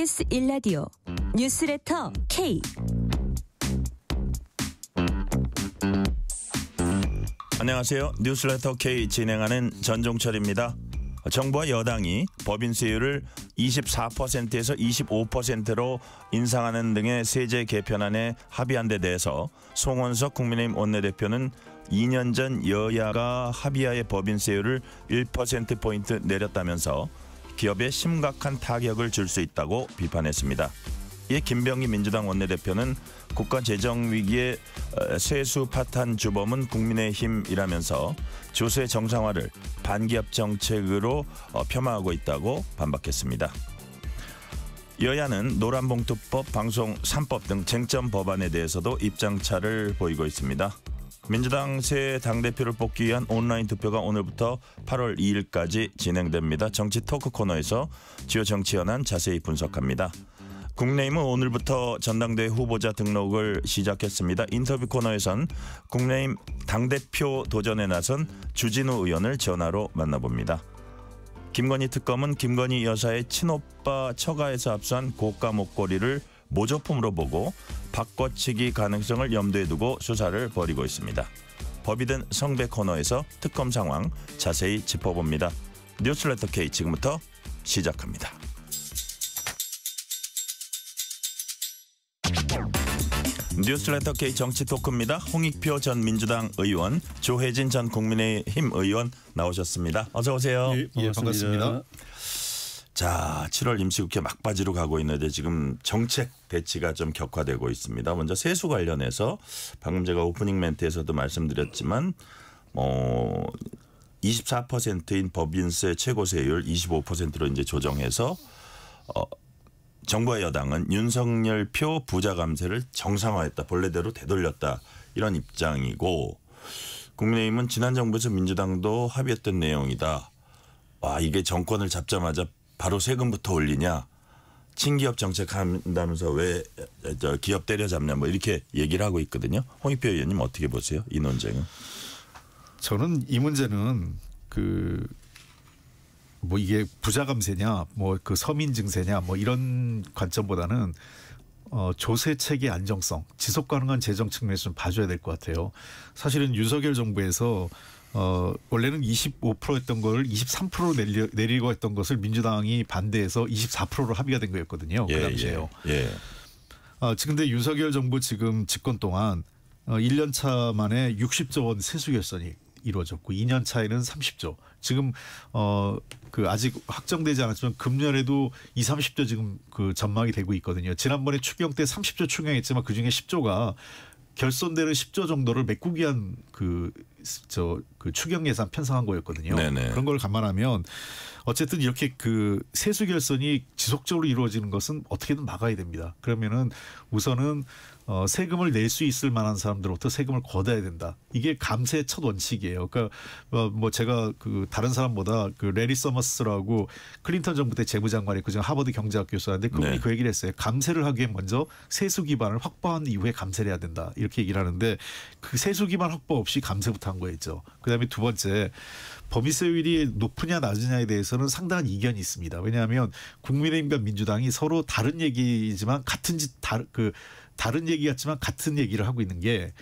KBS 1라디오 뉴스레터 K. 안녕하세요. 뉴스레터 K 진행하는 전종철입니다. 정부와 여당이 법인세율을 24%에서 25%로 인상하는 등의 세제 개편안에 합의한 데 대해서 송원석 국민의힘 원내대표는 2년 전 여야가 합의하에 법인세율을 1%포인트 내렸다면서 기업에 심각한 타격을 줄 수 있다고 비판했습니다. 이에 김병기 민주당 원내대표는 국가재정위기의 세수 파탄 주범은 국민의힘이라면서 조세 정상화를 반기업 정책으로 폄하하고 있다고 반박했습니다. 여야는 노란봉투법, 방송 3법 등 쟁점 법안에 대해서도 입장차를 보이고 있습니다. 민주당 새 당대표를 뽑기 위한 온라인 투표가 오늘부터 8월 2일까지 진행됩니다. 정치 토크 코너에서 주요 정치 현안 자세히 분석합니다. 국민의힘은 오늘부터 전당대회 후보자 등록을 시작했습니다. 인터뷰 코너에선 국민의힘 당대표 도전에 나선 주진우 의원을 전화로 만나봅니다. 김건희 특검은 김건희 여사의 친오빠 처가에서 압수한 고가 목걸이를 모조품으로 보고 바꿔치기 가능성을 염두에 두고 수사를 벌이고 있습니다. 법이 든 성배 코너에서 특검 상황 자세히 짚어봅니다. 뉴스레터 K 지금부터 시작합니다. 뉴스레터 K 정치 토크입니다. 홍익표 전 민주당 의원, 조혜진 전 국민의힘 의원 나오셨습니다. 어서 오세요. 예, 반갑습니다. 자, 7월 임시국회 막바지로 가고 있는데 지금 정책 대치가 좀 격화되고 있습니다. 먼저 세수 관련해서 방금 제가 오프닝 멘트에서도 말씀드렸지만 24%인 법인세 최고세율 25%로 이제 조정해서 정부와 여당은 윤석열 표 부자 감세를 정상화했다. 본래대로 되돌렸다. 이런 입장이고 국민의힘은 지난 정부에서 민주당도 합의했던 내용이다. 와, 이게 정권을 잡자마자 바로 세금부터 올리냐. 친기업 정책 한다면서 왜 기업 때려잡냐 뭐 이렇게 얘기를 하고 있거든요. 홍익표 의원님 어떻게 보세요? 이 논쟁은. 저는 이 문제는 뭐 이게 부자 감세냐 뭐 그 서민 증세냐 뭐 이런 관점보다는 조세 체계 안정성, 지속 가능한 재정 측면에서 좀 봐줘야 될 것 같아요. 사실은 윤석열 정부에서 원래는 25%였던 걸 23%로 내리고 했던 것을 민주당이 반대해서 24%로 합의가 된 거였거든요. 그 당시에요. 지금 근데 윤석열 정부 지금 집권 동안 1년 차 만에 60조 원 세수 결산이 이루어졌고 2년 차에는 30조. 지금 아직 확정되지 않았지만 금년에도 20, 30조 지금 전망이 되고 있거든요. 지난번에 추경 때 30조 추경했지만 그중에 10조가 결손되는 10조 정도를 메꾸기 위한 추경 예산 편성한 거였거든요. 네네. 그런 걸 감안하면 어쨌든 이렇게 세수 결손이 지속적으로 이루어지는 것은 어떻게든 막아야 됩니다. 그러면은 우선은 세금을 낼 수 있을 만한 사람들로부터 세금을 걷어야 된다. 이게 감세의 첫 원칙이에요. 그러니까 뭐 제가 다른 사람보다 레리 서머스라고 클린턴 정부 때 재무장관이 지금 하버드 경제학 교수였는데 그분이 그 얘기를 했어요. 감세를 하기엔 먼저 세수 기반을 확보한 이후에 감세를 해야 된다. 이렇게 얘기를 하는데 그 세수 기반 확보 없이 감세부터 한 거였죠. 그다음에 두 번째, 법인세율이 높으냐 낮으냐에 대해서는 상당한 이견이 있습니다. 왜냐하면 국민의힘과 민주당이 서로 다른 얘기지만 다른 얘기 같지만 같은 얘기를 하고 있는 게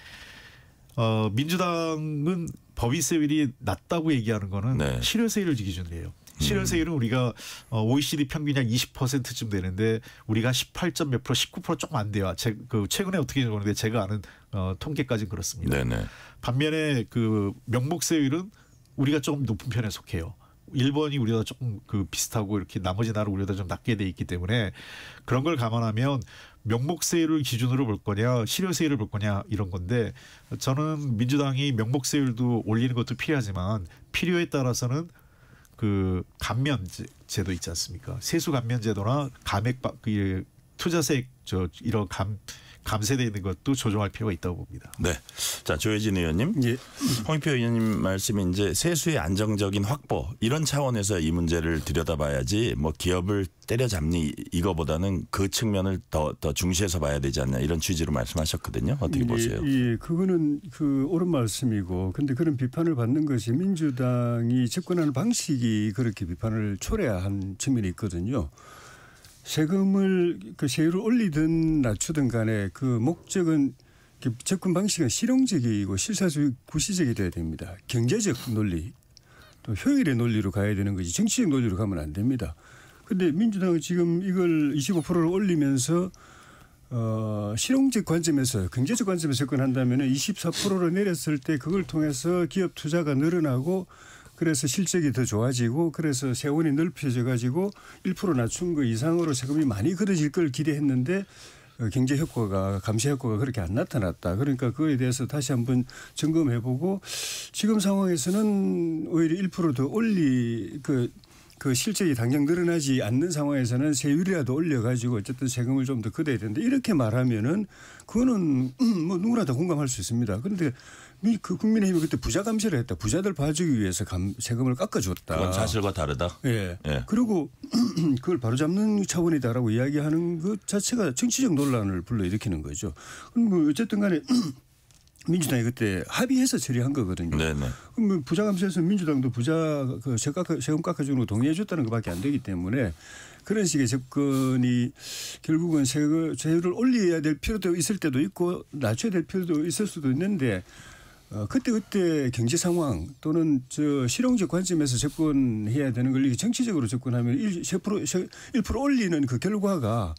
민주당은 법인세율이 낮다고 얘기하는 거는 실효세율을 기준으로 해요. 실효세율은 우리가 OECD 평균이 한 20%쯤 되는데 우리가 18점 몇 프로, 19% 조금 안 돼요. 최근에 어떻게 적었는데 제가 아는 통계까지는 그렇습니다. 네네. 반면에 명목세율은 우리가 조금 높은 편에 속해요. 일본이 우리보다 조금 비슷하고 이렇게 나머지 나라 우리보다 좀 낮게 돼 있기 때문에 그런 걸 감안하면 명목세율을 기준으로 볼 거냐 실효세율을 볼 거냐 이런 건데 저는 민주당이 명목세율도 올리는 것도 필요하지만 필요에 따라서는 감면제도 있지 않습니까? 세수 감면제도나 투자세 이런 감세되어 있는 것도 조정할 필요가 있다고 봅니다. 네. 자, 조혜진 의원님. 예. 홍익표 의원님 말씀이 이제 세수의 안정적인 확보 이런 차원에서 이 문제를 들여다봐야지 뭐 기업을 때려잡니 이거보다는 그 측면을 더 중시해서 봐야 되지 않냐 이런 취지로 말씀하셨거든요. 어떻게 보세요? 예, 그거는 옳은 말씀이고 근데 그런 비판을 받는 것이 민주당이 집권하는 방식이 그렇게 비판을 초래한 측면이 있거든요. 세금을 그 세율을 올리든 낮추든 간에 그 목적은 접근 방식은 실용적이고 실사주의 구시적이 돼야 됩니다. 경제적 논리 또 효율의 논리로 가야 되는 거지 정치적 논리로 가면 안 됩니다. 그런데 민주당은 지금 이걸 25%를 올리면서 실용적 관점에서 경제적 관점에서 접근한다면 24%로 내렸을 때 그걸 통해서 기업 투자가 늘어나고 그래서 실적이 더 좋아지고 그래서 세원이 넓혀져 가지고 1% 낮춘 거 이상으로 세금이 많이 걷어질 걸 기대했는데 경제 효과가 감시 효과가 그렇게 안 나타났다. 그러니까 그거에 대해서 다시 한번 점검해보고 지금 상황에서는 오히려 1%더 그 실적이 당장 늘어나지 않는 상황에서는 세율이라도 올려가지고 어쨌든 세금을 좀 더 걷어야 되는데 이렇게 말하면은 그거는 뭐 누구나 다 공감할 수 있습니다. 그런데 그 국민의힘이 그때 부자 감시를 했다. 부자들 봐주기 위해서 세금을 깎아줬다. 그건 사실과 다르다. 예. 예. 그리고 그걸 바로잡는 차원이다라고 이야기하는 것 자체가 정치적 논란을 불러일으키는 거죠. 그럼 뭐 어쨌든 간에 민주당이 그때 합의해서 처리한 거거든요. 네네. 그럼 뭐 부자 감시에서 민주당도 부자 그 세금 깎아주는 거 동의해 줬다는 것밖에 안 되기 때문에 그런 식의 접근이 결국은 세율을 올려야 될 필요도 있을 때도 있고 낮춰야 될 필요도 있을 수도 있는데 그때 경제 상황 또는 실용적 관점에서 접근해야 되는 걸 이게 정치적으로 접근하면 1% 올리는 그 결과가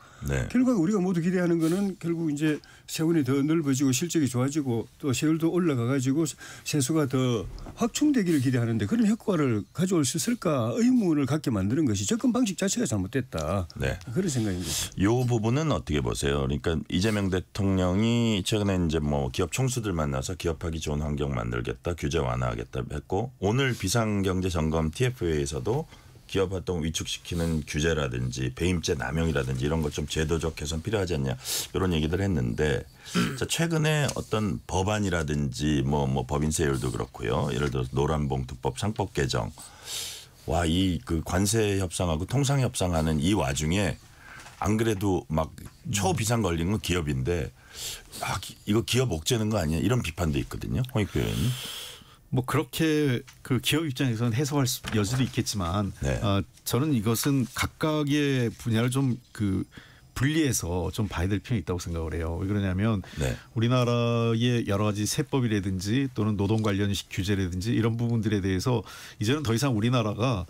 우리가 모두 기대하는 거는 결국 이제 세원이 더 넓어지고 실적이 좋아지고 또 세율도 올라가 가지고 세수가 더 확충되기를 기대하는데 그런 효과를 가져올 수 있을까 의문을 갖게 만드는 것이 접근 방식 자체가 잘못됐다. 네. 그런 생각인 거죠. 이 부분은 어떻게 보세요? 그러니까 이재명 대통령이 최근에 이제 뭐 기업 총수들 만나서 기업하기 좋은 환경 만들겠다, 규제 완화하겠다 했고 오늘 비상경제점검 TF회에서도 기업 활동 위축시키는 규제라든지 배임죄 남용이라든지 이런 것 좀 제도적 개선 필요하지 않냐 이런 얘기들 했는데 자, 최근에 어떤 법안이라든지 뭐 법인세율도 그렇고요. 예를 들어서 노란봉투법 상법 개정 와 이 그 관세 협상하고 통상 협상하는 이 와중에 안 그래도 막 초비상 걸리는 건 기업인데 이거 기업 옥죄는 거 아니야 이런 비판도 있거든요. 홍익표 의원님. 뭐 그렇게 그 기업 입장에서는 해석할 여지도 있겠지만 네. 저는 이것은 각각의 분야를 좀 분리해서 좀 봐야 될 필요가 있다고 생각을 해요. 왜 그러냐면 우리나라의 여러 가지 세법이라든지 또는 노동 관련식 규제라든지 이런 부분들에 대해서 이제는 더 이상 우리나라가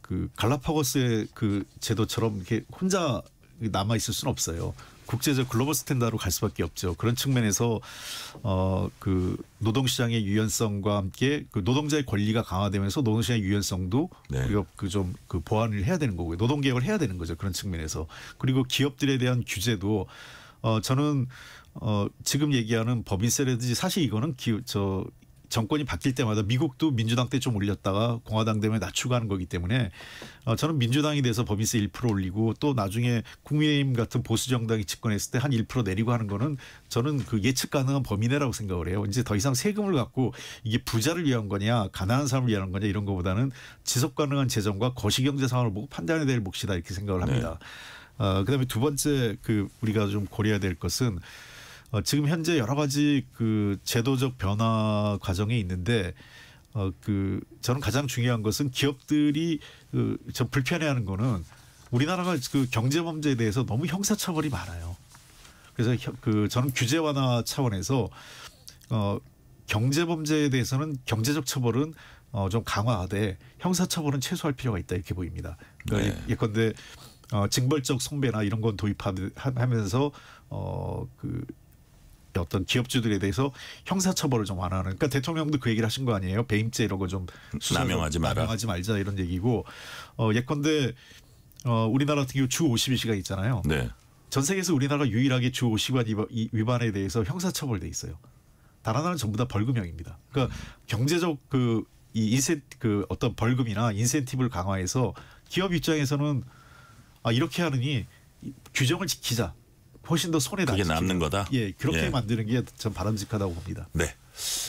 그 갈라파고스의 그 제도처럼 이렇게 혼자 남아 있을 수는 없어요. 국제적 글로벌 스탠다드로 갈 수밖에 없죠. 그런 측면에서 그 노동시장의 유연성과 함께 그 노동자의 권리가 강화되면서 노동시장의 유연성도 우리가 그 보완을 해야 되는 거고요. 노동개혁을 해야 되는 거죠. 그런 측면에서. 그리고 기업들에 대한 규제도 저는 지금 얘기하는 법인세라든지 사실 이거는 정권이 바뀔 때마다 미국도 민주당 때 좀 올렸다가 공화당 되면 낮추고 하는 거기 때문에 저는 민주당이 돼서 법인세 1% 올리고 또 나중에 국민의힘 같은 보수 정당이 집권했을 때 한 1% 내리고 하는 거는 저는 그 예측 가능한 범위내라고 생각을 해요. 이제 더 이상 세금을 갖고 이게 부자를 위한 거냐 가난한 사람을 위한 거냐 이런 거보다는 지속 가능한 재정과 거시경제 상황을 보고 판단해야 될 몫이다 이렇게 생각을 합니다. 그다음에 두 번째 우리가 좀 고려해야 될 것은 지금 현재 여러 가지 그 제도적 변화 과정에 있는데 저는 가장 중요한 것은 기업들이 좀 불편해하는 거는 우리나라가 그 경제 범죄에 대해서 너무 형사처벌이 많아요. 그래서 저는 규제 완화 차원에서 경제 범죄에 대해서는 경제적 처벌은 좀 강화하되 형사처벌은 최소화할 필요가 있다 이렇게 보입니다. 그러니까 예컨대 징벌적 손배나 이런 건 도입하면서 어떤 기업주들에 대해서 형사처벌을 좀 완화하는. 그러니까 대통령도 그 얘기를 하신 거 아니에요. 배임죄 이런 거 좀 남용하지 말자 이런 얘기고 예컨대 우리나라 같은 경우 주 52시간 있잖아요. 전 세계에서 우리나라가 유일하게 주 50시간 위반에 대해서 형사처벌돼 있어요. 다른 나라는 전부 다 벌금형입니다. 그러니까 경제적 어떤 벌금이나 인센티브를 강화해서 기업 입장에서는 이렇게 하느니 규정을 지키자. 훨씬 더 손에 그게 남는 거다. 예, 그렇게 만드는 게 전 바람직하다고 봅니다. 네.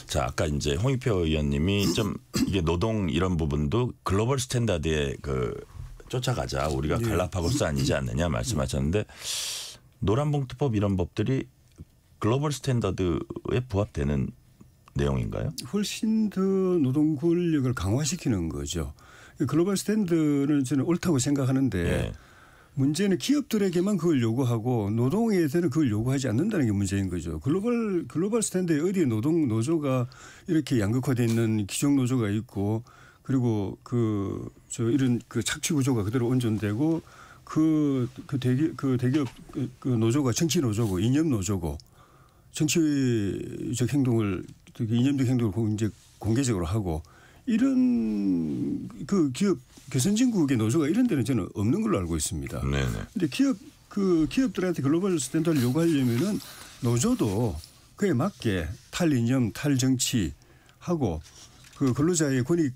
자, 아까 이제 홍익표 의원님이 좀 이게 노동 이런 부분도 글로벌 스탠다드에 쫓아가자. 우리가 갈라파고스 아니지 않느냐 말씀하셨는데 노란봉투법 이런 법들이 글로벌 스탠다드에 부합되는 내용인가요? 훨씬 더 노동 권력을 강화시키는 거죠. 글로벌 스탠드는 저는 옳다고 생각하는데 문제는 기업들에게만 그걸 요구하고 노동에서는 그걸 요구하지 않는다는 게 문제인 거죠. 글로벌 스탠드에 어디에 노조가 이렇게 양극화되어 있는 기존 노조가 있고 그리고 이런 착취 구조가 그대로 온전되고 대기업 노조가 정치 노조고 이념 노조고 정치적 행동을 이념적 행동을 이제 공개적으로 하고 이런 기업 개선진국의 노조가 이런 데는 저는 없는 걸로 알고 있습니다. 그런데 기업들한테 글로벌 스탠다드를 요구하려면은 노조도 그에 맞게 탈이념, 탈정치하고 근로자의 권익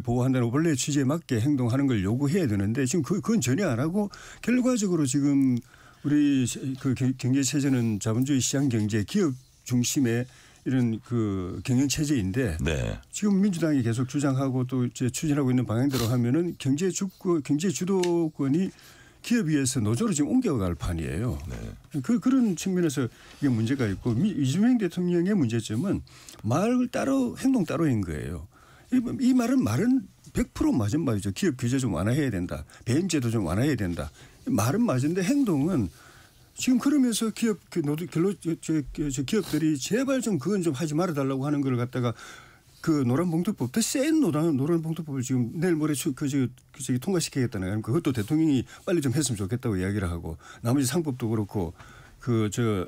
보호한다는 원래 취지에 맞게 행동하는 걸 요구해야 되는데 지금 그건 전혀 안 하고 결과적으로 지금 우리 경제 체제는 자본주의 시장 경제 기업 중심의 이런 경영 체제인데 네. 지금 민주당이 계속 주장하고 또 이제 추진하고 있는 방향대로 하면은 경제 주도권이 기업 위에서 노조로 지금 옮겨갈 판이에요. 네. 그런 측면에서 이게 문제가 있고 이재명 대통령의 문제점은 말 따로 행동 따로인 거예요. 이 말은 100% 맞은 말이죠. 기업 규제 좀 완화해야 된다. 배임제도 좀 완화해야 된다. 말은 맞은데 행동은 지금 그러면서 기업들이 제발 좀 그건 좀 하지 말아달라고 하는 걸 갖다가 노란봉투법 더 센 노란봉투법을 지금 내일 모레 통과시키겠다는 그것도 대통령이 빨리 좀 했으면 좋겠다고 이야기를 하고 나머지 상법도 그렇고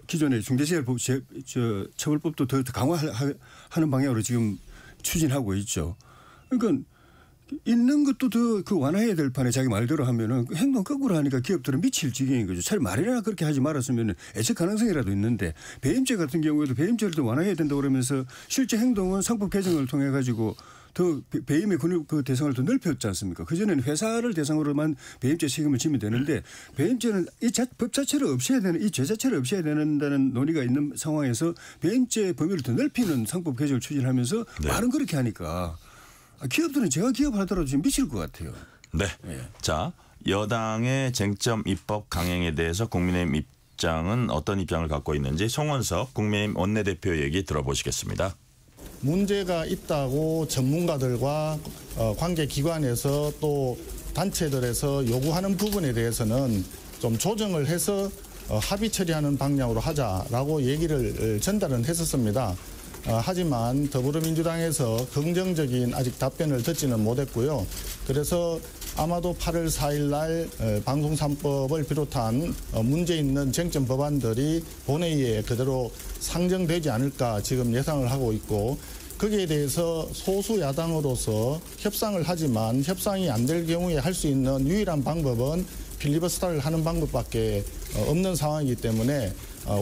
기존의 중대재해처벌법도 더 강화하는 방향으로 지금 추진하고 있죠. 그러니까 있는 것도 더 완화해야 될 판에 자기 말대로 하면은 행동 거꾸로 하니까 기업들은 미칠 지경인 거죠. 차라리 말이나 그렇게 하지 말았으면 애착 가능성이라도 있는데 배임죄 같은 경우에도 배임죄를 더 완화해야 된다고 그러면서 실제 행동은 상법 개정을 통해 가지고 더 배임의 대상을 더 넓혔지 않습니까? 그전에는 회사를 대상으로만 배임죄 책임을 지면 되는데 배임죄는 법 자체를 없애야 되는 이 죄 자체를 없애야 된다는 논의가 있는 상황에서 배임죄 범위를 더 넓히는 상법 개정을 추진하면서 네. 말은 그렇게 하니까 기업들은 제가 기업하더라도 지금 미칠 것 같아요. 네. 네. 자, 여당의 쟁점 입법 강행에 대해서 국민의힘 입장은 어떤 입장을 갖고 있는지 송원석 국민의힘 원내대표 얘기 들어보시겠습니다. 문제가 있다고 전문가들과 관계기관에서 또 단체들에서 요구하는 부분에 대해서는 좀 조정을 해서 합의 처리하는 방향으로 하자라고 얘기를 전달은 했었습니다. 하지만 더불어민주당에서 긍정적인 아직 답변을 듣지는 못했고요. 그래서 아마도 8월 4일 날 방송 3법을 비롯한 문제 있는 쟁점 법안들이 본회의에 그대로 상정되지 않을까 지금 예상을 하고 있고 거기에 대해서 소수 야당으로서 협상을 하지만 협상이 안 될 경우에 할 수 있는 유일한 방법은 필리버스터를 하는 방법밖에 없는 상황이기 때문에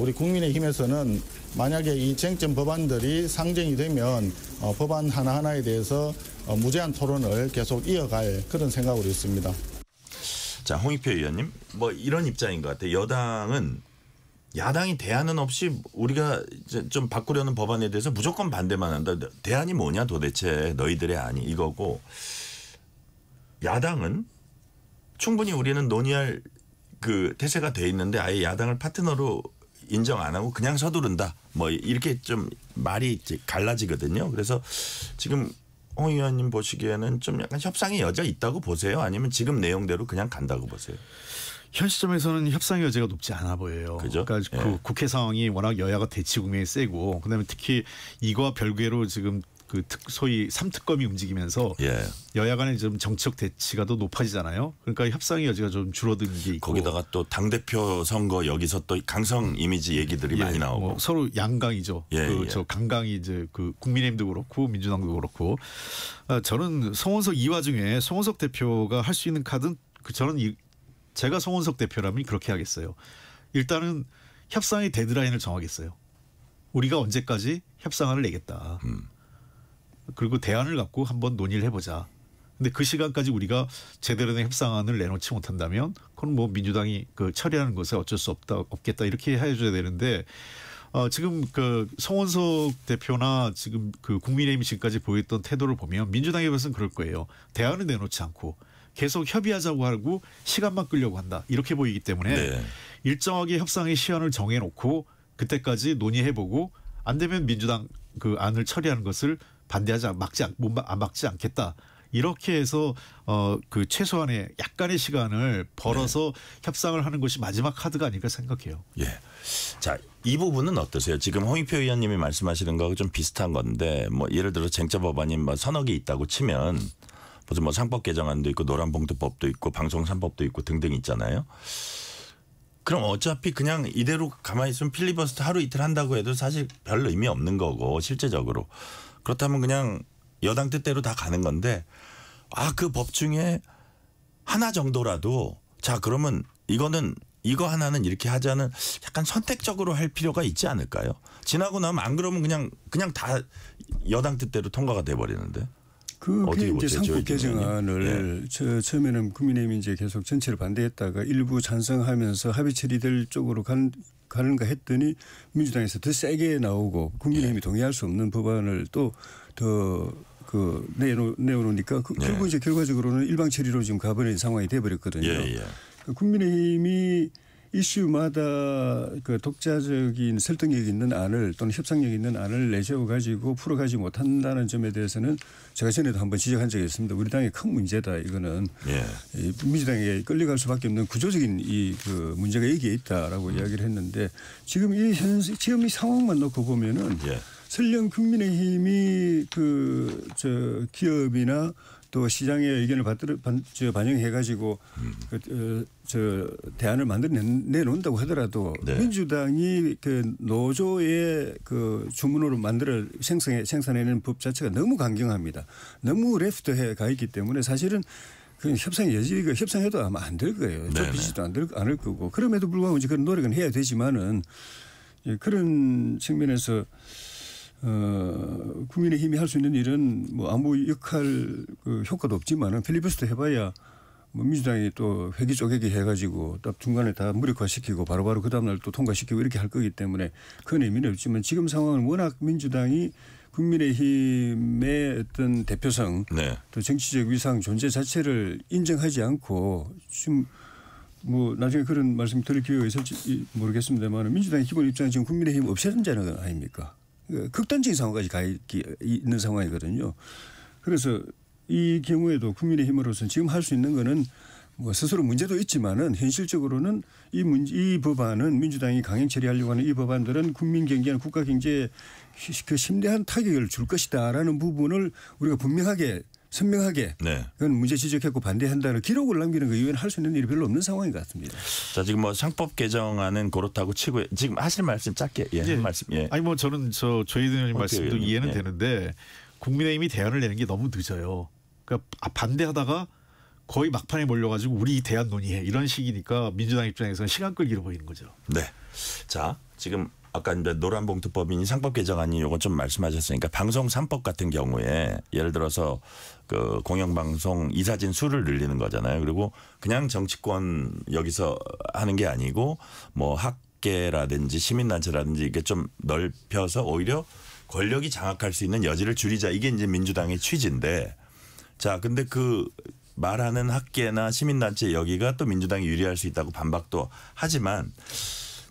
우리 국민의힘에서는 만약에 이 쟁점 법안들이 상정이 되면 법안 하나하나에 대해서 무제한 토론을 계속 이어갈 그런 생각으로 있습니다. 자, 홍익표 의원님 뭐 이런 입장인 것 같아요. 야당이 대안은 없이 우리가 좀 바꾸려는 법안에 대해서 무조건 반대만 한다. 대안이 뭐냐 도대체 너희들의 안이 이거고 야당은 충분히 우리는 논의할 태세가 돼 있는데 아예 야당을 파트너로 인정 안 하고 그냥 서두른다. 뭐 이렇게 좀 말이 갈라지거든요. 그래서 지금 홍 의원님 보시기에는 좀 약간 협상의 여지가 있다고 보세요? 아니면 지금 내용대로 그냥 간다고 보세요? 현 시점에서는 협상의 여지가 높지 않아 보여요. 그죠? 그러니까 예. 국회 상황이 워낙 여야가 대치 국면이 세고 그다음에 특히 이거와 별개로 지금 소위 3특검이 움직이면서 예. 여야 간의 좀 정치적 대치가 더 높아지잖아요. 그러니까 협상의 여지가 좀 줄어드는 게 있고 거기다가 또 당대표 선거 여기서 또 강성 이미지 얘기들이 많이 나오고 뭐 서로 양강이죠. 저 강강이 이제 국민의힘도 그렇고 민주당도 그렇고 저는 송원석 이 와중에 송원석 대표가 할 수 있는 카드는 저는 제가 송원석 대표라면 그렇게 하겠어요. 일단은 협상의 데드라인을 정하겠어요. 우리가 언제까지 협상안을 내겠다. 그리고 대안을 갖고 한번 논의를 해보자. 근데 그 시간까지 우리가 제대로 된 협상안을 내놓지 못한다면 그건 뭐 민주당이 처리하는 것에 어쩔 수 없겠다 이렇게 해줘야 되는데 지금 송원석 대표나 지금 국민의힘이 지금까지 보였던 태도를 보면 민주당 입장에서는 그럴 거예요. 대안을 내놓지 않고 계속 협의하자고 하고 시간만 끌려고 한다. 이렇게 보이기 때문에 네. 일정하게 협상의 시한을 정해놓고 그때까지 논의해보고 안 되면 민주당 안을 처리하는 것을 반대하지 막지 않겠다. 이렇게 해서 그 최소한의 약간의 시간을 벌어서 협상을 하는 것이 마지막 카드가 아닐까 생각해요. 예. 자, 이 부분은 어떠세요? 지금 홍익표 의원님이 말씀하시는 거하고 좀 비슷한 건데 뭐 예를 들어 쟁점 법안이 뭐 서너 개 있다고 치면 무슨 뭐 상법 개정안도 있고 노란봉투법도 있고 방송 3법도 있고 등등 있잖아요. 그럼 어차피 그냥 이대로 가만히 있으면 필리버스터 하루 이틀 한다고 해도 사실 별 의미 없는 거고 실제적으로. 그렇다면 그냥 여당 뜻대로 다 가는 건데 그 법 중에 하나 정도라도 자 그러면 이거는 이거 하나는 이렇게 하자는 약간 선택적으로 할 필요가 있지 않을까요? 지나고 나면 안 그러면 그냥 다 여당 뜻대로 통과가 돼 버리는데. 그게 이제 상법 개정안을 처음에는 국민의힘이 이제 계속 전체를 반대했다가 일부 찬성하면서 합의 처리될 쪽으로 가는가 했더니 민주당에서 더 세게 나오고 국민의힘이 동의할 수 없는 법안을 또 더 내놓으니까 결국 이제 결과적으로는 일방 처리로 지금 가버린 상황이 돼버렸거든요. 국민의힘이 이슈마다 그 독자적인 설득력 있는 안을 또는 협상력 있는 안을 내세워 가지고 풀어가지 못한다는 점에 대해서는 제가 전에도 한번 지적한 적이 있습니다. 우리 당의 큰 문제다. 이거는 민주당에 끌려갈 수밖에 없는 구조적인 그 문제가 여기에 있다라고 이야기를 했는데 지금 이 상황만 놓고 보면은 설령 국민의힘이 기업이나 또 시장의 의견을 반영해가지고 대안을 내놓는다고 하더라도 민주당이 그 노조의 그 주문으로 생산해낸 법 자체가 너무 강경합니다. 너무 레프트에 가 있기 때문에 사실은 그 협상의 여지가 협상해도 아마 안 될 거예요. 좁히지도 않을 거고 그럼에도 불구하고 이제 그런 노력은 해야 되지만은 그런 측면에서. 국민의힘이 할 수 있는 일은 뭐 아무 역할 효과도 없지만은 필리버스터 해봐야 뭐 민주당이 또 회기 쪼개기 해가지고 딱 중간에 다 무력화시키고 바로바로 그 다음날 또 통과시키고 이렇게 할 거기 때문에 큰 의미는 없지만 지금 상황은 워낙 민주당이 국민의힘의 어떤 대표성 또 정치적 위상 존재 자체를 인정하지 않고 지금 뭐 나중에 그런 말씀 드릴 기회가 있을지 모르겠습니다만 민주당의 기본 입장은 지금 국민의힘 없애자는 아닙니까? 극단적인 상황까지 가 있는 상황이거든요. 그래서 이 경우에도 국민의힘으로서는 지금 할 수 있는 거는 뭐 스스로 문제도 있지만은 현실적으로는 이 법안은 민주당이 강행 처리하려고 하는 이 법안들은 국민 경제나 국가 경제에 그 심대한 타격을 줄 것이다라는 부분을 우리가 분명하게 선명하게 그건 문제 지적했고 반대한다는 기록을 남기는 거 이외에는 할 수 있는 일이 별로 없는 상황인 것 같습니다. 자 지금 뭐 상법 개정안은 그렇다고 치고 지금 하실 말씀 짧게 한 말씀. 아니 뭐 저는 조혜진 의원님 말씀도 이해는 되는데 국민의힘이 대안을 내는 게 너무 늦어요. 그러니까 반대하다가 거의 막판에 몰려가지고 우리 대안 논의해 이런 식이니까 민주당 입장에서는 시간 끌기로 보이는 거죠. 네. 자 지금 아까 이제 노란봉투법이니 상법 개정안이 요거 좀 말씀하셨으니까 방송 3법 같은 경우에 예를 들어서 그 공영방송 이사진 수를 늘리는 거잖아요. 그리고 그냥 정치권 여기서 하는 게 아니고 뭐 학계라든지 시민단체라든지 이게 좀 넓혀서 오히려 권력이 장악할 수 있는 여지를 줄이자 이게 이제 민주당의 취지인데 자 근데 그 말하는 학계나 시민단체 여기가 또 민주당이 유리할 수 있다고 반박도 하지만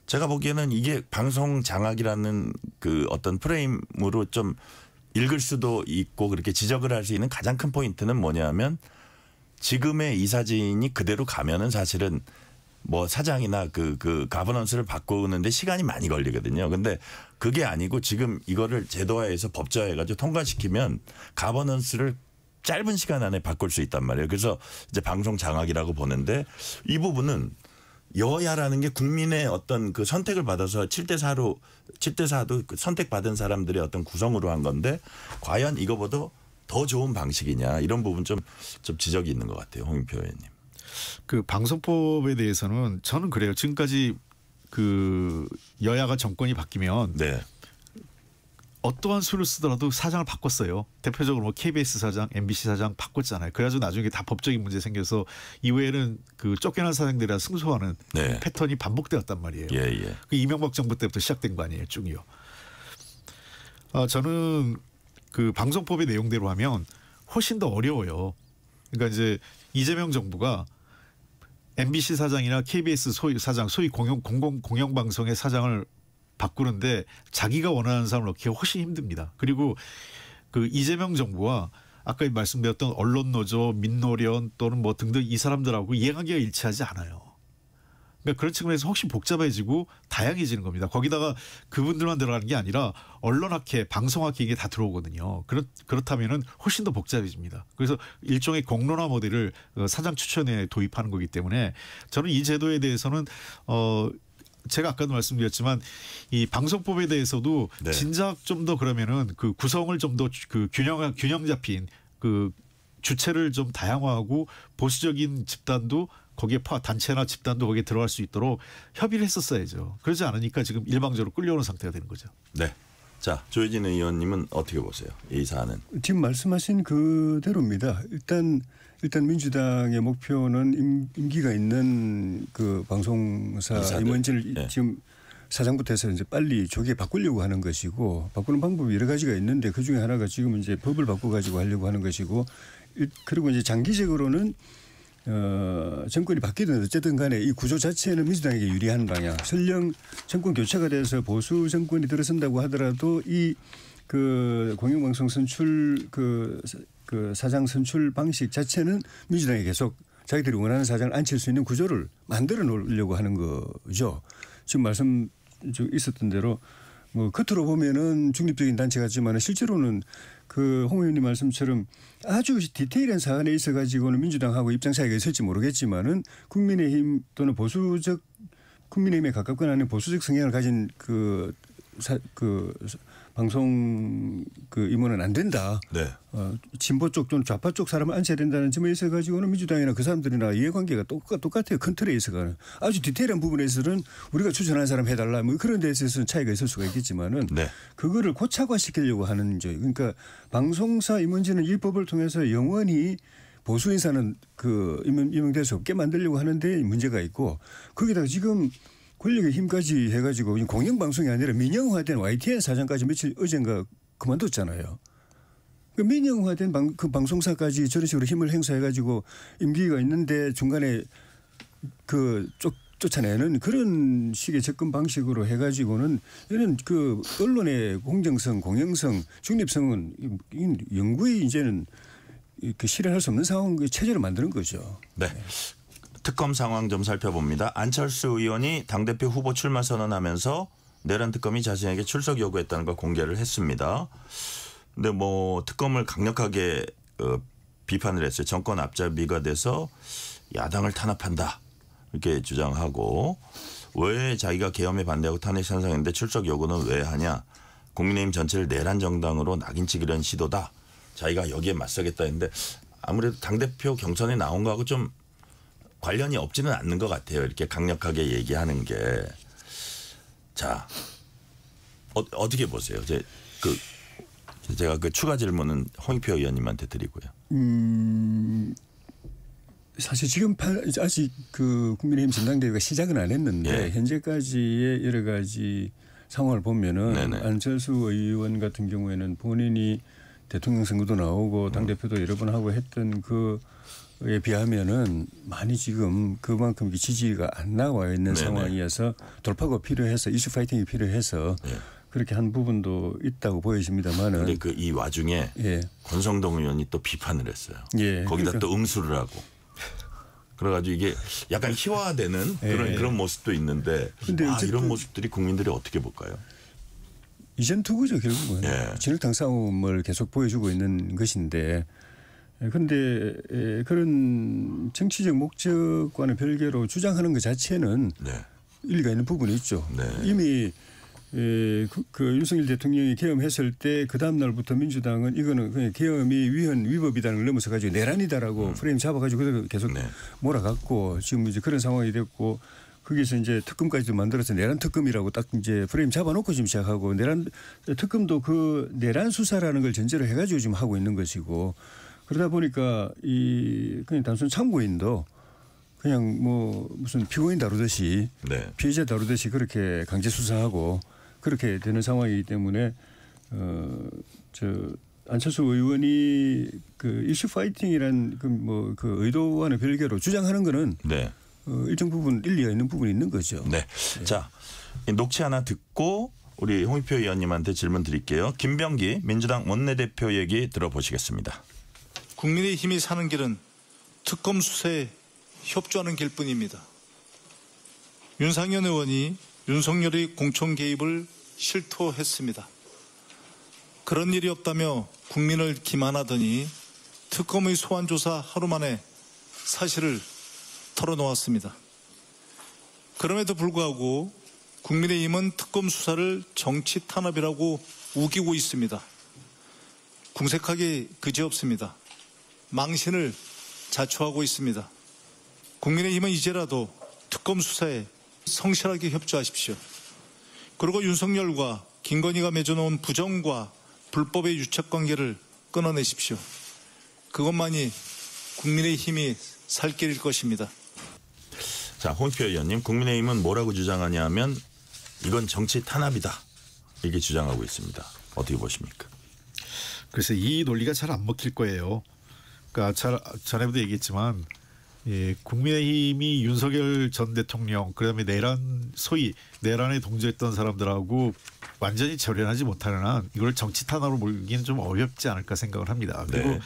제가 보기에는 이게 방송 장악이라는 그 어떤 프레임으로 좀 읽을 수도 있고 그렇게 지적을 할 수 있는 가장 큰 포인트는 뭐냐면 지금의 이사진이 그대로 가면은 사실은 뭐 사장이나 그 가버넌스를 바꾸는데 시간이 많이 걸리거든요. 근데 그게 아니고 지금 이거를 제도화해서 법제화해가지고 통과시키면 가버넌스를 짧은 시간 안에 바꿀 수 있단 말이에요. 그래서 이제 방송 장악이라고 보는데 이 부분은 여야라는 게 국민의 어떤 그 선택을 받아서 7대4도 선택받은 사람들의 어떤 구성으로 한 건데 과연 이거보다 더 좋은 방식이냐 이런 부분 좀 지적이 있는 것 같아요. 홍익표 의원님. 그 방송법에 대해서는 저는 그래요. 지금까지 그 여야가 정권이 바뀌면 어떠한 수를 쓰더라도 사장을 바꿨어요. 대표적으로 뭐 KBS 사장, MBC 사장 바꿨잖아요. 그래가지고 나중에 다 법적인 문제 생겨서 이후에는 그 쫓겨난 사장들이라 승소하는 패턴이 반복되었단 말이에요. 그 이명박 정부 때부터 시작된 거 아니에요, 쭉이요. 저는 그 방송법의 내용대로 하면 훨씬 더 어려워요. 그러니까 이제 이재명 정부가 MBC 사장이나 KBS 사장, 소위 공영방송의 사장을 바꾸는데 자기가 원하는 사람을 넣기가 훨씬 힘듭니다. 그리고 그 이재명 정부와 아까 말씀드렸던 언론노조, 민노련 또는 뭐 등등 이 사람들하고 이해관계가 일치하지 않아요. 그러니까 그런 측면에서 훨씬 복잡해지고 다양해지는 겁니다. 거기다가 그분들만 들어가는 게 아니라 언론학회, 방송학회 이게 다 들어오거든요. 그렇다면은 훨씬 더 복잡해집니다. 그래서 일종의 공론화 모델을 사장 추천에 도입하는 거기 때문에 저는 이 제도에 대해서는 제가 아까도 말씀드렸지만 이 방송법에 대해서도 네. 진작 좀 더 그러면은 그 구성을 좀 더 그 균형 잡힌 그 주체를 좀 다양화하고 보수적인 집단도 거기에 단체나 집단도 거기에 들어갈 수 있도록 협의를 했었어야죠. 그러지 않으니까 지금 일방적으로 끌려오는 상태가 되는 거죠. 네. 자, 조혜진 의원님은 어떻게 보세요? 이 사안은. 지금 말씀하신 그대로입니다. 일단 민주당의 목표는 임기가 있는 그 방송사 이사들. 임원진을 네. 지금 사장부터 해서 이제 빨리 조기에 바꾸려고 하는 것이고 바꾸는 방법이 여러 가지가 있는데 그 중에 하나가 지금 이제 법을 바꿔 가지고 하려고 하는 것이고 그리고 이제 장기적으로는 정권이 바뀌든 어쨌든 간에 이 구조 자체는 민주당에게 유리한 방향. 설령 정권 교체가 돼서 보수 정권이 들어선다고 하더라도 이 그 공영방송 선출 그 사장 선출 방식 자체는 민주당이 계속 자기들이 원하는 사장을 앉힐 수 있는 구조를 만들어 놓으려고 하는 거죠. 지금 말씀 있었던 대로 뭐 겉으로 보면은 중립적인 단체 같지만 실제로는 그 홍 의원님 말씀처럼 아주 디테일한 사안에 있어 가지고는 민주당하고 입장 차이가 있을지 모르겠지만은 국민의힘 또는 보수적 국민의힘에 가깝거나 하는 보수적 성향을 가진 그 방송 그 임원은 안 된다. 네. 진보 쪽 또는 좌파 쪽 사람을 앉혀야 된다는 점에 있어 가지고는 민주당이나 그 사람들이나 이해관계가 똑같아요. 큰 틀에 있어가는 아주 디테일한 부분에서는 우리가 추천하는 사람 해달라 뭐 그런 데 있어서는 차이가 있을 수가 있겠지만은 네. 그거를 고착화시키려고 하는 죠. 그러니까 방송사 임원진은 이 법을 통해서 영원히 보수 인사는 그 임명될 수 없게 만들려고 하는데 문제가 있고 거기다가 지금 권력의 힘까지 해가지고 공영방송이 아니라 민영화된 YTN 사장까지 며칠 어젠가 그만뒀잖아요. 민영화된 그 방송사까지 저런 식으로 힘을 행사해가지고 임기가 있는데 중간에 그 쫓아내는 그런 식의 접근 방식으로 해가지고는 이런 그 언론의 공정성, 공영성, 중립성은 영구히 이제는 그 실현할 수 없는 상황 체제를 만드는 거죠. 네. 특검 상황 좀 살펴봅니다. 안철수 의원이 당대표 후보 출마 선언하면서 내란 특검이 자신에게 출석 요구했다는 걸 공개를 했습니다. 근데 뭐 특검을 강력하게 비판을 했어요. 정권 앞잡이가 돼서 야당을 탄압한다 이렇게 주장하고 왜 자기가 계엄에 반대하고 탄핵 찬성했는데 출석 요구는 왜 하냐. 국민의힘 전체를 내란 정당으로 낙인찍으려는 시도다. 자기가 여기에 맞서겠다 했는데 아무래도 당대표 경선에 나온 거하고 좀 관련이 없지는 않는 것 같아요. 이렇게 강력하게 얘기하는 게. 자, 어떻게 보세요? 제가 그 추가 질문은 홍익표 의원님한테 드리고요. 사실 지금 아직 그 국민의힘 전당대회가 시작은 안 했는데 현재까지의 여러 가지 상황을 보면은 네네. 안철수 의원 같은 경우에는 본인이 대통령 선거도 나오고 당대표도 여러 번 하고 했던 그에 비하면은 많이 지금 그만큼 지지가 안 나와 있는 네네. 상황이어서 돌파가 필요해서 이슈 파이팅이 필요해서 그렇게 한 부분도 있다고 보여집니다만은. 근데 그 이 와중에 권성동 의원이 또 비판을 했어요. 거기다 그러니까. 또 응수를 하고. 그래가지고 이게 약간 희화되는 그런 모습도 있는데 이런 모습들이 국민들이 어떻게 볼까요? 이전 투구죠 결국은. 진흙탕 싸움을 계속 보여주고 있는 것인데 그런데 그런 정치적 목적과는 별개로 주장하는 것 자체는 일리가 있는 부분이 있죠. 이미 그 윤석열 대통령이 계엄했을 때 그 다음 날부터 민주당은 이거는 그냥 계엄이 위법이다는 걸 넘어서 가지고 내란이다라고 프레임 잡아가지고 그대로 계속 몰아갔고 지금 이제 그런 상황이 됐고 거기서 이제 특검까지도 만들어서 내란 특검이라고 딱 이제 프레임 잡아놓고 지금 시작하고 내란 특검도 그 내란 수사라는 걸 전제로 해가지고 지금 하고 있는 것이고 그러다 보니까 이 그냥 단순 참고인도 그냥 뭐 무슨 피고인 다루듯이 피해자 다루듯이 그렇게 강제 수사하고 그렇게 되는 상황이기 때문에 안철수 의원이 그 이슈 파이팅이란 그 의도와는 별개로 주장하는 거는 일정 부분 일리가 있는 부분이 있는 거죠. 자, 녹취 하나 듣고 우리 홍익표 의원님한테 질문 드릴게요. 김병기 민주당 원내대표 얘기 들어보시겠습니다. 국민의힘이 사는 길은 특검 수사에 협조하는 길뿐입니다. 윤상현 의원이 윤석열의 공천 개입을 실토했습니다. 그런 일이 없다며 국민을 기만하더니 특검의 소환조사 하루 만에 사실을 털어놓았습니다. 그럼에도 불구하고 국민의힘은 특검 수사를 정치 탄압이라고 우기고 있습니다. 궁색하기 그지없습니다. 망신을 자초하고 있습니다. 국민의힘은 이제라도 특검 수사에 성실하게 협조하십시오. 그리고 윤석열과 김건희가 맺어놓은 부정과 불법의 유착관계를 끊어내십시오. 그것만이 국민의힘이 살 길일 것입니다. 자, 홍익표 의원님, 국민의힘은 뭐라고 주장하냐 하면 이건 정치 탄압이다. 이렇게 주장하고 있습니다. 어떻게 보십니까? 그래서 이 논리가 잘 안 먹힐 거예요. 그러니까 전에도 얘기했지만 국민의힘이 윤석열 전 대통령 그다음에 소위 내란에 동조했던 사람들하고 완전히 절연하지 못하는 한 이걸 정치 탄압으로 몰기는 좀 어렵지 않을까 생각을 합니다. 그리고 네.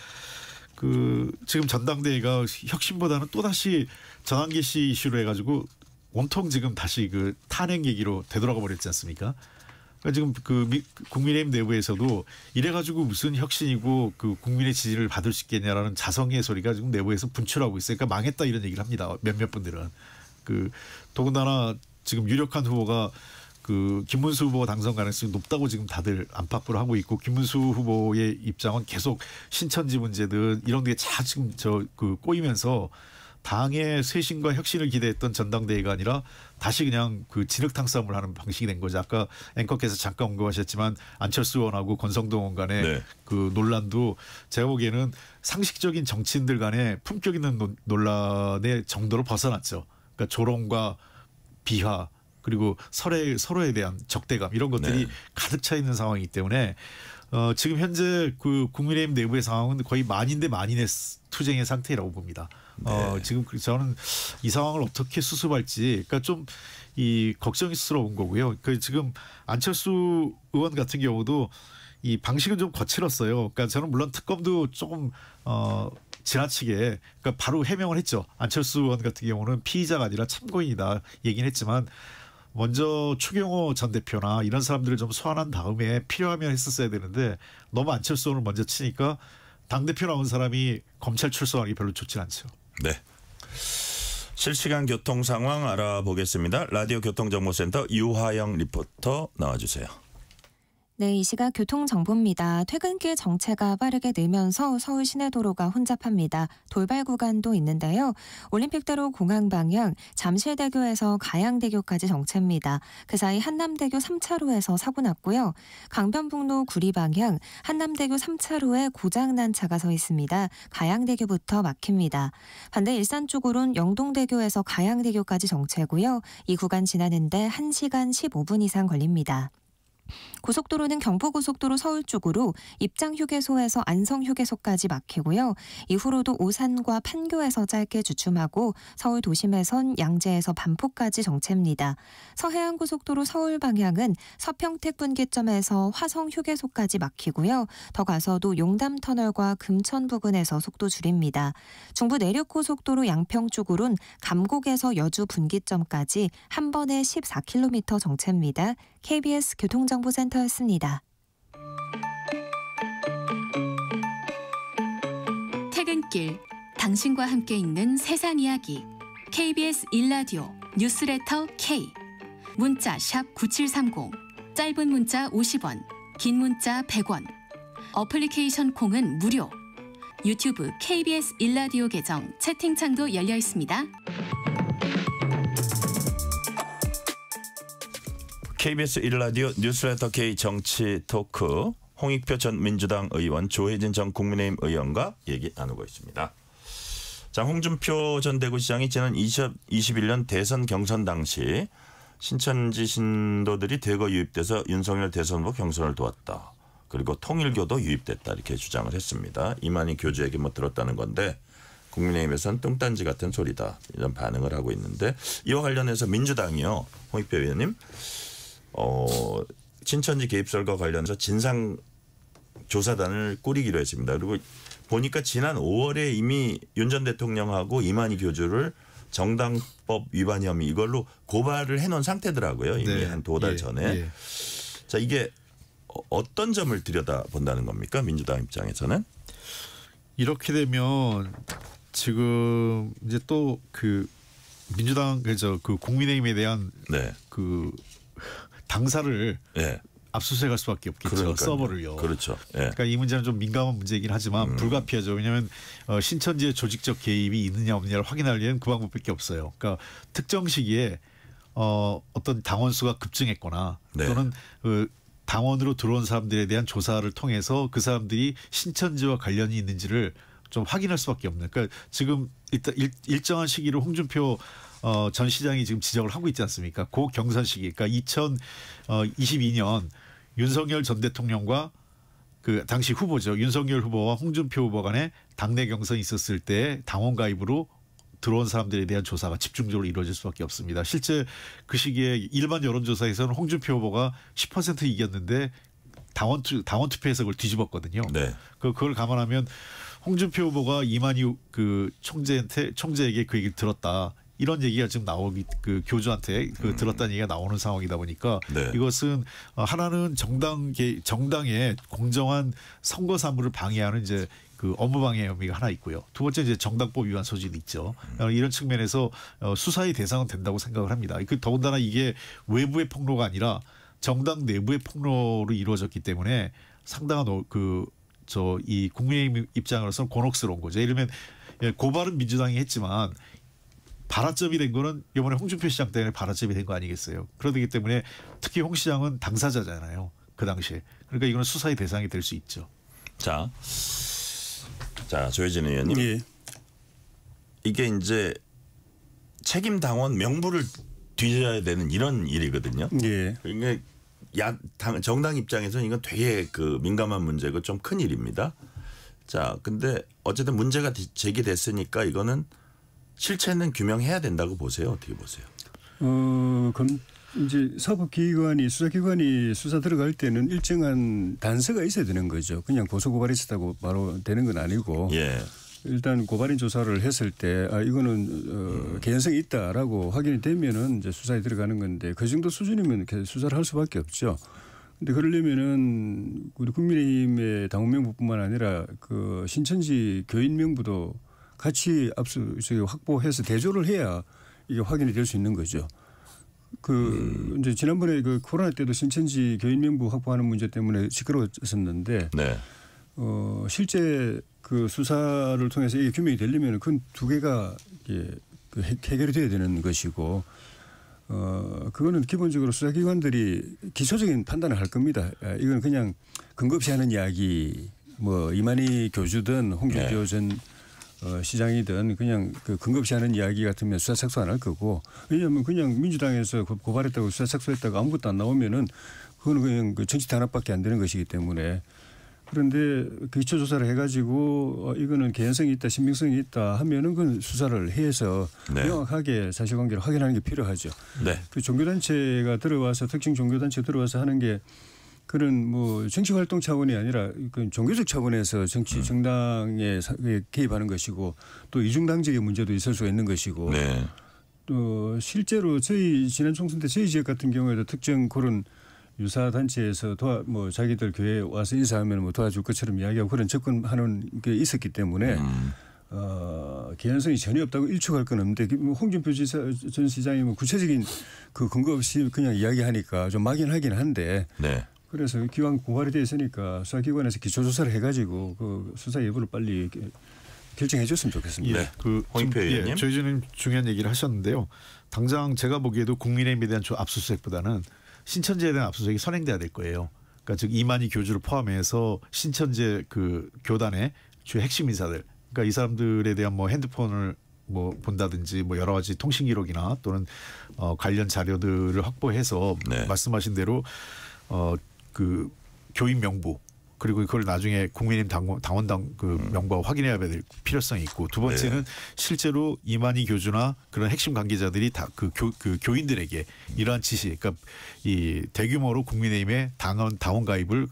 지금 전당대회가 혁신보다는 또다시 전환기 씨 이슈로 해가지고 온통 지금 다시 탄핵 얘기로 되돌아가 버렸지 않습니까? 그러니까 지금 국민의힘 내부에서도 이래가지고 무슨 혁신이고 국민의 지지를 받을 수 있겠냐라는 자성의 소리가 지금 내부에서 분출하고 있어요. 그러니까 망했다 이런 얘기를 합니다. 몇몇 분들은. 더군다나 지금 유력한 후보가 김문수 후보 당선 가능성이 높다고 지금 다들 안팎으로 하고 있고 김문수 후보의 입장은 계속 신천지 문제든 이런 게 다 지금 꼬이면서 당의 쇄신과 혁신을 기대했던 전당대회가 아니라 다시 그냥 진흙탕 싸움을 하는 방식이 된 거죠. 아까 앵커께서 잠깐 언급하셨지만 안철수 의원하고 권성동 의원 간의 네. 논란도 제가 보기에는 상식적인 정치인들 간의 품격 있는 논란의 정도로 벗어났죠. 그러니까 조롱과 비하 그리고 서로에 대한 적대감 이런 것들이 네. 가득 차 있는 상황이기 때문에 지금 현재 국민의힘 내부의 상황은 거의 만인대 만인의 투쟁의 상태라고 봅니다. 네. 지금 저는 이 상황을 어떻게 수습할지 그러니까 좀 걱정스러운 거고요. 지금 안철수 의원 같은 경우도 이 방식은 좀 거칠었어요. 그러니까 저는 물론 특검도 조금 지나치게 그러니까 바로 해명을 했죠. 안철수 의원 같은 경우는 피의자가 아니라 참고인이다 얘기는 했지만 먼저 추경호 전 대표나 이런 사람들을 좀 소환한 다음에 필요하면 했었어야 되는데 너무 안철수 의원을 먼저 치니까 당대표 나온 사람이 검찰 출석하기 별로 좋지 않죠. 네. 실시간 교통 상황 알아보겠습니다. 라디오 교통정보센터 유하영 리포터 나와주세요. 네, 이 시각 교통정보입니다. 퇴근길 정체가 빠르게 늘면서 서울 시내도로가 혼잡합니다. 돌발 구간도 있는데요. 올림픽대로 공항 방향 잠실대교에서 가양대교까지 정체입니다. 그 사이 한남대교 3차로에서 사고 났고요. 강변북로 구리 방향 한남대교 3차로에 고장난 차가 서 있습니다. 가양대교부터 막힙니다. 반대 일산 쪽으로는 영동대교에서 가양대교까지 정체고요. 이 구간 지나는데 1시간 15분 이상 걸립니다. 고속도로는 경부고속도로 서울 쪽으로 입장휴게소에서 안성휴게소까지 막히고요. 이후로도 오산과 판교에서 짧게 주춤하고 서울 도심에선 양재에서 반포까지 정체입니다. 서해안고속도로 서울 방향은 서평택 분기점에서 화성휴게소까지 막히고요. 더 가서도 용담터널과 금천 부근에서 속도 줄입니다. 중부 내륙고속도로 양평 쪽으로는 감곡에서 여주 분기점까지 한 번에 14km 정체입니다. KBS 교통정보센터였습니다. 퇴근길 당신과 함께 읽는 세상 이야기 KBS 1라디오 뉴스레터 K 문자 샵 9730 짧은 문자 50원 긴 문자 100원 어플리케이션 콩은 무료 유튜브 KBS 1라디오 계정 채팅창도 열려 있습니다. KBS 1라디오 뉴스레터 K 정치 토크 홍익표 전 민주당 의원 조혜진 전 국민의힘 의원과 얘기 나누고 있습니다. 자, 홍준표 전 대구시장이 지난 2021년 대선 경선 당시 신천지 신도들이 대거 유입돼서 윤석열 대선 후보 경선을 도왔다. 그리고 통일교도 유입됐다 이렇게 주장을 했습니다. 이만희 교주에게 들었다는 건데 국민의힘에서는 뚱딴지 같은 소리다 이런 반응을 하고 있는데 이와 관련해서 민주당이요. 홍익표 의원님 신천지 개입설과 관련해서 진상 조사단을 꾸리기로 했습니다. 그리고 보니까 지난 5월에 이미 윤 전 대통령하고 이만희 교주를 정당법 위반 혐의 이걸로 고발을 해놓은 상태더라고요. 이미 네. 한 2달 전에. 예. 자, 이게 어떤 점을 들여다본다는 겁니까? 민주당 입장에서는. 이렇게 되면 지금 이제 또 그 민주당 그 국민의힘에 대한 네. 그 당사를 예. 압수수색할 수밖에 없겠죠. 그러니까요. 서버를요. 그렇죠. 예. 그러니까 이 문제는 좀 민감한 문제이긴 하지만 불가피하죠. 왜냐하면 신천지의 조직적 개입이 있느냐 없느냐를 확인하려면 그 방법밖에 없어요. 그러니까 특정 시기에 어떤 당원 수가 급증했거나 네. 또는 그 당원으로 들어온 사람들에 대한 조사를 통해서 그 사람들이 신천지와 관련이 있는지를 좀 확인할 수밖에 없는. 그러니까 지금 일단 일정한 시기를 홍준표 전 시장이 지금 지적을 하고 있지 않습니까? 그 경선 시기, 그러니까 2022년 윤석열 전 대통령과 그 당시 후보죠. 윤석열 후보와 홍준표 후보 간에 당내 경선이 있었을 때 당원 가입으로 들어온 사람들에 대한 조사가 집중적으로 이루어질 수밖에 없습니다. 실제 그 시기에 일반 여론조사에서는 홍준표 후보가 10% 이겼는데 당원 투표에서 그걸 뒤집었거든요. 네. 그걸 감안하면 홍준표 후보가 이만희 그 총재에게 그 얘기를 들었다. 이런 얘기가 지금 나오기 그 교주한테 그 들었다는 얘기가 나오는 상황이다 보니까 네. 이것은 하나는 정당의 공정한 선거 사무를 방해하는 이제 그 업무 방해 혐의가 하나 있고요. 두 번째 이제 정당법 위반 소지도 있죠. 이런 측면에서 수사의 대상은 된다고 생각을 합니다. 그 더군다나 이게 외부의 폭로가 아니라 정당 내부의 폭로로 이루어졌기 때문에 상당한 이 국민의힘 입장으로서는 곤혹스러운 거죠. 예를 들면 고발은 민주당이 했지만 발화점이 된 거는 이번에 홍준표 시장 때문에 발화점이 된 거 아니겠어요. 그러기 때문에 특히 홍 시장은 당사자잖아요. 그 당시에. 그러니까 이거는 수사의 대상이 될 수 있죠. 자, 조혜진 의원님. 예. 이게 이제 책임 당원 명부를 뒤져야 되는 이런 일이거든요. 예. 그러니까 정당 입장에서는 이건 되게 그 민감한 문제고 좀 큰 일입니다. 자, 근데 어쨌든 문제가 제기됐으니까 이거는 실체는 규명해야 된다고 보세요. 어떻게 보세요? 그럼 이제 사법기관이 수사기관이 수사 들어갈 때는 일정한 단서가 있어야 되는 거죠. 그냥 고소 고발이 있었다고 바로 되는 건 아니고. 예. 일단 고발인 조사를 했을 때 이거는 개연성이 있다라고 확인이 되면은 이제 수사에 들어가는 건데 그 정도 수준이면 수사를 할 수밖에 없죠. 근데 그러려면은 우리 국민의힘의 당원 명부뿐만 아니라 그 신천지 교인 명부도 같이 확보해서 대조를 해야 이게 확인이 될 수 있는 거죠. 이제 지난번에 그 코로나 때도 신천지 교인 명부 확보하는 문제 때문에 시끄러웠었는데 네. 실제 그 수사를 통해서 이게 규명이 되려면 그 두 개가 해결이 돼야 되는 것이고 그거는 기본적으로 수사기관들이 기초적인 판단을 할 겁니다. 이건 그냥 근거 없이 하는 이야기 뭐 이만희 교주든 홍준표 전 시장이든 그냥 그 근거 없이 하는 이야기 같으면 수사 착수 안 할 거고 왜냐하면 그냥 민주당에서 고발했다고 수사 착수했다고 아무것도 안 나오면은 그거는 그냥 그 정치 탄압밖에 안 되는 것이기 때문에 그런데 기초 조사를 해가지고 이거는 개연성이 있다, 신빙성이 있다 하면은 그건 수사를 해서 네. 명확하게 사실관계를 확인하는 게 필요하죠. 네. 그 종교단체가 들어와서 특정 종교단체 들어와서 하는 게 그런 뭐 정치활동 차원이 아니라 그 종교적 차원에서 정당에 개입하는 것이고 또 이중당적인 문제도 있을 수가 있는 것이고 네. 또 실제로 저희 지난 총선 때 저희 지역 같은 경우에도 특정 그런 유사 단체에서 자기들 교회에 와서 인사하면 뭐 도와줄 것처럼 이야기하고 그런 접근하는 게 있었기 때문에 개연성이 전혀 없다고 일축할 건 없는데 홍준표 전 시장이 뭐 구체적인 그 근거 없이 그냥 이야기하니까 좀 막연하긴 한데 네. 그래서 기왕 고발이 돼 있으니까 수사기관에서 기초조사를 해가지고 그 수사 여부를 빨리 결정해 줬으면 좋겠습니다. 네. 홍익표 의원님. 저희는 중요한 얘기를 하셨는데요. 당장 제가 보기에도 국민의힘에 대한 압수수색보다는 신천지에 대한 압수수색이 선행돼야 될 거예요. 그러니까 즉 이만희 교주를 포함해서 신천지 그 교단의 주요 핵심 인사들, 그러니까 이 사람들에 대한 뭐 핸드폰을 뭐 본다든지 뭐 여러 가지 통신 기록이나 또는 관련 자료들을 확보해서 네. 말씀하신 대로 그 교인 명부 그리고 그걸 나중에 국민의힘 당원당 그 명부와 확인해야 될 필요성이 있고 두 번째는 네. 실제로 이만희 교주나 그런 핵심 관계자들이 다 그 교인들에게 이러한 지시, 그러니까 이 대규모로 국민의힘의 당원 가입을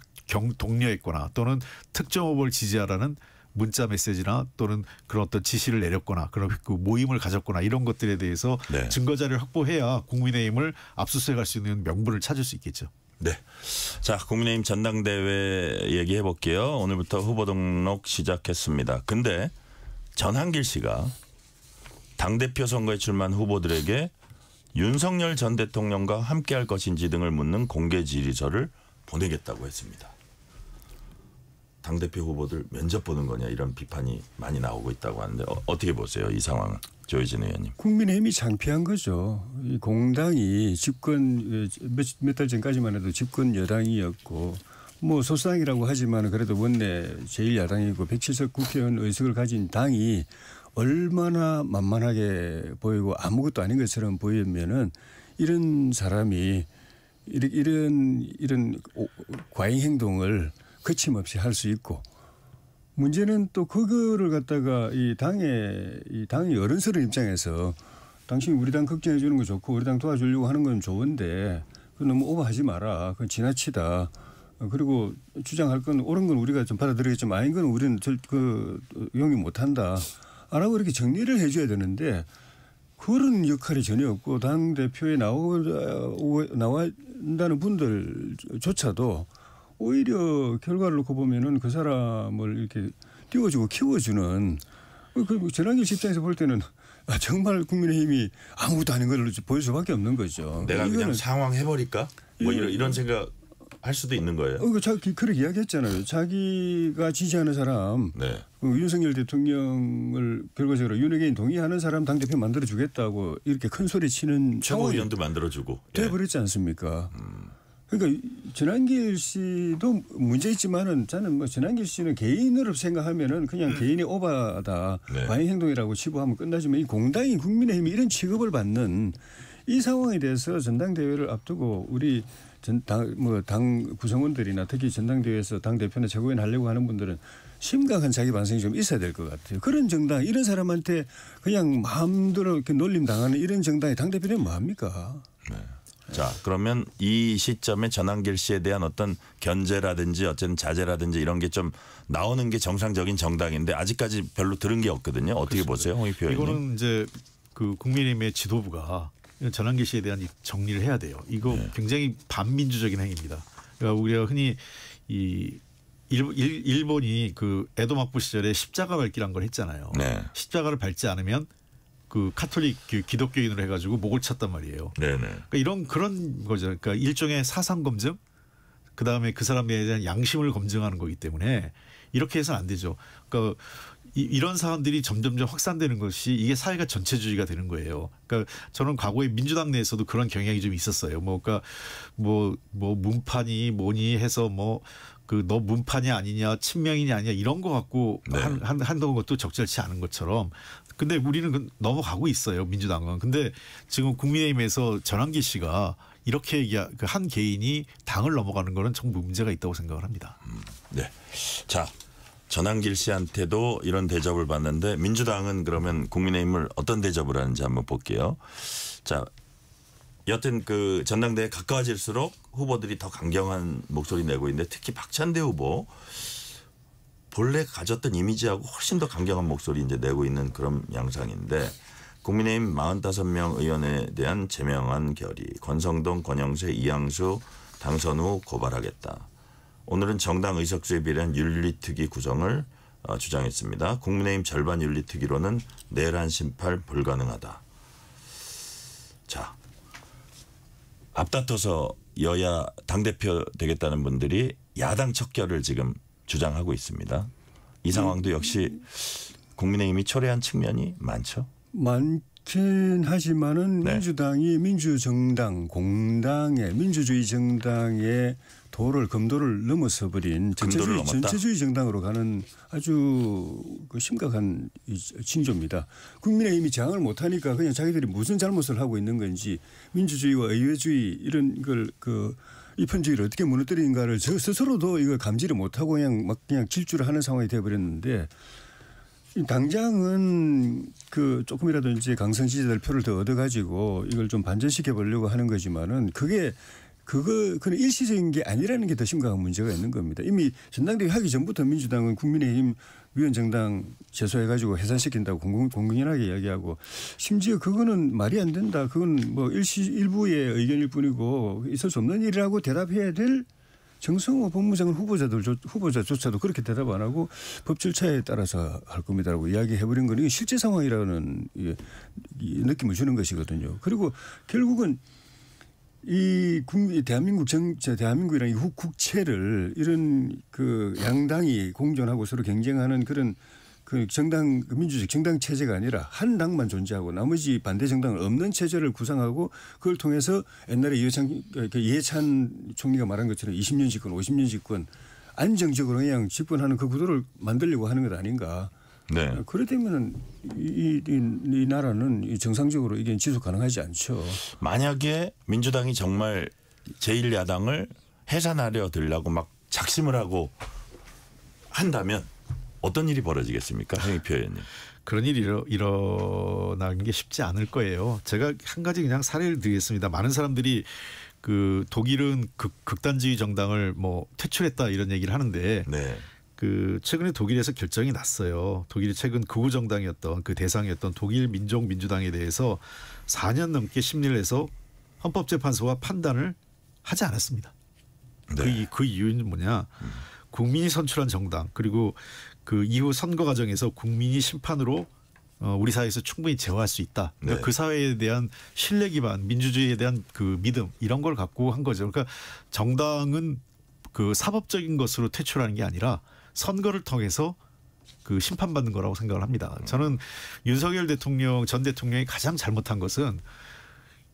독려했거나 또는 특정 후보를 지지하라는 문자 메시지나 또는 그런 어떤 지시를 내렸거나 그런 그 모임을 가졌거나 이런 것들에 대해서 네. 증거 자료를 확보해야 국민의힘을 압수수색할 수 있는 명분을 찾을 수 있겠죠. 네. 자, 국민의힘 전당대회 얘기해 볼게요. 오늘부터 후보 등록 시작했습니다. 근데 전한길 씨가 당대표 선거에 출마한 후보들에게 윤석열 전 대통령과 함께할 것인지 등을 묻는 공개 질의서를 보내겠다고 했습니다. 당대표 후보들 면접 보는 거냐 이런 비판이 많이 나오고 있다고 하는데 어떻게 보세요? 이 상황은. 조희진 의원님. 국민의힘이 창피한 거죠. 이 공당이 집권 몇 달 전까지만 해도 집권 여당이었고 뭐 소수당이라고 하지만 그래도 원내 제1야당이고 107석 국회의원 의석을 가진 당이 얼마나 만만하게 보이고 아무것도 아닌 것처럼 보이면은 이런 사람이 이런 과잉 행동을 거침없이 할 수 있고 문제는 또 그거를 갖다가 이 당의 어른스러운 입장에서 당신이 우리 당 걱정해 주는 거 좋고 우리 당 도와주려고 하는 건 좋은데 그 너무 오버하지 마라. 그건 지나치다. 그리고 주장할 건 옳은 건 우리가 좀 받아들이겠지만 아닌 건 우리는 용이 못한다. 라고 이렇게 정리를 해 줘야 되는데 그런 역할이 전혀 없고 당 대표에 나온다는 분들조차도 오히려 결과를 놓고 보면은 그 사람을 이렇게 띄워주고 키워주는 그 전한길 입장에서 볼 때는 정말 국민의힘이 아무것도 아닌 걸 보일 수밖에 없는 거죠. 내가 그냥 상황 해버릴까? 뭐 이런 생각 할 수도 있는 거예요. 그렇게 이야기했잖아요. 자기가 지지하는 사람, 네. 윤석열 대통령을 결과적으로 윤핵관이 동의하는 사람 당대표 만들어주겠다고 이렇게 큰 소리 치는 최고위원도 만들어주고. 돼버렸지 않습니까? 그러니까 전한길 씨도 문제 있지만은 저는 뭐 전한길 씨는 개인으로 생각하면은 그냥 개인의 오바다 네. 과잉 행동이라고 치부하면 끝나지만 이 공당이 국민의힘이 이런 취급을 받는 이 상황에 대해서 전당대회를 앞두고 우리 당 구성원들이나 특히 전당대회에서 당 대표나 최고위원 하려고 하는 분들은 심각한 자기 반성이 좀 있어야 될 것 같아요. 그런 정당 이런 사람한테 그냥 마음대로 이렇게 놀림 당하는 이런 정당이 당 대표는 뭐 합니까? 네. 자, 그러면 이 시점에 전한길 씨에 대한 어떤 견제라든지 어쨌든 자제라든지 이런 게 좀 나오는 게 정상적인 정당인데 아직까지 별로 들은 게 없거든요. 어떻게 그렇습니다. 보세요, 홍익표 의원님? 이거는 이제 그 국민의힘의 지도부가 전한길 씨에 대한 정리를 해야 돼요. 이거 네. 굉장히 반민주적인 행위입니다. 그러니까 우리가 흔히 일본이 그 에도 막부 시절에 십자가 밟기란 걸 했잖아요. 네. 십자가를 밟지 않으면 그 카톨릭 기독교인으로 해가지고 목을 쳤단 말이에요. 네네. 그러니까 그런 거죠. 그러니까 일종의 사상 검증, 그 다음에 그 사람에 대한 양심을 검증하는 거기 때문에 이렇게 해서는 안 되죠. 그러니까 이런 사안들이 점점점 확산되는 것이 이게 사회가 전체주의가 되는 거예요. 그러니까 저는 과거에 민주당 내에서도 그런 경향이 좀 있었어요. 그러니까 뭐 문판이 뭐니 해서 너 문판이 아니냐 친명이냐 아니냐 이런 거 갖고 네. 한다는 것도 적절치 않은 것처럼. 근데 우리는 넘어가고 있어요. 민주당은. 근데 지금 국민의힘에서 전한길 씨가 이렇게 한 개인이 당을 넘어가는 거는 정말 문제가 있다고 생각을 합니다. 네. 자, 전한길 씨한테도 이런 대접을 받는데 민주당은 그러면 국민의힘을 어떤 대접을 하는지 한번 볼게요. 자, 여튼 그 전당대회 가까워질수록 후보들이 더 강경한 목소리 내고 있는데 특히 박찬대 후보 본래 가졌던 이미지하고 훨씬 더 강경한 목소리 이제 내고 있는 그런 양상인데 국민의힘 45명 의원에 대한 제명안 결의, 권성동, 권영세, 이양수 당선 후 고발하겠다. 오늘은 정당 의석수에 비례한 윤리특위 구성을 주장했습니다. 국민의힘 절반 윤리특위로는 내란 심판 불가능하다. 자, 앞다퉈서 여야 당대표 되겠다는 분들이 야당 척결을 지금 주장하고 있습니다. 이 상황도 역시 국민의힘이 초래한 측면이 많죠. 많긴 하지만은 네. 민주당이 민주정당, 공당의 민주주의 정당의 검도를 넘어서 버린 전체주의 정당으로 가는 아주 심각한 징조입니다. 국민의힘이 저항을 못하니까 그냥 자기들이 무슨 잘못을 하고 있는 건지 민주주의와 의회주의 이런 걸 입헌주의를 어떻게 무너뜨리는가를 스스로도 이걸 감지를 못하고 그냥 질주를 하는 상황이 되어버렸는데 당장은 조금이라도 이제 강성 지지자들 표를 더 얻어가지고 이걸 좀 반전시켜 보려고 하는 거지만은 그게 그건 일시적인 게 아니라는 게 더 심각한 문제가 있는 겁니다. 이미 전당대회 하기 전부터 민주당은 국민의힘 위원정당 제소해가지고 해산시킨다고 공공연하게 이야기하고 심지어 그거는 말이 안 된다. 그건 뭐 일부의 의견일 뿐이고 있을 수 없는 일이라고 대답해야 될 정성호 법무장관 후보자조차도 그렇게 대답 안 하고 법 절차에 따라서 할 겁니다라고 이야기해버린 건 이게 실제 상황이라는 느낌을 주는 것이거든요. 그리고 결국은 이 대한민국이라는 이 국체를 이런 그 양당이 공존하고 서로 경쟁하는 그런 그 정당 민주적 정당 체제가 아니라 한 당만 존재하고 나머지 반대 정당은 없는 체제를 구상하고 그걸 통해서 옛날에 이해찬 총리가 말한 것처럼 20년 집권, 50년 집권 안정적으로 그냥 집권하는 그 구도를 만들려고 하는 것 아닌가. 네. 그렇다면 이 나라는 정상적으로 이게 지속 가능하지 않죠. 만약에 민주당이 정말 제1야당을 해산하려 들려고 막 작심을 하고 한다면 어떤 일이 벌어지겠습니까? 홍익표 의원님. 그런 일이 일어나는 게 쉽지 않을 거예요. 제가 한 가지 그냥 사례를 드리겠습니다. 많은 사람들이 그 독일은 극단주의 정당을 뭐 퇴출했다 이런 얘기를 하는데 네. 그 최근에 독일에서 결정이 났어요. 독일이 최근 극우 정당이었던 그 대상이었던 독일 민족민주당에 대해서 4년 넘게 심리를 해서 헌법재판소가 판단을 하지 않았습니다. 네. 그 이유는 뭐냐? 국민이 선출한 정당 그리고 그 이후 선거 과정에서 국민이 심판으로 우리 사회에서 충분히 제어할 수 있다. 그러니까 네. 그 사회에 대한 신뢰 기반, 민주주의에 대한 그 믿음 이런 걸 갖고 한 거죠. 그러니까 정당은 그 사법적인 것으로 퇴출하는 게 아니라 선거를 통해서 그 심판받는 거라고 생각을 합니다. 저는 윤석열 대통령 전 대통령이 가장 잘못한 것은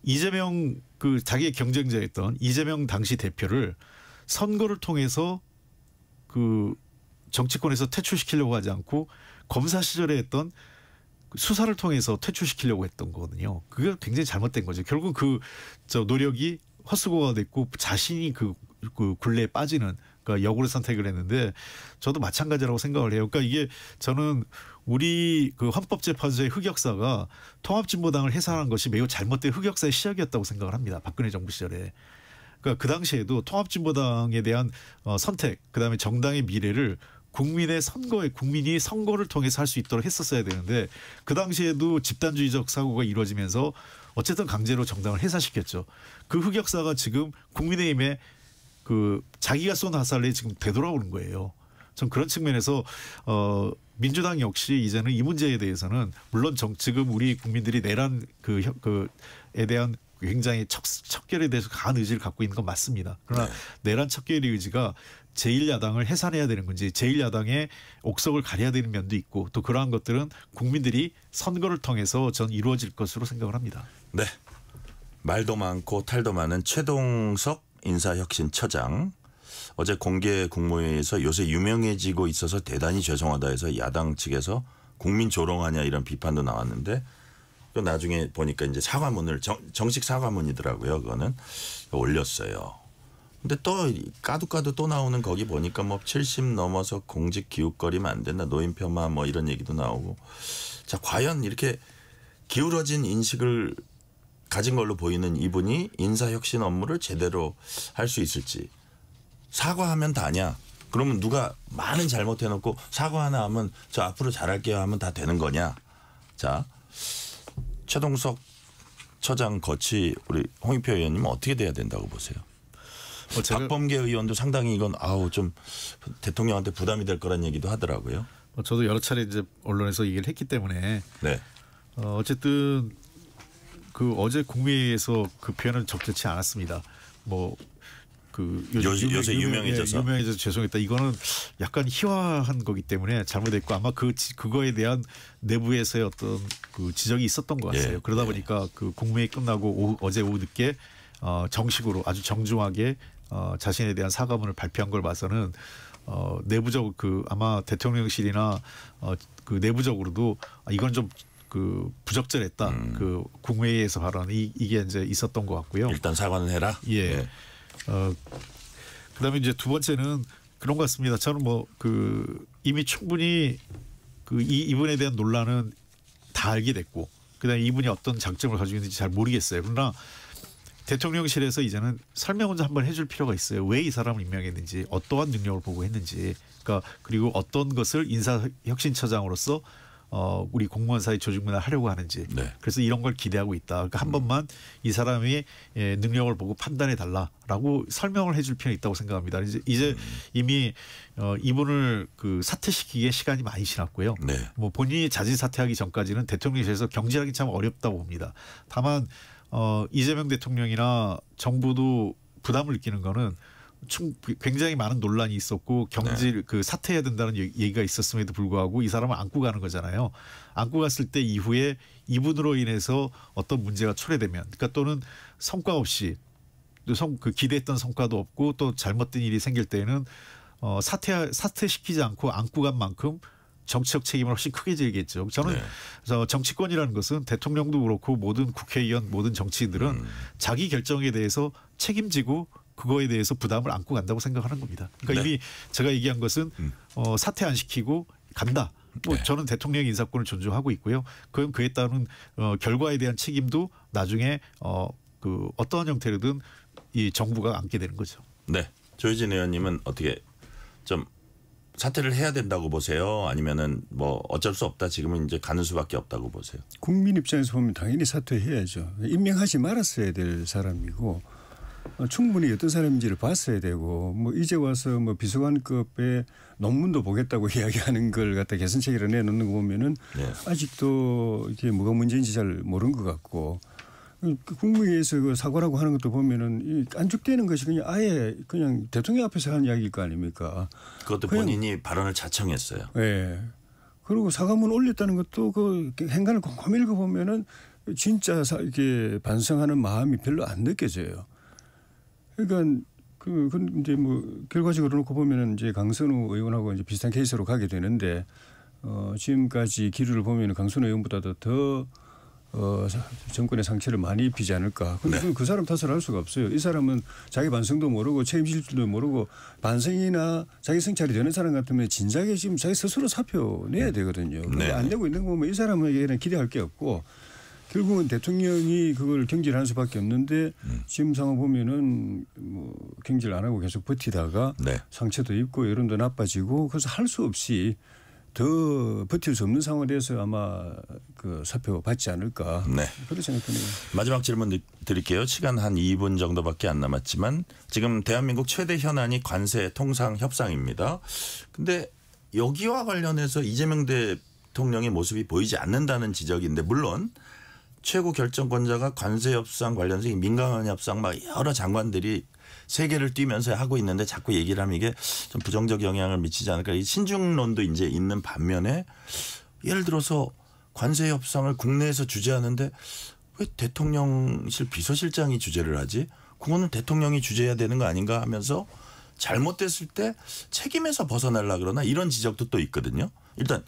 이재명 그 자기의 경쟁자였던 이재명 당시 대표를 선거를 통해서 그 정치권에서 퇴출시키려고 하지 않고 검사 시절에 했던 수사를 통해서 퇴출시키려고 했던 거거든요. 그게 굉장히 잘못된 거죠. 결국 그 노력이 헛수고가 됐고 자신이 그 굴레에 빠지는 그러니까 역으로 선택을 했는데 저도 마찬가지라고 생각을 해요. 그러니까 이게 저는 우리 그 헌법재판소의 흑역사가 통합진보당을 해산한 것이 매우 잘못된 흑역사의 시작이었다고 생각을 합니다. 박근혜 정부 시절에. 그러니까 그 당시에도 통합진보당에 대한 선택, 그다음에 정당의 미래를 국민의 선거에 국민이 선거를 통해서 할 수 있도록 했었어야 되는데 그 당시에도 집단주의적 사고가 이루어지면서 어쨌든 강제로 정당을 해산시켰죠. 그 흑역사가 지금 국민의힘에 그 자기가 쏜 화살에 지금 되돌아오는 거예요. 전 그런 측면에서 민주당 역시 이제는 이 문제에 대해서는 물론 지금 우리 국민들이 내란 그에 대한 굉장히 척결에 대해서 강한 의지를 갖고 있는 건 맞습니다. 그러나 내란 척결의 의지가 제1야당을 해산해야 되는 건지 제1야당의 옥석을 가려야 되는 면도 있고 또 그러한 것들은 국민들이 선거를 통해서 전 이루어질 것으로 생각을 합니다. 네. 말도 많고 탈도 많은 최동석 인사혁신처장 어제 공개 국무회의에서 요새 유명해지고 있어서 대단히 죄송하다 해서 야당 측에서 국민 조롱하냐 이런 비판도 나왔는데 또 나중에 보니까 이제 사과문을 정식 사과문이더라고요. 그거는 올렸어요. 근데 또 까도 또 나오는 거기 보니까 뭐 70 넘어서 공직 기웃거리면 안 된다. 노인 폄하 뭐 이런 얘기도 나오고. 자, 과연 이렇게 기울어진 인식을 가진 걸로 보이는 이분이 인사혁신 업무를 제대로 할 수 있을지. 사과하면 다냐. 그러면 누가 많은 잘못해놓고 사과 하나 하면 저 앞으로 잘할게요 하면 다 되는 거냐. 자, 최동석 처장 거치 우리 홍익표 의원님은 어떻게 돼야 된다고 보세요? 박범계 의원도 상당히 이건 좀 대통령한테 부담이 될 거란 얘기도 하더라고요. 저도 여러 차례 이제 언론에서 얘기를 했기 때문에 네. 어쨌든 그 어제 국무회의에서 그 표현은 적절치 않았습니다. 뭐 그 요새 유명해져서 죄송했다. 이거는 약간 희화한 거기 때문에 잘못했고 아마 그거에 대한 내부에서의 어떤 그 지적이 있었던 것 같아요. 그러다 보니까 그 국무회의 끝나고 어제 오후 늦게 정식으로 아주 정중하게 자신에 대한 사과문을 발표한 걸 봐서는 내부적 그 아마 대통령실이나 그 내부적으로도 이건 좀 그 부적절했다. 그 국무회의에서 발언 이게 이제 있었던 것 같고요. 일단 사과는 해라. 예. 네. 그다음에 이제 두 번째는 그런 것 같습니다. 저는 뭐 그 이미 충분히 그 이분에 대한 논란은 다 알게 됐고, 그다음에 이분이 어떤 장점을 가지고 있는지 잘 모르겠어요. 그러나 대통령실에서 이제는 설명을 한번 해줄 필요가 있어요. 왜 이 사람을 임명했는지, 어떠한 능력을 보고 했는지, 그러니까 그리고 어떤 것을 인사혁신처장으로서 우리 공무원 사회 조직 문화를 하려고 하는지. 네. 그래서 이런 걸 기대하고 있다. 그러니까 한 번만 이 사람의 능력을 보고 판단해 달라라고 설명을 해줄 필요가 있다고 생각합니다. 이제 이미 이분을 그 사퇴시키기에 시간이 많이 지났고요. 네. 뭐 본인이 자진 사퇴하기 전까지는 대통령실에서 경질하기 참 어렵다고 봅니다. 다만 이재명 대통령이나 정부도 부담을 느끼는 거는 굉장히 많은 논란이 있었고 경질 그 사퇴해야 된다는 얘기가 있었음에도 불구하고 이 사람을 안고 가는 거잖아요. 안고 갔을 때 이후에 이분으로 인해서 어떤 문제가 초래되면, 그러니까 또는 성과 없이 그 기대했던 성과도 없고 또 잘못된 일이 생길 때에는 사퇴시키지 않고 안고 간 만큼 정치적 책임을 훨씬 크게 지겠죠. 저는 그래서 정치권이라는 것은 대통령도 그렇고 모든 국회의원, 모든 정치인들은 자기 결정에 대해서 책임지고 그거에 대해서 부담을 안고 간다고 생각하는 겁니다. 그러니까 이미 제가 얘기한 것은 사퇴 안 시키고 간다. 뭐 저는 대통령 인사권을 존중하고 있고요. 그럼 그에 따른 결과에 대한 책임도 나중에 그 어떠한 형태로든 이 정부가 안게 되는 거죠. 네, 조희진 의원님은 어떻게 좀 사퇴를 해야 된다고 보세요? 아니면은 뭐 어쩔 수 없다, 지금은 이제 가는 수밖에 없다고 보세요? 국민 입장에서 보면 당연히 사퇴해야죠. 임명하지 말았어야 될 사람이고 충분히 어떤 사람인지를 봤어야 되고, 뭐 이제 와서 뭐 비서관급의 논문도 보겠다고 이야기하는 걸 갖다 개선책으로 내놓는 거 보면은 아직도 이게 뭐가 문제인지 잘 모르는 것 같고, 국무회의에서 그 사과라고 하는 것도 보면은 안축되는 것이 그냥 아예 그냥 대통령 앞에서 하는 이야기일 거 아닙니까? 그것도 본인이 발언을 자청했어요. 네. 그리고 사과문 올렸다는 것도 그 행간을 곰곰이 읽어보면은 진짜 이렇게 반성하는 마음이 별로 안 느껴져요. 그러니까 그 이제 뭐 결과적으로 놓고 보면은 이제 강선우 의원하고 이제 비슷한 케이스로 가게 되는데 지금까지 기류를 보면은 강선우 의원보다도 더 정권의 상처를 많이 입히지 않을까. 근데 그 사람 탓을 할 수가 없어요. 이 사람은 자기 반성도 모르고 책임질 줄도 모르고 반성이나 자기 성찰이 되는 사람 같으면 진작에 지금 자기 스스로 사표 내야 되거든요. 근데 안 되고 있는 거 보면 이 사람에게는 기대할 게 없고 결국은 대통령이 그걸 경질하는 수밖에 없는데 지금 상황 보면은 뭐 경질 안 하고 계속 버티다가 상처도 입고 여론도 나빠지고 그래서 할 수 없이 더 버틸 수 없는 상황에 대해서 아마 그 사표 받지 않을까. 그렇게 생각합니다. 마지막 질문 드릴게요. 시간 한 2분 정도밖에 안 남았지만 지금 대한민국 최대 현안이 관세 통상 협상입니다. 근데 여기와 관련해서 이재명 대통령의 모습이 보이지 않는다는 지적인데, 물론 최고 결정권자가 관세 협상 관련해서 민감한 협상 막 여러 장관들이 세계를 뛰면서 하고 있는데 자꾸 얘기를 하면 이게 좀 부정적 영향을 미치지 않을까. 이 신중론도 이제 있는 반면에 예를 들어서 관세 협상을 국내에서 주재하는데 왜 대통령실 비서실장이 주재를 하지? 그거는 대통령이 주재해야 되는 거 아닌가 하면서 잘못됐을 때 책임에서 벗어나려고 그러나, 이런 지적도 또 있거든요. 일단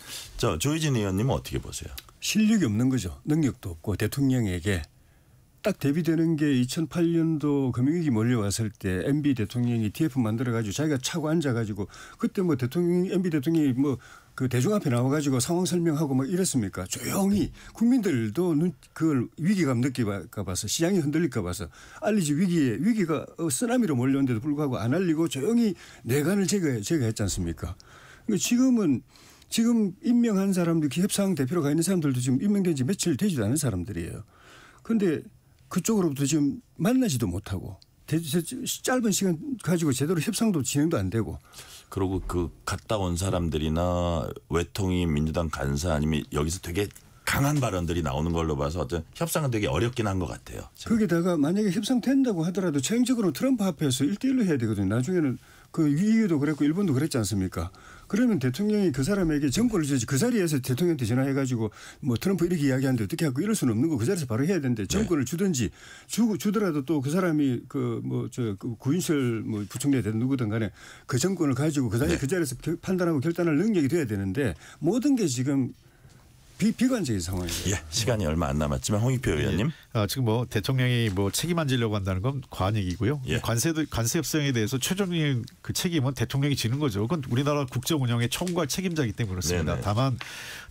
조희진 의원님은 어떻게 보세요? 실력이 없는 거죠. 능력도 없고 대통령에게 딱 대비되는 게 2008년도 금융위기 몰려왔을 때 MB 대통령이 TF 만들어가지고 자기가 차고 앉아가지고 그때 뭐 MB 대통령이 뭐 그 대중 앞에 나와가지고 상황 설명하고 뭐 이랬습니까? 조용히 국민들도 그걸 위기감 느낄까 봐서, 시장이 흔들릴까 봐서 알리지 위기가 쓰나미로 몰려온데도 불구하고 안 알리고 조용히 내관을 제거했지 않습니까? 그러니까 지금 임명한 사람들, 기획상 대표로 가 있는 사람들도 지금 임명된 지 며칠 되지도 않은 사람들이에요. 그런데 그쪽으로부터 지금 만나지도 못하고 짧은 시간 가지고 제대로 협상도 진행도 안 되고. 그리고 그 갔다 온 사람들이나 외통위 민주당 간사 아니면 여기서 되게 강한 발언들이 나오는 걸로 봐서 어떤 협상은 되게 어렵긴 한 것 같아요. 거기다가 만약에 협상된다고 하더라도 최종적으로 트럼프 앞에서 1대1로 해야 되거든요. 나중에는 그 유이도 그랬고 일본도 그랬지 않습니까? 그러면 대통령이 그 사람에게 정권을 주지, 그 자리에서 대통령한테 전화해가지고 뭐 트럼프 이렇게 이야기하는데 어떻게 하고 이럴 수는 없는 거, 그 자리에서 바로 해야 되는데 정권을 주든지 주더라도 또 그 사람이 그 구인철 뭐 부총리가 되든 누구든 간에 그 정권을 가지고 그 자리에서 판단하고 결단할 능력이 돼야 되는데 모든 게 지금 비관적인 상황이에요. 예, 시간이 얼마 안 남았지만 홍익표 의원님. 지금 뭐 대통령이 뭐 책임 안 지려고 한다는 건 과한 얘기고요. 예. 관세 협상에 대해서 최종적인 그 책임은 대통령이 지는 거죠. 그건 우리나라 국정 운영의 총괄 책임자이기 때문에 그렇습니다. 네네. 다만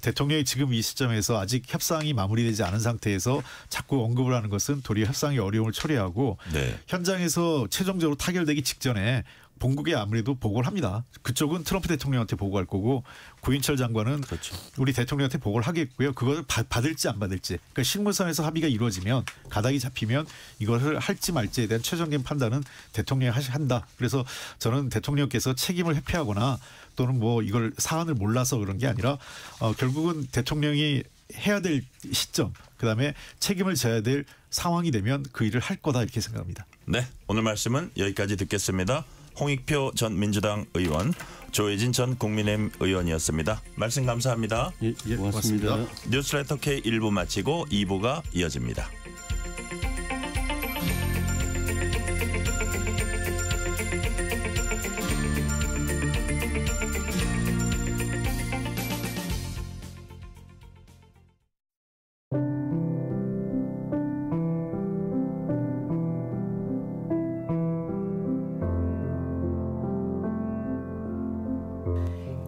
대통령이 지금 이 시점에서 아직 협상이 마무리되지 않은 상태에서 자꾸 언급을 하는 것은 도리어 협상의 어려움을 초래하고 네. 현장에서 최종적으로 타결되기 직전에 본국에 아무래도 보고를 합니다. 그쪽은 트럼프 대통령한테 보고할 거고 고인철 장관은 그렇죠. 우리 대통령한테 보고를 하겠고요. 그걸 받을지 안 받을지. 그러니까 실무선에서 합의가 이루어지면 가닥이 잡히면 이것을 할지 말지에 대한 최종적인 판단은 대통령이 한다. 그래서 저는 대통령께서 책임을 회피하거나 또는 뭐 이걸 사안을 몰라서 그런 게 아니라 결국은 대통령이 해야 될 시점 그다음에 책임을 져야 될 상황이 되면 그 일을 할 거다 이렇게 생각합니다. 네, 오늘 말씀은 여기까지 듣겠습니다. 홍익표 전 민주당 의원, 조혜진 전 국민의힘 의원이었습니다. 말씀 감사합니다. 예, 고맙습니다. 뉴스레터 K 1부 마치고 2부가 이어집니다.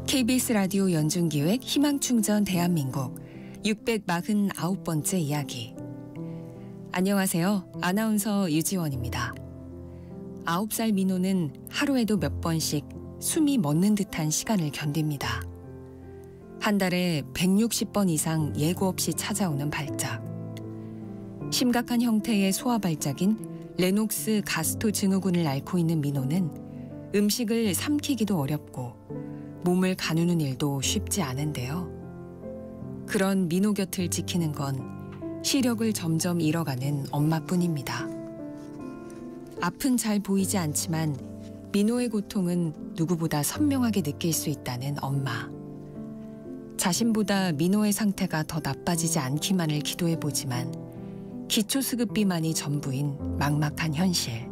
KBS 라디오 연중기획 희망충전 대한민국 649번째 이야기. 안녕하세요. 아나운서 유지원입니다. 9살 민호는 하루에도 몇 번씩 숨이 멎는 듯한 시간을 견딥니다. 한 달에 160번 이상 예고 없이 찾아오는 발작. 심각한 형태의 소아 발작인 레녹스 가스토 증후군을 앓고 있는 민호는 음식을 삼키기도 어렵고 몸을 가누는 일도 쉽지 않은데요. 그런 민호 곁을 지키는 건 시력을 점점 잃어가는 엄마뿐입니다. 앞은 잘 보이지 않지만 민호의 고통은 누구보다 선명하게 느낄 수 있다는 엄마. 자신보다 민호의 상태가 더 나빠지지 않기만을 기도해보지만 기초수급비만이 전부인 막막한 현실.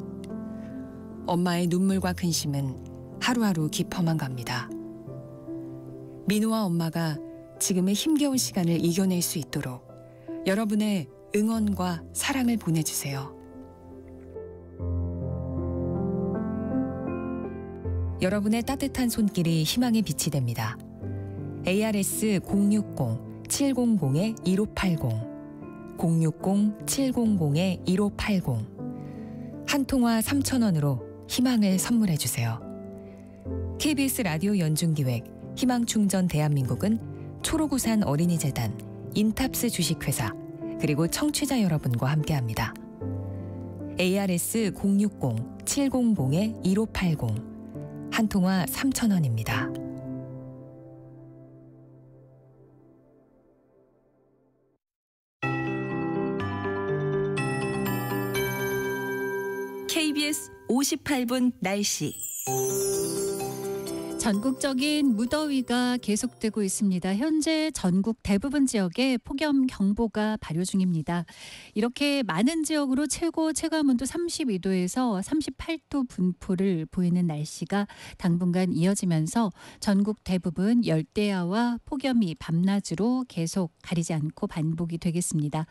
엄마의 눈물과 근심은 하루하루 깊어만 갑니다. 민호와 엄마가 지금의 힘겨운 시간을 이겨낼 수 있도록 여러분의 응원과 사랑을 보내주세요. 여러분의 따뜻한 손길이 희망의 빛이 됩니다. ARS 060-700-1580 060-700-1580 한 통화 3,000원으로 희망을 선물해 주세요. KBS 라디오 연중기획 희망충전 대한민국은 초록우산 어린이재단, 인탑스 주식회사, 그리고 청취자 여러분과 함께합니다. ARS 060-700-1580 한 통화 3,000원입니다. KBS 58분 날씨. 전국적인 무더위가 계속되고 있습니다. 현재 전국 대부분 지역에 폭염경보가 발효 중입니다. 이렇게 많은 지역으로 최고 체감온도 32도에서 38도 분포를 보이는 날씨가 당분간 이어지면서 전국 대부분 열대야와 폭염이 밤낮으로 계속 가리지 않고 반복이 되겠습니다.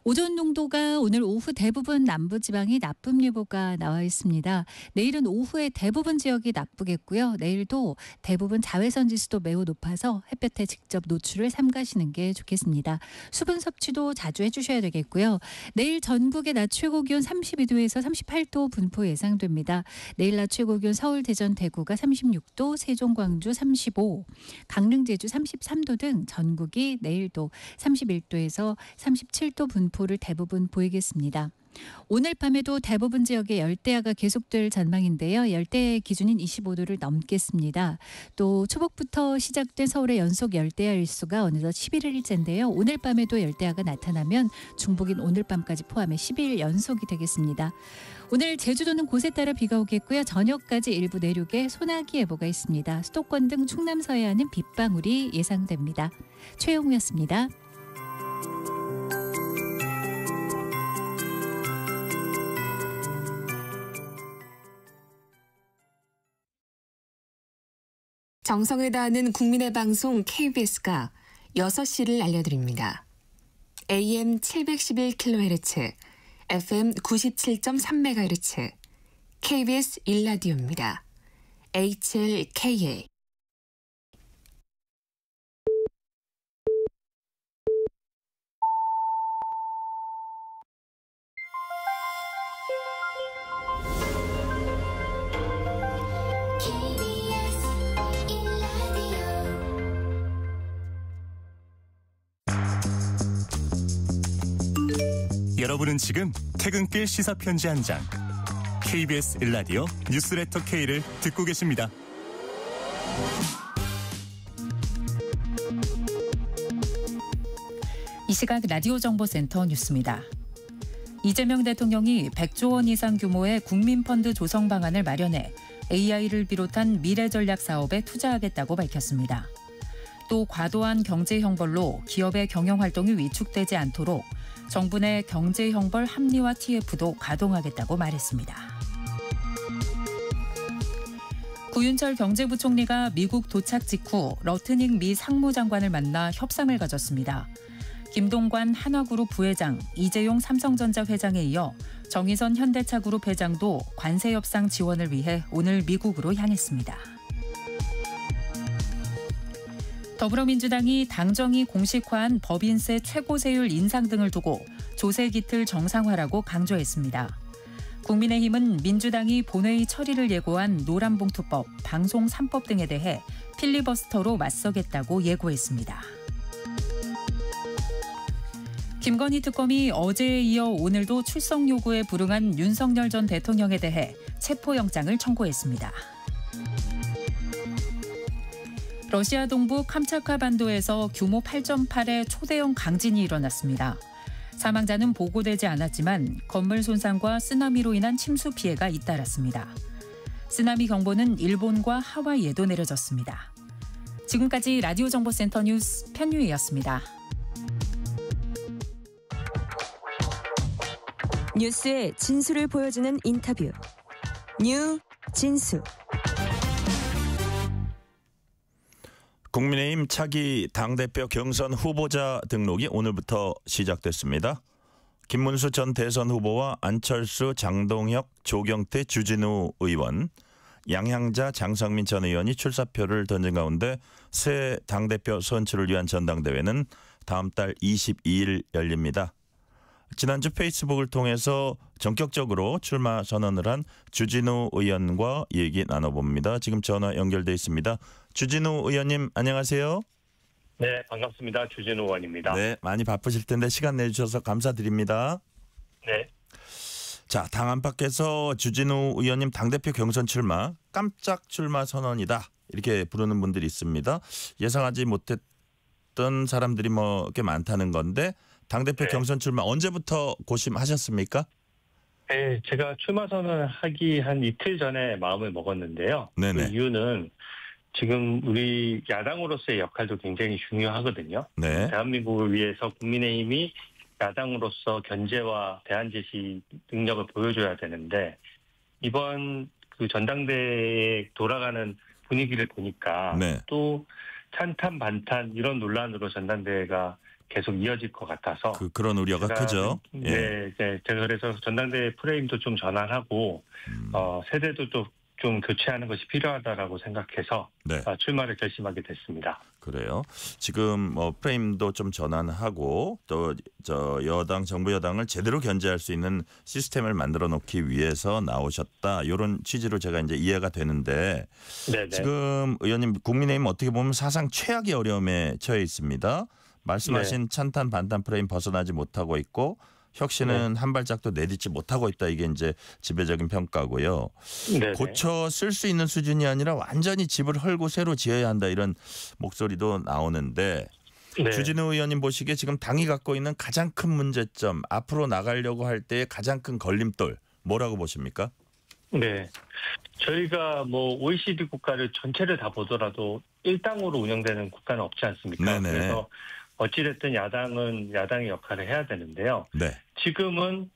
오존 농도가 오늘 오후 대부분 남부지방이 나쁨 예보가 나와 있습니다. 내일은 오후에 대부분 지역이 나쁘겠고요. 내일도 대부분 자외선 지수도 매우 높아서 햇볕에 직접 노출을 삼가시는 게 좋겠습니다. 수분 섭취도 자주 해주셔야 되겠고요. 내일 전국의 낮 최고 기온 32도에서 38도 분포 예상됩니다. 내일 낮 최고 기온 서울, 대전, 대구가 36도, 세종, 광주 35, 강릉, 제주 33도 등 전국이 내일도 31도에서 37도 분포 를 대부분 보이겠습니다. 오늘 밤에도 대부분 지역에 열대야가 계속될 전망인데요. 열대야의 기준인 25도를 넘겠습니다. 또 초복부터 시작된 서울의 연속 열대야 일수가 어느덧 11일째인데요. 오늘 밤에도 열대야가 나타나면 중복인 오늘 밤까지 포함해 10일 연속이 되겠습니다. 오늘 제주도는 곳에 따라 비가 오겠고요. 저녁까지 일부 내륙에 소나기 예보가 있습니다. 수도권 등 충남 서해안은 빗방울이 예상됩니다. 최영우였습니다. 정성을 다하는 국민의 방송 KBS가 6시를 알려드립니다. AM 711kHz, FM 97.3MHz, KBS 1라디오입니다. HLKA. 여러분은 지금 퇴근길 시사편지 한 장, KBS 1라디오 뉴스레터 K를 듣고 계십니다. 이 시각 라디오 정보센터 뉴스입니다. 이재명 대통령이 100조 원 이상 규모의 국민펀드 조성 방안을 마련해 AI를 비롯한 미래 전략 사업에 투자하겠다고 밝혔습니다. 또 과도한 경제 형벌로 기업의 경영 활동이 위축되지 않도록 정부 내 경제 형벌 합리화 TF도 가동하겠다고 말했습니다. 구윤철 경제부총리가 미국 도착 직후 러트닝 미 상무장관을 만나 협상을 가졌습니다. 김동관 한화그룹 부회장, 이재용 삼성전자 회장에 이어 정의선 현대차그룹 회장도 관세 협상 지원을 위해 오늘 미국으로 향했습니다. 더불어민주당이 당정이 공식화한 법인세 최고세율 인상 등을 두고 조세기틀 정상화라고 강조했습니다. 국민의힘은 민주당이 본회의 처리를 예고한 노란봉투법, 방송 3법 등에 대해 필리버스터로 맞서겠다고 예고했습니다. 김건희 특검이 어제에 이어 오늘도 출석 요구에 불응한 윤석열 전 대통령에 대해 체포영장을 청구했습니다. 러시아 동부 캄차카 반도에서 규모 8.8의 초대형 강진이 일어났습니다. 사망자는 보고되지 않았지만 건물 손상과 쓰나미로 인한 침수 피해가 잇따랐습니다. 쓰나미 경보는 일본과 하와이에도 내려졌습니다. 지금까지 라디오 정보센터 뉴스 편유희였습니다. 뉴스의 진수를 보여주는 인터뷰. 뉴 진수. 국민의힘 차기 당대표 경선 후보자 등록이 오늘부터 시작됐습니다. 김문수 전 대선 후보와 안철수, 장동혁, 조경태, 주진우 의원, 양향자, 장성민 전 의원이 출사표를 던진 가운데 새 당대표 선출을 위한 전당대회는 다음 달 22일 열립니다. 지난주 페이스북을 통해서 전격적으로 출마 선언을 한 주진우 의원과 얘기 나눠봅니다. 지금 전화 연결돼 있습니다. 주진우 의원님 안녕하세요. 네, 반갑습니다. 주진우 의원입니다. 네, 많이 바쁘실 텐데 시간 내주셔서 감사드립니다. 네. 자, 당 안팎에서 주진우 의원님 당대표 경선 출마, 깜짝 출마 선언이다 이렇게 부르는 분들이 있습니다. 예상하지 못했던 사람들이 꽤 많다는 건데 당대표 네. 경선 출마 언제부터 고심하셨습니까? 네, 제가 출마 선언을 하기 한 이틀 전에 마음을 먹었는데요. 네네. 그 이유는 지금 우리 야당으로서의 역할도 굉장히 중요하거든요. 네. 대한민국을 위해서 국민의힘이 야당으로서 견제와 대안 제시 능력을 보여줘야 되는데 이번 그 전당대회에 돌아가는 분위기를 보니까 네. 또 찬탄 반탄 이런 논란으로 전당대회가 계속 이어질 것 같아서 그런 우려가 크죠. 네, 네, 제가 그래서 전당대회 프레임도 좀 전환하고 세대도 좀 교체하는 것이 필요하다라고 생각해서 네. 출마를 결심하게 됐습니다. 그래요. 지금 프레임도 좀 전환하고 또 여당 정부 여당을 제대로 견제할 수 있는 시스템을 만들어 놓기 위해서 나오셨다. 이런 취지로 제가 이제 이해가 되는데 네네. 지금 의원님 국민의힘 어떻게 보면 사상 최악의 어려움에 처해 있습니다. 말씀하신 네. 찬탄 반탄 프레임 벗어나지 못하고 있고 혁신은 한 발짝도 내딛지 못하고 있다. 이게 이제 지배적인 평가고요. 네네. 고쳐 쓸 수 있는 수준이 아니라 완전히 집을 헐고 새로 지어야 한다 이런 목소리도 나오는데 네. 주진우 의원님 보시기에 지금 당이 갖고 있는 가장 큰 문제점, 앞으로 나가려고 할 때의 가장 큰 걸림돌 뭐라고 보십니까? 네. 저희가 OECD 국가를 전체를 다 보더라도 일당으로 운영되는 국가는 없지 않습니까? 네네. 그래서 어찌됐든 야당은 야당의 역할을 해야 되는데요. 네. 지금은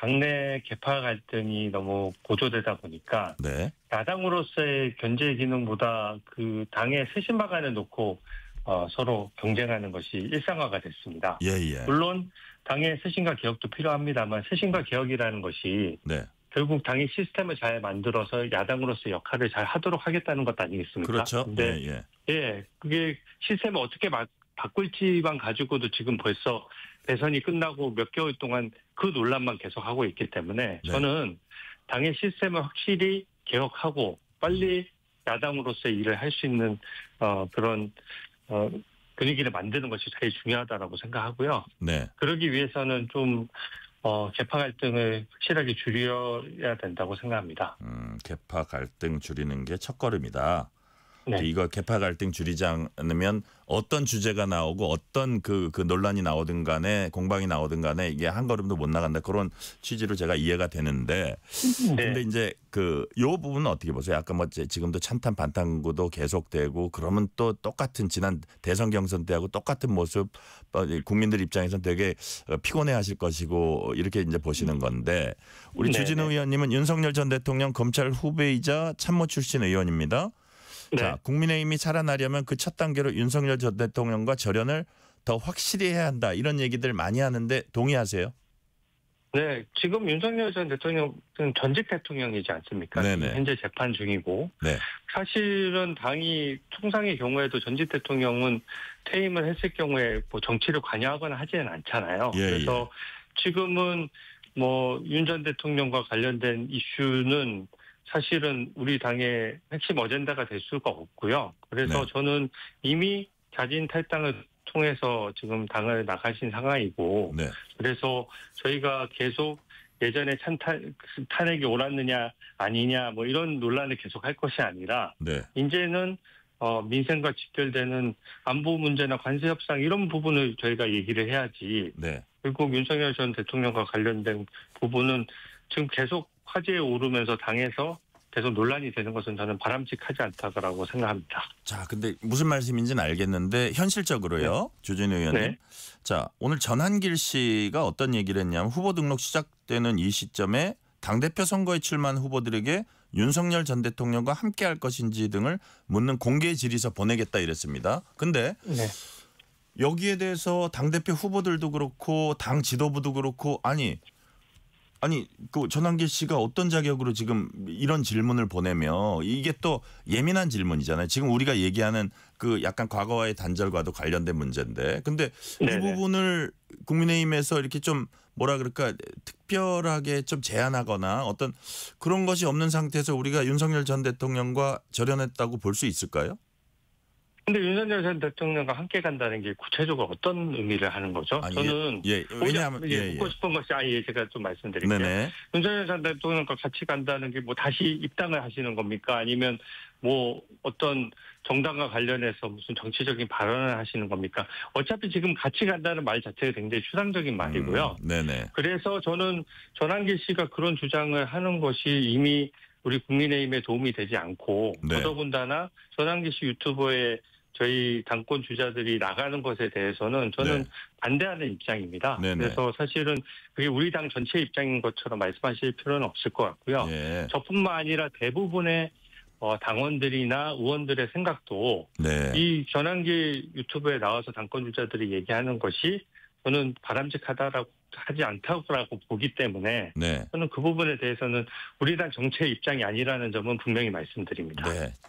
당내 계파 갈등이 너무 고조되다 보니까 네. 야당으로서의 견제 기능보다 그 당의 쇄신 방안을 놓고 서로 경쟁하는 것이 일상화가 됐습니다. 예. 물론 당의 쇄신과 개혁도 필요합니다만 쇄신과 개혁이라는 것이 네. 결국 당이 시스템을 잘 만들어서 야당으로서 역할을 잘 하도록 하겠다는 것 아니겠습니까? 그렇죠. 근데 그게 시스템을 어떻게 바꿀지만 가지고도 지금 벌써 대선이 끝나고 몇 개월 동안 그 논란만 계속하고 있기 때문에 저는 당의 시스템을 확실히 개혁하고 빨리 야당으로서 일을 할 수 있는 그런 분위기를 만드는 것이 제일 중요하다라고 생각하고요. 네. 그러기 위해서는 좀 계파 갈등을 확실하게 줄여야 된다고 생각합니다. 계파 갈등 줄이는 게 첫걸음이다. 네. 이거 계파 갈등 줄이지 않으면 어떤 주제가 나오고 어떤 그 논란이 나오든 간에 공방이 나오든 간에 이게 한 걸음도 못 나간다. 그런 취지로 제가 이해가 되는데 근데 이제 요 부분은 어떻게 보세요? 아까 뭐 지금도 찬탄 반탄구도 계속되고 그러면 또 똑같은 지난 대선 경선 때하고 똑같은 모습 국민들 입장에서는 되게 피곤해 하실 것이고 이렇게 이제 보시는 건데 우리 주진우 의원님은 윤석열 전 대통령 검찰 후배이자 참모 출신 의원입니다. 자, 국민의힘이 살아나려면 그 첫 단계로 윤석열 전 대통령과 절연을 더 확실히 해야 한다. 이런 얘기들 많이 하는데 동의하세요? 네. 지금 윤석열 전 대통령은 전직 대통령이지 않습니까? 현재 재판 중이고. 사실은 당이 통상의 경우에도 전직 대통령은 퇴임을 했을 경우에 뭐 정치를 관여하거나 하지는 않잖아요. 그래서 지금은 뭐 윤 전 대통령과 관련된 이슈는 사실은 우리 당의 핵심 어젠다가 될 수가 없고요. 그래서 저는 이미 자진 탈당을 통해서 지금 당을 나가신 상황이고 그래서 저희가 계속 예전에 탄핵이 옳았느냐 아니냐 뭐 이런 논란을 계속 할 것이 아니라 이제는 민생과 직결되는 안보 문제나 관세 협상 이런 부분을 저희가 얘기를 해야지 결국 윤석열 전 대통령과 관련된 부분은 지금 계속 화제에 오르면서 당에서 계속 논란이 되는 것은 저는 바람직하지 않다고 생각합니다. 자, 근데 무슨 말씀인지는 알겠는데 현실적으로요, 주진우 의원님. 자, 오늘 전한길 씨가 어떤 얘기를 했냐면 후보 등록 시작되는 이 시점에 당대표 선거에 출마한 후보들에게 윤석열 전 대통령과 함께할 것인지 등을 묻는 공개 질의서 보내겠다 이랬습니다. 근데 여기에 대해서 당대표 후보들도 그렇고 당 지도부도 그렇고 아니 그 전한길 씨가 어떤 자격으로 지금 이런 질문을 보내며 이게 또 예민한 질문이잖아요. 지금 우리가 얘기하는 그 약간 과거와의 단절과도 관련된 문제인데 근데 이 부분을 국민의힘에서 이렇게 좀 뭐라 그럴까 특별하게 좀 제한하거나 어떤 그런 것이 없는 상태에서 우리가 윤석열 전 대통령과 절연했다고 볼 수 있을까요? 근데 윤석열 전 대통령과 함께 간다는 게 구체적으로 어떤 의미를 하는 거죠? 저는 왜냐하면 묻고 싶은 것이 제가 좀 말씀드릴게요. 윤석열 전 대통령과 같이 간다는 게 뭐 다시 입당을 하시는 겁니까? 아니면 뭐 어떤 정당과 관련해서 무슨 정치적인 발언을 하시는 겁니까? 어차피 지금 같이 간다는 말 자체가 굉장히 추상적인 말이고요. 그래서 저는 전한길 씨가 그런 주장을 하는 것이 이미 우리 국민의힘에 도움이 되지 않고 더더군다나 전한길 씨 유튜브에 저희 당권 주자들이 나가는 것에 대해서는 저는 반대하는 입장입니다. 그래서 사실은 그게 우리 당 전체 입장인 것처럼 말씀하실 필요는 없을 것 같고요. 저뿐만 아니라 대부분의 당원들이나 의원들의 생각도 이 전한길 유튜브에 나와서 당권 주자들이 얘기하는 것이 저는 바람직하다라고 하지 않다고 보기 때문에 저는 그 부분에 대해서는 우리 당 전체 입장이 아니라는 점은 분명히 말씀드립니다.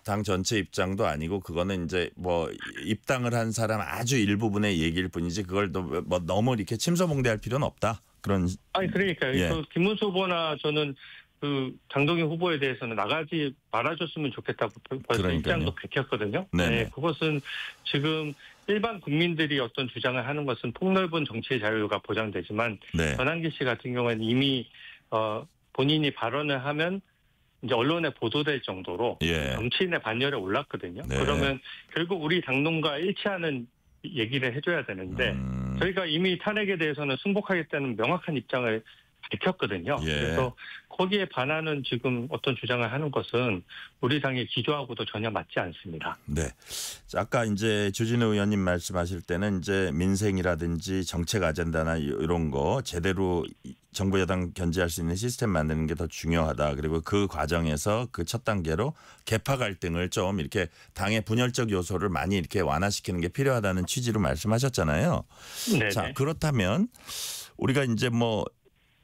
당 전체 입장도 아니고 그거는 이제 뭐 입당을 한 사람 아주 일부분의 얘기일 뿐이지 그걸 뭐 너무 이렇게 침소봉대할 필요는 없다. 그런 그러니까요. 그 김문수 후보나 저는 그 장동희 후보에 대해서는 나가지 말아줬으면 좋겠다고 벌써 입장도 밝혔거든요. 그것은 지금 일반 국민들이 어떤 주장을 하는 것은 폭넓은 정치의 자유가 보장되지만 전한길 씨 같은 경우는 이미 본인이 발언을 하면 이제 언론에 보도될 정도로 정치인의 반열에 올랐거든요. 그러면 결국 우리 당론과 일치하는 얘기를 해줘야 되는데 저희가 이미 탄핵에 대해서는 승복하겠다는 명확한 입장을 밝혔거든요. 예. 그래서 거기에 반하는 지금 어떤 주장을 하는 것은 우리 당의 기조하고도 전혀 맞지 않습니다. 네. 아까 이제 주진우 의원님 말씀하실 때는 이제 민생이라든지 정책 아젠다나 이런 거 제대로 정부 여당 견제할 수 있는 시스템 만드는 게 더 중요하다. 그리고 그 과정에서 그 첫 단계로 계파 갈등을 좀 이렇게 당의 분열적 요소를 많이 이렇게 완화시키는 게 필요하다는 취지로 말씀하셨잖아요. 네네. 자, 그렇다면 우리가 이제 뭐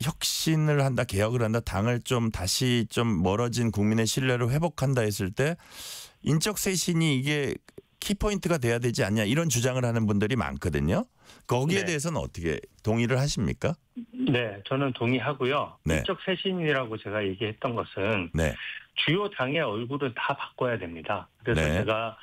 혁신을 한다, 개혁을 한다, 당을 좀 다시 좀 멀어진 국민의 신뢰를 회복한다 했을 때 인적 쇄신이 이게 키포인트가 돼야 되지 않냐 이런 주장을 하는 분들이 많거든요. 거기에 네. 대해서는 어떻게 동의를 하십니까? 네, 저는 동의하고요. 네. 인적 쇄신이라고 제가 얘기했던 것은 네. 주요 당의 얼굴을 다 바꿔야 됩니다. 그래서 네. 제가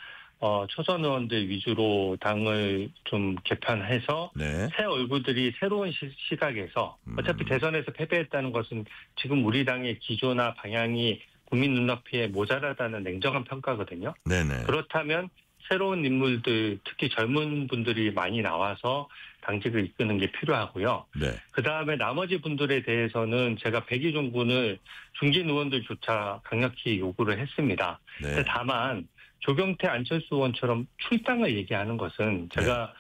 초선 의원들 위주로 당을 좀 개편해서 네. 새 얼굴들이 새로운 시각에서 어차피 대선에서 패배했다는 것은 지금 우리 당의 기조나 방향이 국민 눈높이에 모자라다는 냉정한 평가거든요. 네네. 그렇다면 새로운 인물들, 특히 젊은 분들이 많이 나와서 당직을 이끄는 게 필요하고요. 네. 그다음에 나머지 분들에 대해서는 제가 백의종 군을 중진 의원들조차 강력히 요구를 했습니다. 네. 다만 조경태, 안철수 의원처럼 출당을 얘기하는 것은 제가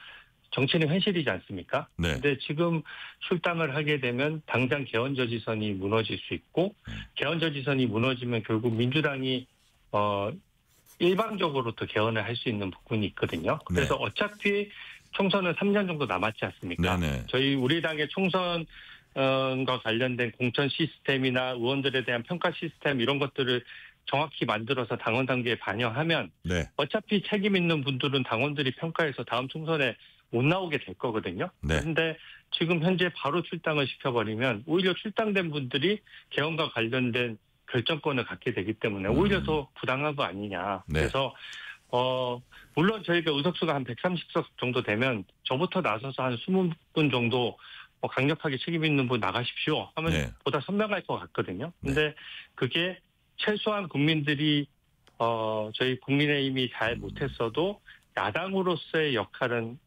정치는 현실이지 않습니까? 네. 근데 지금 출당을 하게 되면 당장 개헌저지선이 무너질 수 있고 개헌저지선이 무너지면 결국 민주당이 일방적으로 또 개헌을 할 수 있는 부분이 있거든요. 그래서 네. 어차피 총선은 3년 정도 남았지 않습니까? 네네. 저희 우리 당의 총선과 관련된 공천 시스템이나 의원들에 대한 평가 시스템 이런 것들을 정확히 만들어서 당원 단계에 반영하면 네. 어차피 책임 있는 분들은 당원들이 평가해서 다음 총선에 못 나오게 될 거거든요. 네. 그런데 지금 현재 바로 출당을 시켜버리면 오히려 출당된 분들이 개헌과 관련된 결정권을 갖게 되기 때문에 오히려 더 부당한 거 아니냐. 네. 그래서 물론 저희가 의석수가 한 130석 정도 되면 저부터 나서서 한 20분 정도 강력하게 책임 있는 분 나가십시오 하면 네. 보다 선명할 것 같거든요. 근데 그게 최소한 국민들이 저희 국민의힘이 잘 못했어도 야당으로서의 역할은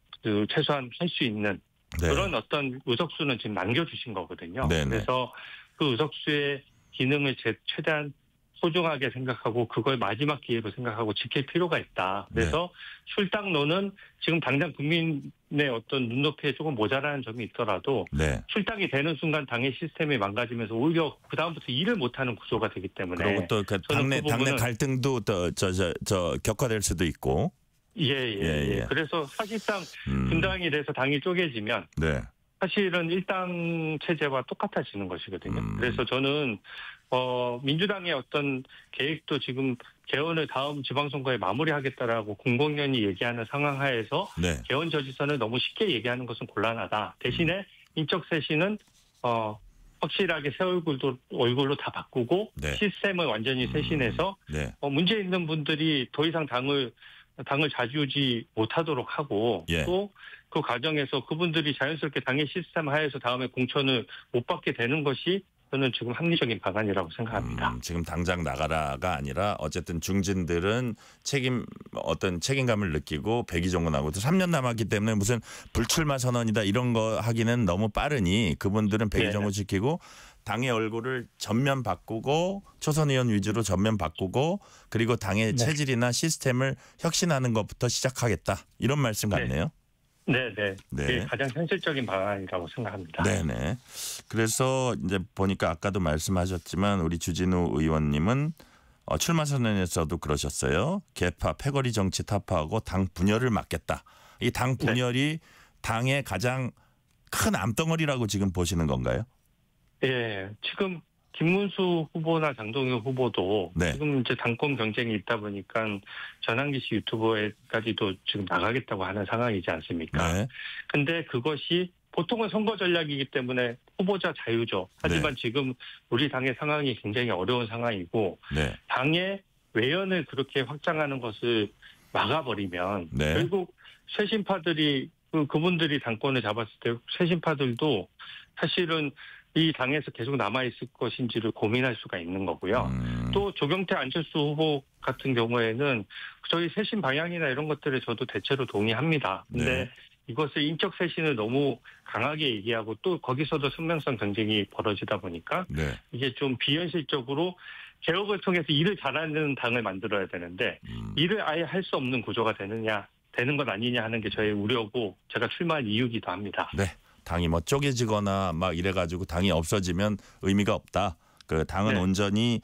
최소한 할 수 있는 네. 그런 어떤 의석수는 지금 남겨주신 거거든요. 네네. 그래서 그 의석수의 기능을 최대한 소중하게 생각하고 그걸 마지막 기회로 생각하고 지킬 필요가 있다. 그래서 출당론은 지금 당장 국민의 어떤 눈높이에 조금 모자라는 점이 있더라도 네. 출당이 되는 순간 당의 시스템이 망가지면서 오히려 그 다음부터 일을 못하는 구조가 되기 때문에 그리고 또 그 당내 갈등도 더 격화될 수도 있고. 예. 그래서 사실상 분당이 돼서 당이 쪼개지면 네. 사실은 일당 체제와 똑같아지는 것이거든요. 그래서 저는 민주당의 어떤 계획도 지금 개헌을 다음 지방선거에 마무리하겠다라고 공공연히 얘기하는 상황 하에서 네. 개헌 저지선을 너무 쉽게 얘기하는 것은 곤란하다. 대신에 인적 쇄신은 확실하게 새 얼굴로 다 바꾸고 네. 시스템을 완전히 쇄신해서 네. 문제 있는 분들이 더 이상 당을 좌지우지 못하도록 하고 예. 또 그 과정에서 그분들이 자연스럽게 당의 시스템 하에서 다음에 공천을 못 받게 되는 것이 저는 지금 합리적인 방안이라고 생각합니다. 지금 당장 나가라가 아니라 어쨌든 중진들은 어떤 책임감을 느끼고 백의종군하고 3년 남았기 때문에 무슨 불출마 선언이다 이런 거 하기는 너무 빠르니 그분들은 백의종군 지키고 당의 얼굴을 전면 바꾸고 초선 의원 위주로 전면 바꾸고 그리고 당의 체질이나 시스템을 혁신하는 것부터 시작하겠다 이런 말씀 같네요. 네. 그게 가장 현실적인 방안이라고 생각합니다. 네네. 그래서 이제 보니까 아까도 말씀하셨지만 우리 주진우 의원님은 출마 선언에서도 그러셨어요. 개파 패거리 정치 타파하고 당 분열을 막겠다. 이 당 분열이 당의 가장 큰 암덩어리라고 지금 보시는 건가요? 예. 지금 김문수 후보나 장동혁 후보도 지금 이제 당권 경쟁이 있다 보니까 전환기 씨 유튜브에까지도 지금 나가겠다고 하는 상황이지 않습니까? 근데 그것이 보통은 선거 전략이기 때문에 후보자 자유죠. 하지만 지금 우리 당의 상황이 굉장히 어려운 상황이고 당의 외연을 그렇게 확장하는 것을 막아버리면 결국 쇄신파들이 그분들이 당권을 잡았을 때 쇄신파들도 사실은 이 당에서 계속 남아있을 것인지를 고민할 수가 있는 거고요. 또 조경태 안철수 후보 같은 경우에는 저희 쇄신 방향이나 이런 것들에 저도 대체로 동의합니다. 근데 이것을 인적 쇄신을 너무 강하게 얘기하고 또 거기서도 선명성 경쟁이 벌어지다 보니까 이게 좀 비현실적으로 개혁을 통해서 일을 잘하는 당을 만들어야 되는데 일을 아예 할 수 없는 구조가 되는 것 아니냐 하는 게 저의 우려고 제가 출마한 이유기도 합니다. 네. 당이 뭐 쪼개지거나 막 이래가지고 당이 없어지면 의미가 없다. 그 당은 온전히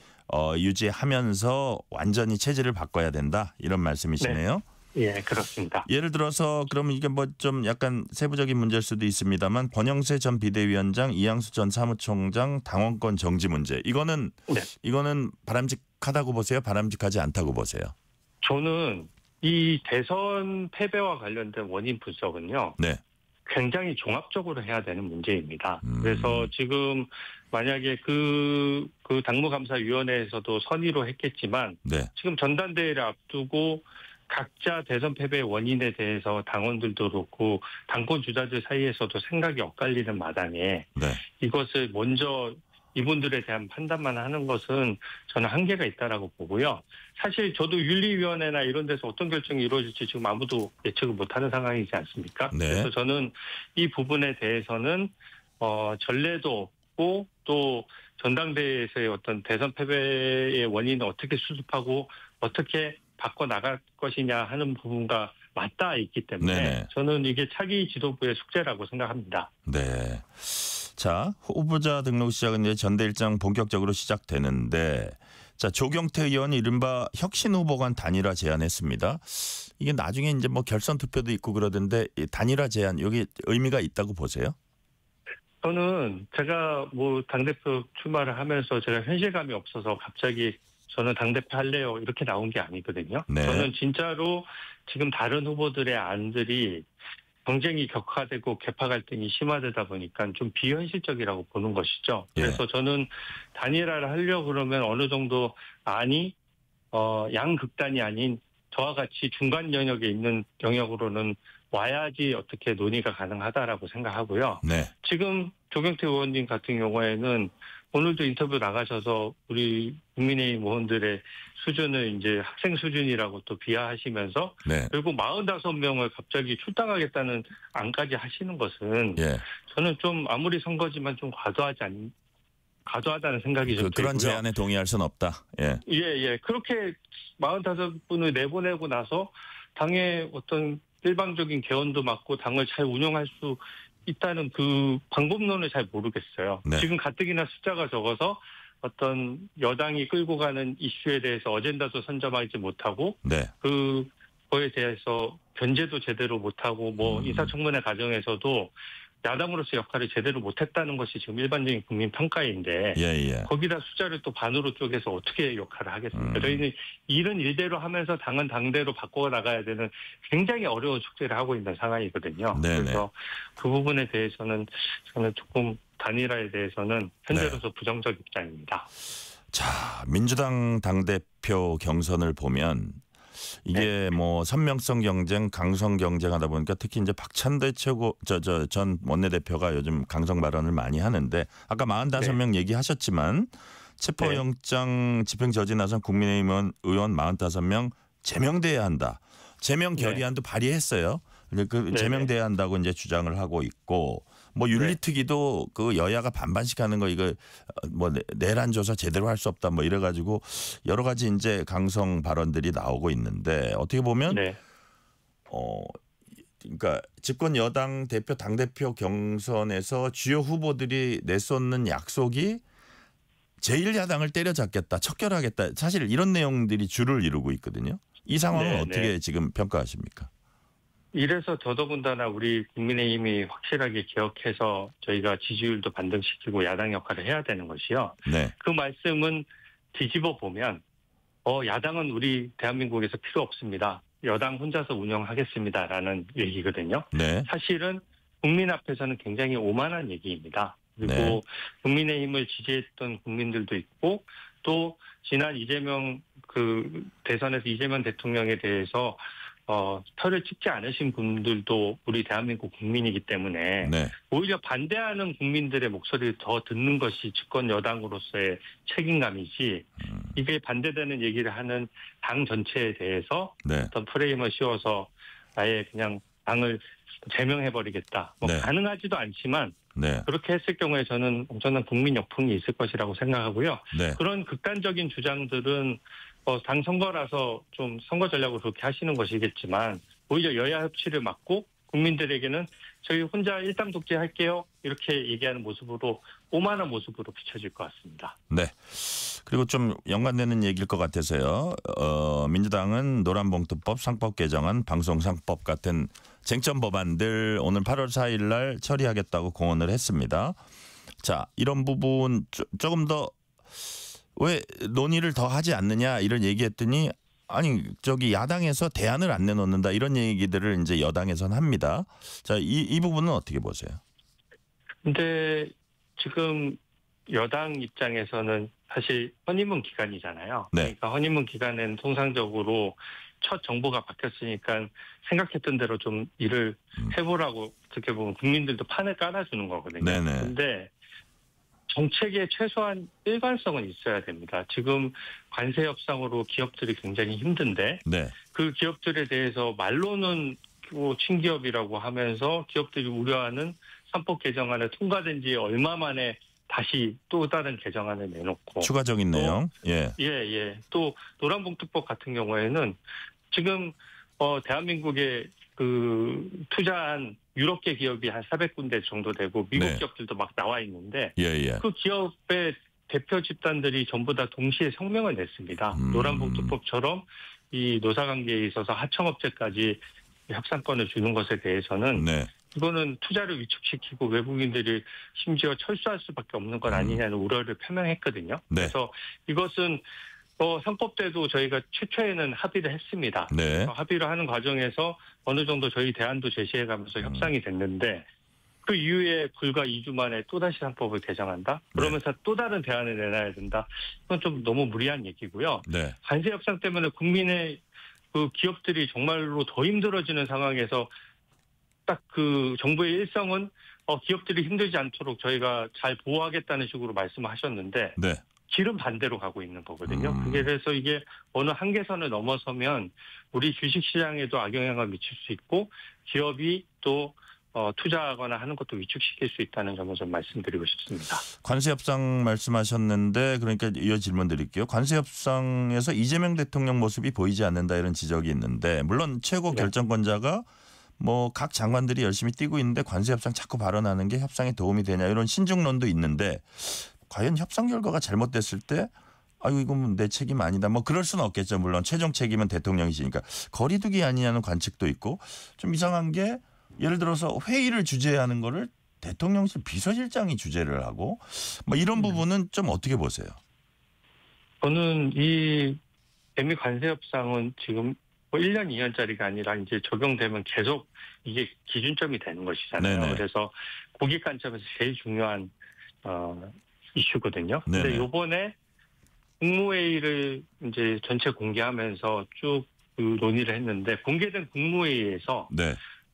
유지하면서 완전히 체질을 바꿔야 된다. 이런 말씀이시네요. 예, 그렇습니다. 예를 들어서 그러면 이게 뭐 좀 약간 세부적인 문제일 수도 있습니다만 권영세 전 비대위원장, 이양수 전 사무총장 당원권 정지 문제. 이거는 바람직하다고 보세요? 바람직하지 않다고 보세요? 저는 이 대선 패배와 관련된 원인 분석은요. 굉장히 종합적으로 해야 되는 문제입니다. 그래서 지금 만약에 그 당무감사위원회에서도 선의로 했겠지만 지금 전당대회를 앞두고 각자 대선 패배의 원인에 대해서 당원들도 그렇고 당권 주자들 사이에서도 생각이 엇갈리는 마당에 이것을 먼저 이분들에 대한 판단만 하는 것은 저는 한계가 있다라고 보고요. 사실 저도 윤리위원회나 이런 데서 어떤 결정이 이루어질지 지금 아무도 예측을 못하는 상황이지 않습니까? 그래서 저는 이 부분에 대해서는 전례도 없고 또 전당대회에서의 어떤 대선 패배의 원인을 어떻게 수습하고 어떻게 바꿔나갈 것이냐 하는 부분과 맞닿아 있기 때문에 저는 이게 차기 지도부의 숙제라고 생각합니다. 네. 자, 후보자 등록 시작은 이제 전대일장 본격적으로 시작되는데 자, 조경태 의원이 이른바 혁신 후보간 단일화 제안했습니다. 이게 나중에 이제 뭐 결선 투표도 있고 그러던데 이 단일화 제안 여기 의미가 있다고 보세요? 저는 제가 뭐 당대표 출마를 하면서 제가 현실감이 없어서 갑자기 저는 당대표 할래요 이렇게 나온 게 아니거든요. 저는 진짜로 지금 다른 후보들의 안들이 경쟁이 격화되고 개파 갈등이 심화되다 보니까 좀 비현실적이라고 보는 것이죠. 그래서 저는 단일화를 하려고 그러면 어느 정도 양극단이 아닌 저와 같이 중간 영역에 있는 영역으로는 와야지 어떻게 논의가 가능하다라고 생각하고요. 지금 조경태 의원님 같은 경우에는 오늘도 인터뷰 나가셔서 우리 국민의힘 의원들의 수준을 이제 학생 수준이라고 또 비하하시면서 그리고 45명을 갑자기 출당하겠다는 안까지 하시는 것은 저는 좀 아무리 선거지만 좀 과도하다는 생각이 좀 들고요. 그런 제안에 동의할 수는 없다. 예. 그렇게 45분을 내보내고 나서 당의 어떤 일방적인 개헌도 맞고 당을 잘 운영할 수 있다는 그 방법론을 잘 모르겠어요. 지금 가뜩이나 숫자가 적어서 어떤 여당이 끌고 가는 이슈에 대해서 어젠다도 선점하지 못하고 그거에 대해서 견제도 제대로 못하고 뭐 인사청문회 과정에서도 야당으로서 역할을 제대로 못했다는 것이 지금 일반적인 국민 평가인데 거기다 숫자를 또 반으로 쪼개서 어떻게 역할을 하겠습니까? 저희는 일은 일대로 하면서 당은 당대로 바꿔 나가야 되는 굉장히 어려운 숙제를 하고 있는 상황이거든요. 그래서 그 부분에 대해서는 저는 조금 단일화에 대해서는 현재로서 부정적 입장입니다. 자, 민주당 당대표 경선을 보면 이게 뭐 선명성 경쟁, 강성 경쟁하다 보니까 특히 이제 박찬대 전 원내대표가 요즘 강성 발언을 많이 하는데 아까 45명 얘기하셨지만 체포영장 집행 저지 나선 국민의힘 의원 45명 제명돼야 한다. 제명 결의안도 발의했어요. 그 제명돼야 한다고 이제 주장을 하고 있고 뭐 윤리특위도 그 여야가 반반씩 하는 거 이거 뭐 내란 조사 제대로 할 수 없다 뭐 이래가지고 여러 가지 이제 강성 발언들이 나오고 있는데 어떻게 보면 그러니까 집권 여당 대표 당대표 경선에서 주요 후보들이 내쏟는 약속이 제1야당을 때려잡겠다, 척결하겠다. 사실 이런 내용들이 주를 이루고 있거든요. 이 상황은 어떻게 지금 평가하십니까? 이래서 더더군다나 우리 국민의힘이 확실하게 개혁해서 저희가 지지율도 반등시키고 야당 역할을 해야 되는 것이요. 그 말씀은 뒤집어 보면 야당은 우리 대한민국에서 필요 없습니다. 여당 혼자서 운영하겠습니다라는 얘기거든요. 사실은 국민 앞에서는 굉장히 오만한 얘기입니다. 그리고 국민의힘을 지지했던 국민들도 있고 또 지난 이재명 대선에서 이재명 대통령에 대해서 표를 찍지 않으신 분들도 우리 대한민국 국민이기 때문에 오히려 반대하는 국민들의 목소리를 더 듣는 것이 집권 여당으로서의 책임감이지 이게 반대되는 얘기를 하는 당 전체에 대해서 어떤 프레임을 씌워서 아예 그냥 당을 제명해버리겠다. 뭐 네. 가능하지도 않지만 네. 그렇게 했을 경우에 저는 엄청난 국민 역풍이 있을 것이라고 생각하고요. 네. 그런 극단적인 주장들은 당 선거라서 좀 선거 전략으로 그렇게 하시는 것이겠지만 오히려 여야 협치를 막고 국민들에게는 저희 혼자 일당 독재할게요. 이렇게 얘기하는 모습으로 오만한 모습으로 비춰질 것 같습니다. 네. 그리고 좀 연관되는 얘기일 것 같아서요. 민주당은 노란봉투법, 상법 개정안, 방송상법 같은 쟁점 법안들 오늘 8월 4일 날 처리하겠다고 공언을 했습니다. 자, 이런 부분 조금 더 왜 논의를 더 하지 않느냐 이런 얘기했더니 아니 저기 야당에서 대안을 안 내놓는다 이런 얘기들을 이제 여당에서는 합니다. 자, 이 부분은 어떻게 보세요? 근데 지금 여당 입장에서는 사실 허니문 기간이잖아요. 네. 그러니까 허니문 기간엔 통상적으로 첫 정부가 바뀌었으니까 생각했던 대로 좀 일을 해보라고 어떻게 보면 국민들도 판을 깔아주는 거거든요. 그런데 정책에 최소한 일관성은 있어야 됩니다. 지금 관세 협상으로 기업들이 굉장히 힘든데 그 기업들에 대해서 말로는 친기업이라고 하면서 기업들이 우려하는 상법 개정안에 통과된 지 얼마 만에 다시 또 다른 개정안을 내놓고 추가적인 내용. 또 노란봉투법 같은 경우에는 지금 대한민국에 그 투자한 유럽계 기업이 한 400군데 정도 되고 미국 기업들도 막 나와 있는데 그 기업의 대표 집단들이 전부 다 동시에 성명을 냈습니다. 노란봉투법처럼 이 노사관계에 있어서 하청업체까지 협상권을 주는 것에 대해서는 이거는 투자를 위축시키고 외국인들이 심지어 철수할 수밖에 없는 것 아니냐는 우려를 표명했거든요. 그래서 이것은 상법 때도 저희가 최초에는 합의를 했습니다. 합의를 하는 과정에서 어느 정도 저희 대안도 제시해가면서 협상이 됐는데 그 이후에 불과 2주 만에 또다시 상법을 개정한다? 그러면서 또 다른 대안을 내놔야 된다? 그건 좀 너무 무리한 얘기고요. 관세 협상 때문에 국민의 그 기업들이 정말로 더 힘들어지는 상황에서 딱 그 정부의 일성은 기업들이 힘들지 않도록 저희가 잘 보호하겠다는 식으로 말씀하셨는데 길은 반대로 가고 있는 거거든요. 그래서 이게 어느 한계선을 넘어서면 우리 주식시장에도 악영향을 미칠 수 있고 기업이 또 투자하거나 하는 것도 위축시킬 수 있다는 점을 좀 말씀드리고 싶습니다. 관세협상 말씀하셨는데 그러니까 이 질문 드릴게요. 관세협상에서 이재명 대통령 모습이 보이지 않는다 이런 지적이 있는데 물론 최고 결정권자가 뭐 각 장관들이 열심히 뛰고 있는데 관세협상 자꾸 발언하는 게 협상에 도움이 되냐 이런 신중론도 있는데 과연 협상 결과가 잘못됐을 때 아이고 이건 내 책임 아니다. 뭐 그럴 수는 없겠죠. 물론 최종 책임은 대통령이시니까 거리두기 아니냐는 관측도 있고 좀 이상한 게 예를 들어서 회의를 주재하는 거를 대통령실 비서실장이 주재를 하고 뭐 이런 부분은 좀 어떻게 보세요? 저는 이 대미 관세협상은 지금 뭐 1년, 2년짜리가 아니라 이제 적용되면 계속 이게 기준점이 되는 것이잖아요. 그래서 국익 관점에서 제일 중요한 이슈거든요. 근데 요번에 국무회의를 이제 전체 공개하면서 쭉 그 논의를 했는데 공개된 국무회의에서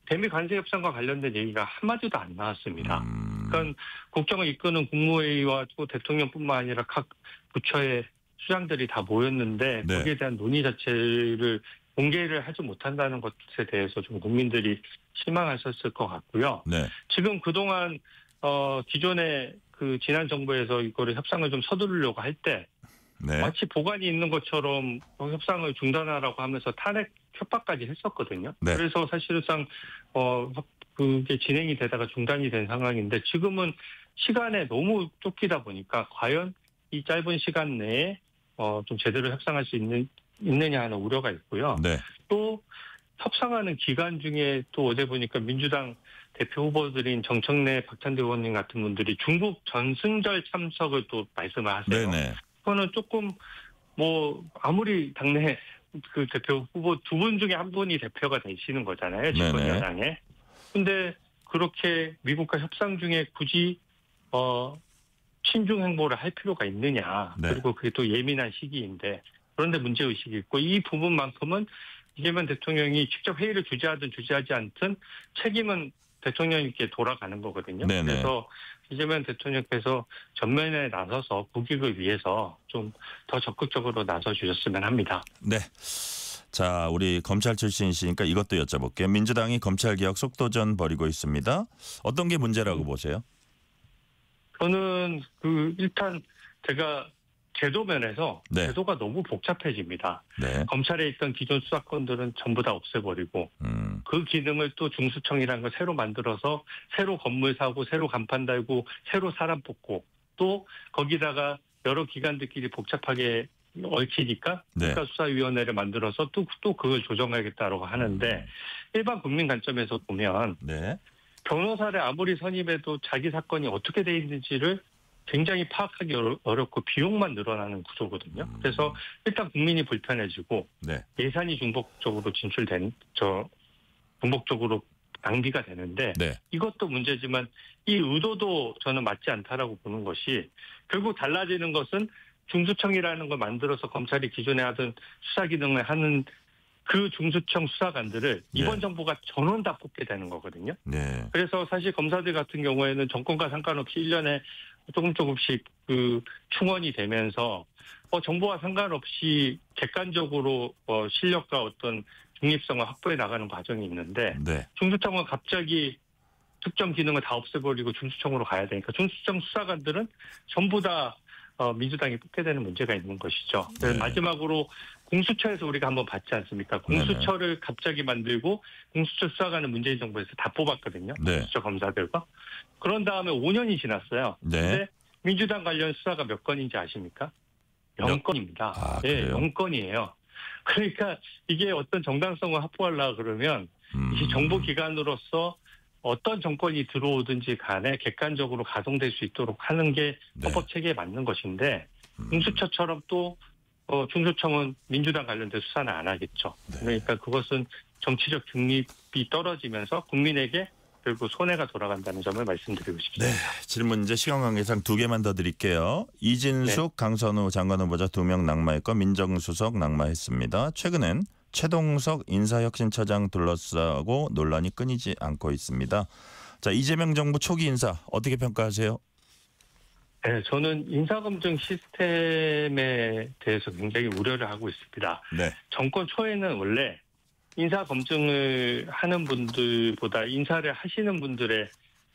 대미 관세 협상과 관련된 얘기가 한마디도 안 나왔습니다. 그러니까 국정을 이끄는 국무회의와 또 대통령뿐만 아니라 각 부처의 수장들이 다 모였는데 거기에 대한 논의 자체를 공개를 하지 못한다는 것에 대해서 좀 국민들이 실망하셨을 것 같고요. 지금 그동안 기존의 그 지난 정부에서 이거를 협상을 좀 서두르려고 할 때 마치 보관이 있는 것처럼 협상을 중단하라고 하면서 탄핵 협박까지 했었거든요. 그래서 사실상 그게 진행이 되다가 중단이 된 상황인데 지금은 시간에 너무 쫓기다 보니까 과연 이 짧은 시간 내에 좀 제대로 협상할 수 있느냐 하는 우려가 있고요. 또 협상하는 기간 중에 또 어제 보니까 민주당 대표 후보들인 정청래, 박찬대 의원님 같은 분들이 중국 전승절 참석을 또 말씀을 하세요. 그거는 조금 뭐 아무리 당내 그 대표 후보 두 분 중에 한 분이 대표가 되시는 거잖아요. 집권 여당에. 근데 그렇게 미국과 협상 중에 굳이 친중 행보를 할 필요가 있느냐. 그리고 그게 또 예민한 시기인데 그런데 문제의식이 있고 이 부분만큼은 이재명 대통령이 직접 회의를 주재하든 주재하지 않든 책임은 대통령님께 돌아가는 거거든요. 그래서 이재명 대통령께서 전면에 나서서 국익을 위해서 좀 더 적극적으로 나서 주셨으면 합니다. 자, 우리 검찰 출신이시니까 이것도 여쭤볼게요. 민주당이 검찰개혁 속도전 벌이고 있습니다. 어떤 게 문제라고 보세요? 저는 일단 제가 제도 면에서 네. 제도가 너무 복잡해집니다. 네. 검찰에 있던 기존 수사권들은 전부 다 없애버리고 그 기능을 또 중수청이라는 걸 새로 만들어서 새로 건물 사고 새로 간판 달고 새로 사람 뽑고 또 거기다가 여러 기관들끼리 복잡하게 얽히니까 네. 국가수사위원회를 만들어서 또 그걸 조정하겠다라고 하는데 일반 국민 관점에서 보면 네. 변호사를 아무리 선임해도 자기 사건이 어떻게 돼 있는지를 굉장히 파악하기 어렵고 비용만 늘어나는 구조거든요. 그래서 일단 국민이 불편해지고 네. 예산이 중복적으로 중복적으로 낭비가 되는데 네. 이것도 문제지만 이 의도도 저는 맞지 않다라고 보는 것이 결국 달라지는 것은 중수청이라는 걸 만들어서 검찰이 기존에 하던 수사 기능을 하는 그 중수청 수사관들을 이번 정부가 전원 다 뽑게 되는 거거든요. 네. 그래서 사실 검사들 같은 경우에는 정권과 상관없이 1년에 조금씩 충원이 되면서 정부와 상관없이 객관적으로 실력과 어떤 중립성을 확보해 나가는 과정이 있는데 네. 중수청은 갑자기 특정 기능을 다 없애버리고 중수청으로 가야 되니까 중수청 수사관들은 전부 다 민주당이 뽑게 되는 문제가 있는 것이죠. 네. 마지막으로 공수처에서 우리가 한번 봤지 않습니까? 공수처를 갑자기 만들고 공수처 수사관을 문재인 정부에서 다 뽑았거든요. 네. 공수처 검사들과. 그런 다음에 5년이 지났어요. 네. 근데 민주당 관련 수사가 몇 건인지 아십니까? 0건입니다. 네, 0건이에요. 그러니까 이게 어떤 정당성을 확보하려고 그러면 이 정보기관으로서 어떤 정권이 들어오든지 간에 객관적으로 가동될 수 있도록 하는 게 헌법 체계에 맞는 것인데 공수처처럼 또 중수청은 민주당 관련된 수사는 안 하겠죠. 그러니까 그것은 정치적 중립이 떨어지면서 국민에게 결국 손해가 돌아간다는 점을 말씀드리고 싶습니다. 네, 질문 이제 시간 관계상 2개만 더 드릴게요. 이진숙, 강선우 장관 후보자 2명 낙마했고 민정수석 낙마했습니다. 최근엔 최동석 인사혁신처장 둘러싸고 논란이 끊이지 않고 있습니다. 자, 이재명 정부 초기 인사 어떻게 평가하세요? 네, 저는 인사검증 시스템에 대해서 굉장히 우려를 하고 있습니다. 네. 정권 초에는 원래 인사검증을 하는 분들보다 인사를 하시는 분들의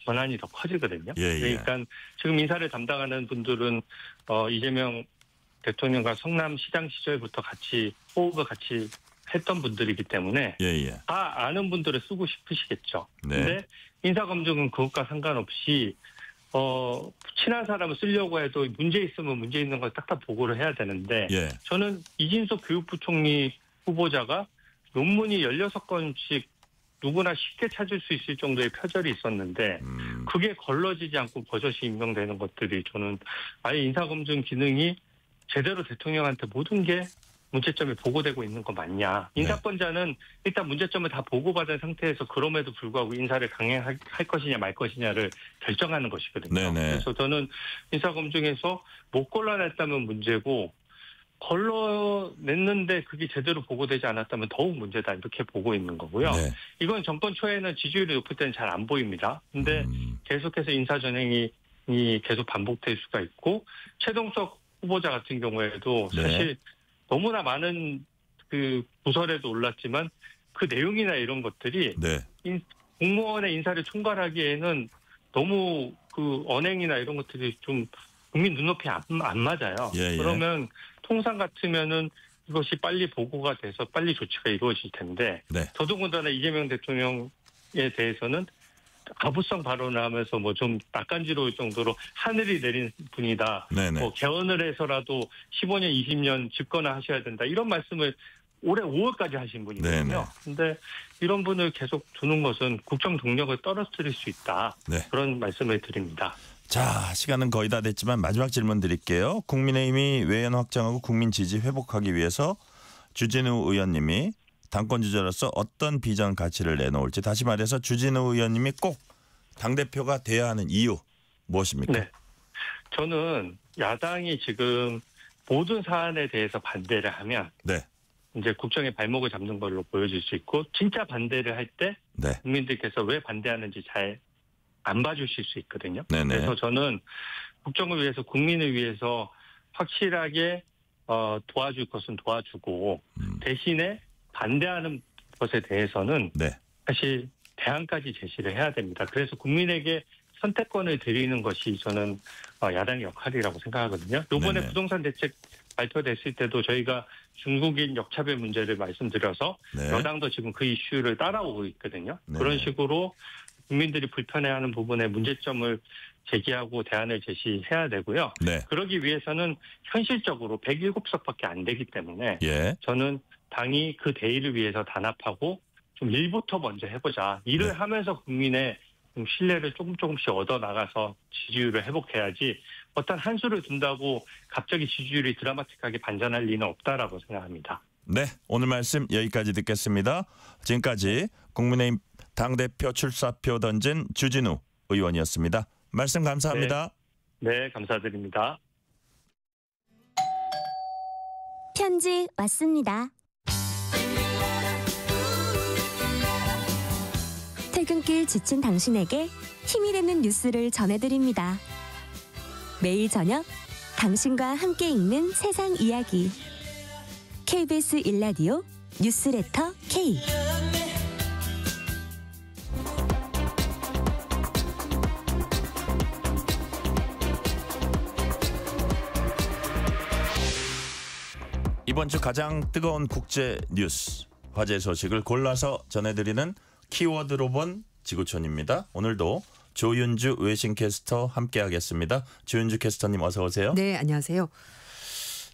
권한이 더 커지거든요. 그러니까 지금 인사를 담당하는 분들은 이재명 대통령과 성남시장 시절부터 같이 호흡을 같이 했던 분들이기 때문에 다 아는 분들을 쓰고 싶으시겠죠. 그런데 인사검증은 그것과 상관없이 친한 사람을 쓰려고 해도 문제 있으면 문제 있는 걸 딱딱 보고를 해야 되는데 저는 이진석 교육부총리 후보자가 논문이 16건씩 누구나 쉽게 찾을 수 있을 정도의 표절이 있었는데 그게 걸러지지 않고 버젓이 임명되는 것들이 저는 아예 인사검증 기능이 제대로 대통령한테 모든 게 문제점이 보고되고 있는 거 맞냐. 인사권자는 일단 문제점을 다 보고받은 상태에서 그럼에도 불구하고 인사를 강행할 것이냐 말 것이냐를 결정하는 것이거든요. 그래서 저는 인사검증에서 못 걸러냈다면 문제고 걸러냈는데 그게 제대로 보고되지 않았다면 더욱 문제다 이렇게 보고 있는 거고요. 이건 정권 초에는 지지율이 높을 때는 잘 안 보입니다. 근데 계속해서 인사 전횡이 계속 반복될 수가 있고 최동석 후보자 같은 경우에도 사실 너무나 많은 그 부설에도 올랐지만 그 내용이나 이런 것들이 공무원의 인사를 총괄하기에는 너무 그 언행이나 이런 것들이 좀 국민 눈높이에 안 맞아요. 그러면 통상 같으면은 이것이 빨리 보고가 돼서 빨리 조치가 이루어질 텐데 더더군다나 이재명 대통령에 대해서는 가부성 발언을 하면서 뭐 좀 낯간지러울 정도로 하늘이 내린 분이다. 뭐 개헌을 해서라도 15년, 20년 집권을 하셔야 된다. 이런 말씀을 올해 5월까지 하신 분이거든요. 그런데 이런 분을 계속 두는 것은 국정 동력을 떨어뜨릴 수 있다. 그런 말씀을 드립니다. 자, 시간은 거의 다 됐지만 마지막 질문 드릴게요. 국민의힘이 외연 확장하고 국민 지지 회복하기 위해서 주진우 의원님이 당권주자로서 어떤 비전 가치를 내놓을지 다시 말해서 주진우 의원님이 꼭 당대표가 돼야 하는 이유 무엇입니까? 저는 야당이 지금 모든 사안에 대해서 반대를 하면 이제 국정의 발목을 잡는 걸로 보여질 수 있고 진짜 반대를 할 때 국민들께서 왜 반대하는지 잘 안 봐주실 수 있거든요. 그래서 저는 국정을 위해서 국민을 위해서 확실하게 도와줄 것은 도와주고 대신에 반대하는 것에 대해서는 네. 사실 대안까지 제시를 해야 됩니다. 그래서 국민에게 선택권을 드리는 것이 저는 야당의 역할이라고 생각하거든요. 이번에 네네. 부동산 대책 발표됐을 때도 저희가 중국인 역차별 문제를 말씀드려서 네. 여당도 지금 그 이슈를 따라오고 있거든요. 네. 그런 식으로 국민들이 불편해하는 부분에 문제점을 제기하고 대안을 제시해야 되고요. 네. 그러기 위해서는 현실적으로 107석밖에 안 되기 때문에 예. 저는 당이 그 대의를 위해서 단합하고 좀 일부터 먼저 해보자. 일을 네. 하면서 국민의 좀 신뢰를 조금씩 얻어나가서 지지율을 회복해야지 어떤 한 수를 둔다고 갑자기 지지율이 드라마틱하게 반전할 리는 없다라고 생각합니다. 네, 오늘 말씀 여기까지 듣겠습니다. 지금까지 국민의힘 당대표 출사표 던진 주진우 의원이었습니다. 말씀 감사합니다. 네, 감사드립니다. 편지 왔습니다. 퇴근길 지친 당신에게 힘이 되는 뉴스를 전해드립니다. 매일 저녁 당신과 함께 읽는 세상 이야기. KBS 1라디오 뉴스레터 K. 이번 주 가장 뜨거운 국제 뉴스, 화제 소식을 골라서 전해드리는 키워드로 본 지구촌입니다. 오늘도 조윤주 외신캐스터 함께하겠습니다. 조윤주 캐스터님 어서 오세요. 네, 안녕하세요.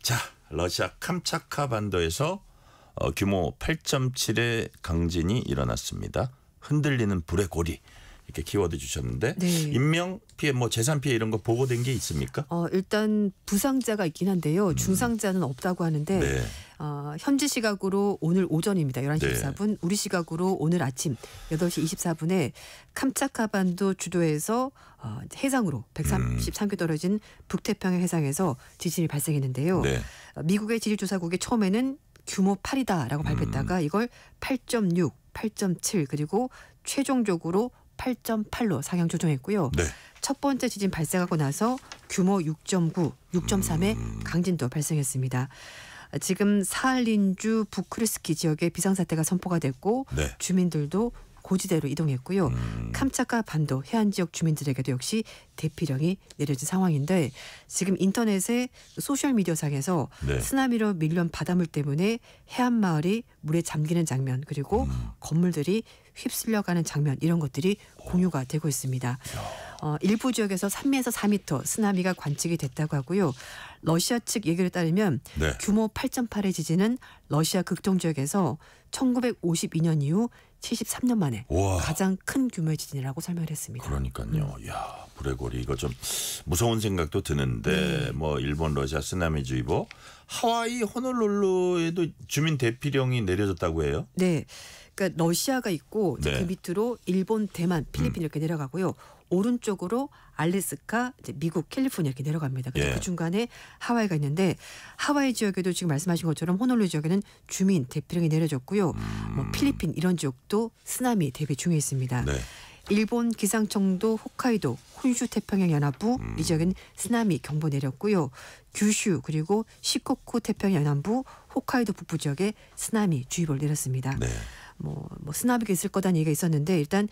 자, 러시아 캄차카 반도에서 규모 8.7의 강진이 일어났습니다. 흔들리는 불의 고리. 이렇게 키워드 주셨는데 네. 인명 피해, 뭐 재산 피해 이런 거 보고된 게 있습니까? 일단 부상자가 있긴 한데요. 중상자는 없다고 하는데 네. 현지 시각으로 오늘 오전입니다. 11시 네. 24분. 우리 시각으로 오늘 아침 8시 24분에 캄차카 반도 주도에서 해상으로 133km 떨어진 북태평양 해상에서 지진이 발생했는데요. 네. 미국의 지질조사국이 처음에는 규모 8이다라고 발표했다가 이걸 8.6, 8.7 그리고 최종적으로 8.8로 상향 조정했고요. 네. 첫 번째 지진 발생하고 나서 규모 6.9, 6.3의 강진도 발생했습니다. 지금 사할린주 부크르스키 지역에 비상사태가 선포가 됐고 네. 주민들도 고지대로 이동했고요. 캄차카 반도 해안 지역 주민들에게도 역시 대피령이 내려진 상황인데 지금 인터넷에 소셜미디어상에서 네. 쓰나미로 밀려온 바닷물 때문에 해안 마을이 물에 잠기는 장면 그리고 건물들이 휩쓸려가는 장면 이런 것들이 공유가 되고 있습니다. 일부 지역에서 3에서 4m 쓰나미가 관측이 됐다고 하고요. 러시아 측 얘기를 따르면 네. 규모 8.8의 지진은 러시아 극동 지역에서 1952년 이후 73년 만에 우와. 가장 큰 규모의 지진이라고 설명을 했습니다. 그러니까요. 야, 불의 고리 이거 좀 무서운 생각도 드는데 뭐 일본 러시아 쓰나미주의보 하와이 호놀룰루에도 주민 대피령이 내려졌다고 해요. 네. 그러니까 러시아가 있고 네. 그 밑으로 일본, 대만, 필리핀 이렇게 내려가고요. 오른쪽으로 알래스카, 이제 미국, 캘리포니아 이렇게 내려갑니다. 그래서 예. 그 중간에 하와이가 있는데 하와이 지역에도 지금 말씀하신 것처럼 호놀룰루 지역에는 주민 대피령이 내려졌고요. 뭐 필리핀 이런 지역도 쓰나미 대비 중에 있습니다. 네. 일본 기상청도 홋카이도, 혼슈 태평양 연합부 이 지역은 쓰나미 경보 내렸고요. 규슈 그리고 시코쿠 태평양 연안부, 홋카이도 북부 지역에 쓰나미 주의보를 내렸습니다. 네. 뭐 쓰나미가 있을 거다는 얘기가 있었는데 일단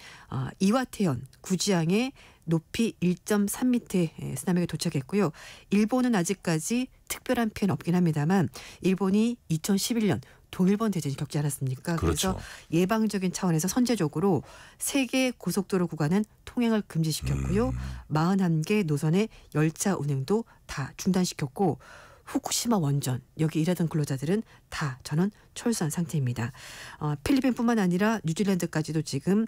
이와테현 구지항에 높이 1.3m의 쓰나미가 도착했고요. 일본은 아직까지 특별한 피해는 없긴 합니다만 일본이 2011년 동일본 대전이 겪지 않았습니까? 그렇죠. 그래서 예방적인 차원에서 선제적으로 3개 고속도로 구간은 통행을 금지시켰고요. 41개 노선의 열차 운행도 다 중단시켰고 후쿠시마 원전 여기 일하던 근로자들은 다 전원 철수한 상태입니다. 필리핀뿐만 아니라 뉴질랜드까지도 지금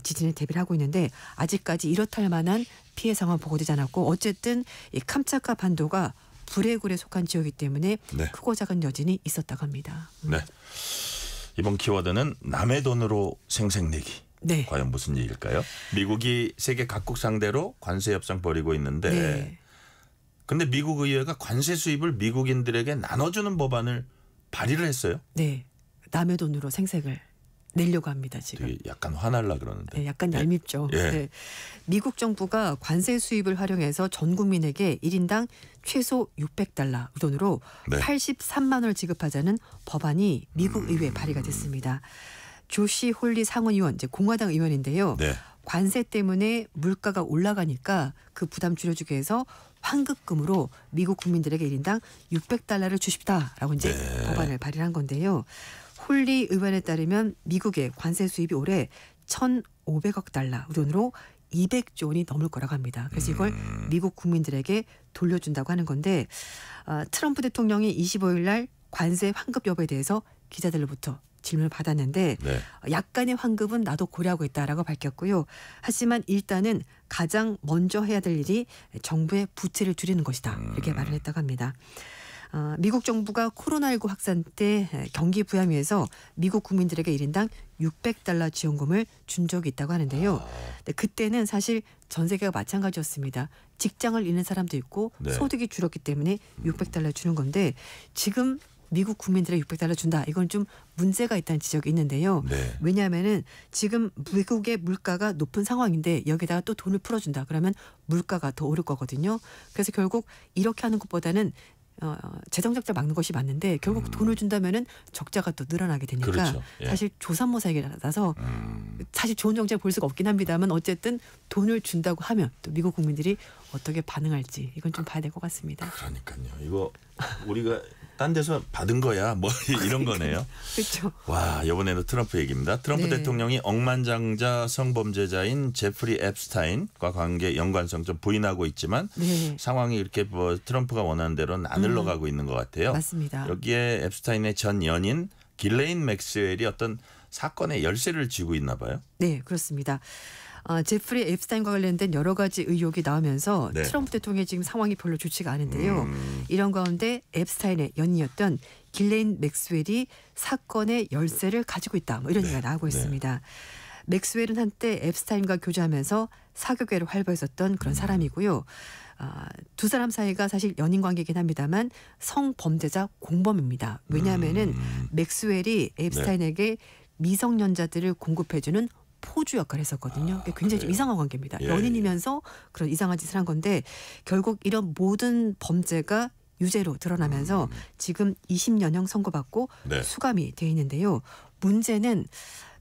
지진에 대비를 하고 있는데 아직까지 이렇다 할 만한 피해 상황 보고되지 않았고 어쨌든 이 캄차카 반도가 불의 골에 속한 지역이기 때문에 네. 크고 작은 여진이 있었다고 합니다. 네. 이번 키워드는 남의 돈으로 생색내기. 네. 과연 무슨 일일까요? 미국이 세계 각국 상대로 관세 협상 벌이고 있는데 네. 근데 미국 의회가 관세 수입을 미국인들에게 나눠주는 법안을 발의를 했어요. 네. 남의 돈으로 생색을 내려고 합니다. 지금. 되게 약간 화날라 그러는데. 네, 약간 얄밉죠. 예. 네. 미국 정부가 관세 수입을 활용해서 전 국민에게 1인당 최소 $600 돈으로 네. 83만 원을 지급하자는 법안이 미국 의회에 발의가 됐습니다. 조시 홀리 상원의원, 이제 공화당 의원인데요. 네. 관세 때문에 물가가 올라가니까 그 부담 줄여주기 위해서 환급금으로 미국 국민들에게 1인당 $600를 주십다라고 이제 네. 법안을 발의한 건데요. 홀리 의원에 따르면 미국의 관세 수입이 올해 1,500억 달러 돈으로 200조 원이 넘을 거라고 합니다. 그래서 이걸 미국 국민들에게 돌려준다고 하는 건데 트럼프 대통령이 25일 날 관세 환급 여부에 대해서 기자들로부터 질문을 받았는데 네. 약간의 환급은 나도 고려하고 있다라고 밝혔고요. 하지만 일단은 가장 먼저 해야 될 일이 정부의 부채를 줄이는 것이다. 이렇게 말을 했다고 합니다. 미국 정부가 코로나19 확산 때 경기 부양위해서 미국 국민들에게 1인당 $600 지원금을 준 적이 있다고 하는데요. 근데 그때는 사실 전 세계가 마찬가지였습니다. 직장을 잃는 사람도 있고 네. 소득이 줄었기 때문에 $600 주는 건데 지금 미국 국민들에게 $600 준다. 이건 좀 문제가 있다는 지적이 있는데요. 네. 왜냐하면은 지금 미국의 물가가 높은 상황인데 여기다가 또 돈을 풀어준다. 그러면 물가가 더 오를 거거든요. 그래서 결국 이렇게 하는 것보다는 재정 적자 막는 것이 맞는데 결국 돈을 준다면은 적자가 또 늘어나게 되니까 그렇죠. 예. 사실 조삼모사이라서 사실 좋은 정책을 볼 수가 없긴 합니다만 어쨌든 돈을 준다고 하면 또 미국 국민들이 어떻게 반응할지 이건 좀 봐야 될 것 같습니다. 그러니까요. 이거 우리가 딴 데서 받은 거야 뭐 이런 거네요. 그렇죠. 와, 이번에도 트럼프 얘기입니다. 트럼프 네. 대통령이 억만장자 성범죄자인 제프리 앱스타인과 관계 연관성 좀 부인하고 있지만 네. 상황이 이렇게 뭐 트럼프가 원하는 대로는 안 흘러가고 있는 것 같아요. 맞습니다. 여기에 앱스타인의 전 연인 길레인 맥스웰이 어떤 사건의 열쇠를 쥐고 있나 봐요. 네, 그렇습니다. 제프리 앱스타인과 관련된 여러 가지 의혹이 나오면서 네. 트럼프 대통령의 지금 상황이 별로 좋지가 않은데요. 이런 가운데 앱스타인의 연인이었던 길레인 맥스웰이 사건의 열쇠를 가지고 있다. 뭐 이런 얘기가 나오고 있습니다. 맥스웰은 한때 앱스타인과 교제하면서 사교계를 활보했었던 그런 사람이고요. 두 사람 사이가 사실 연인 관계이긴 합니다만 성범죄자 공범입니다. 왜냐하면은 맥스웰이 앱스타인에게 미성년자들을 공급해주는 포주 역할을 했었거든요. 굉장히 좀 이상한 관계입니다. 예, 연인이면서 그런 이상한 짓을 한 건데 결국 이런 모든 범죄가 유죄로 드러나면서 지금 20년형 선고받고 네. 수감이 돼 있는데요. 문제는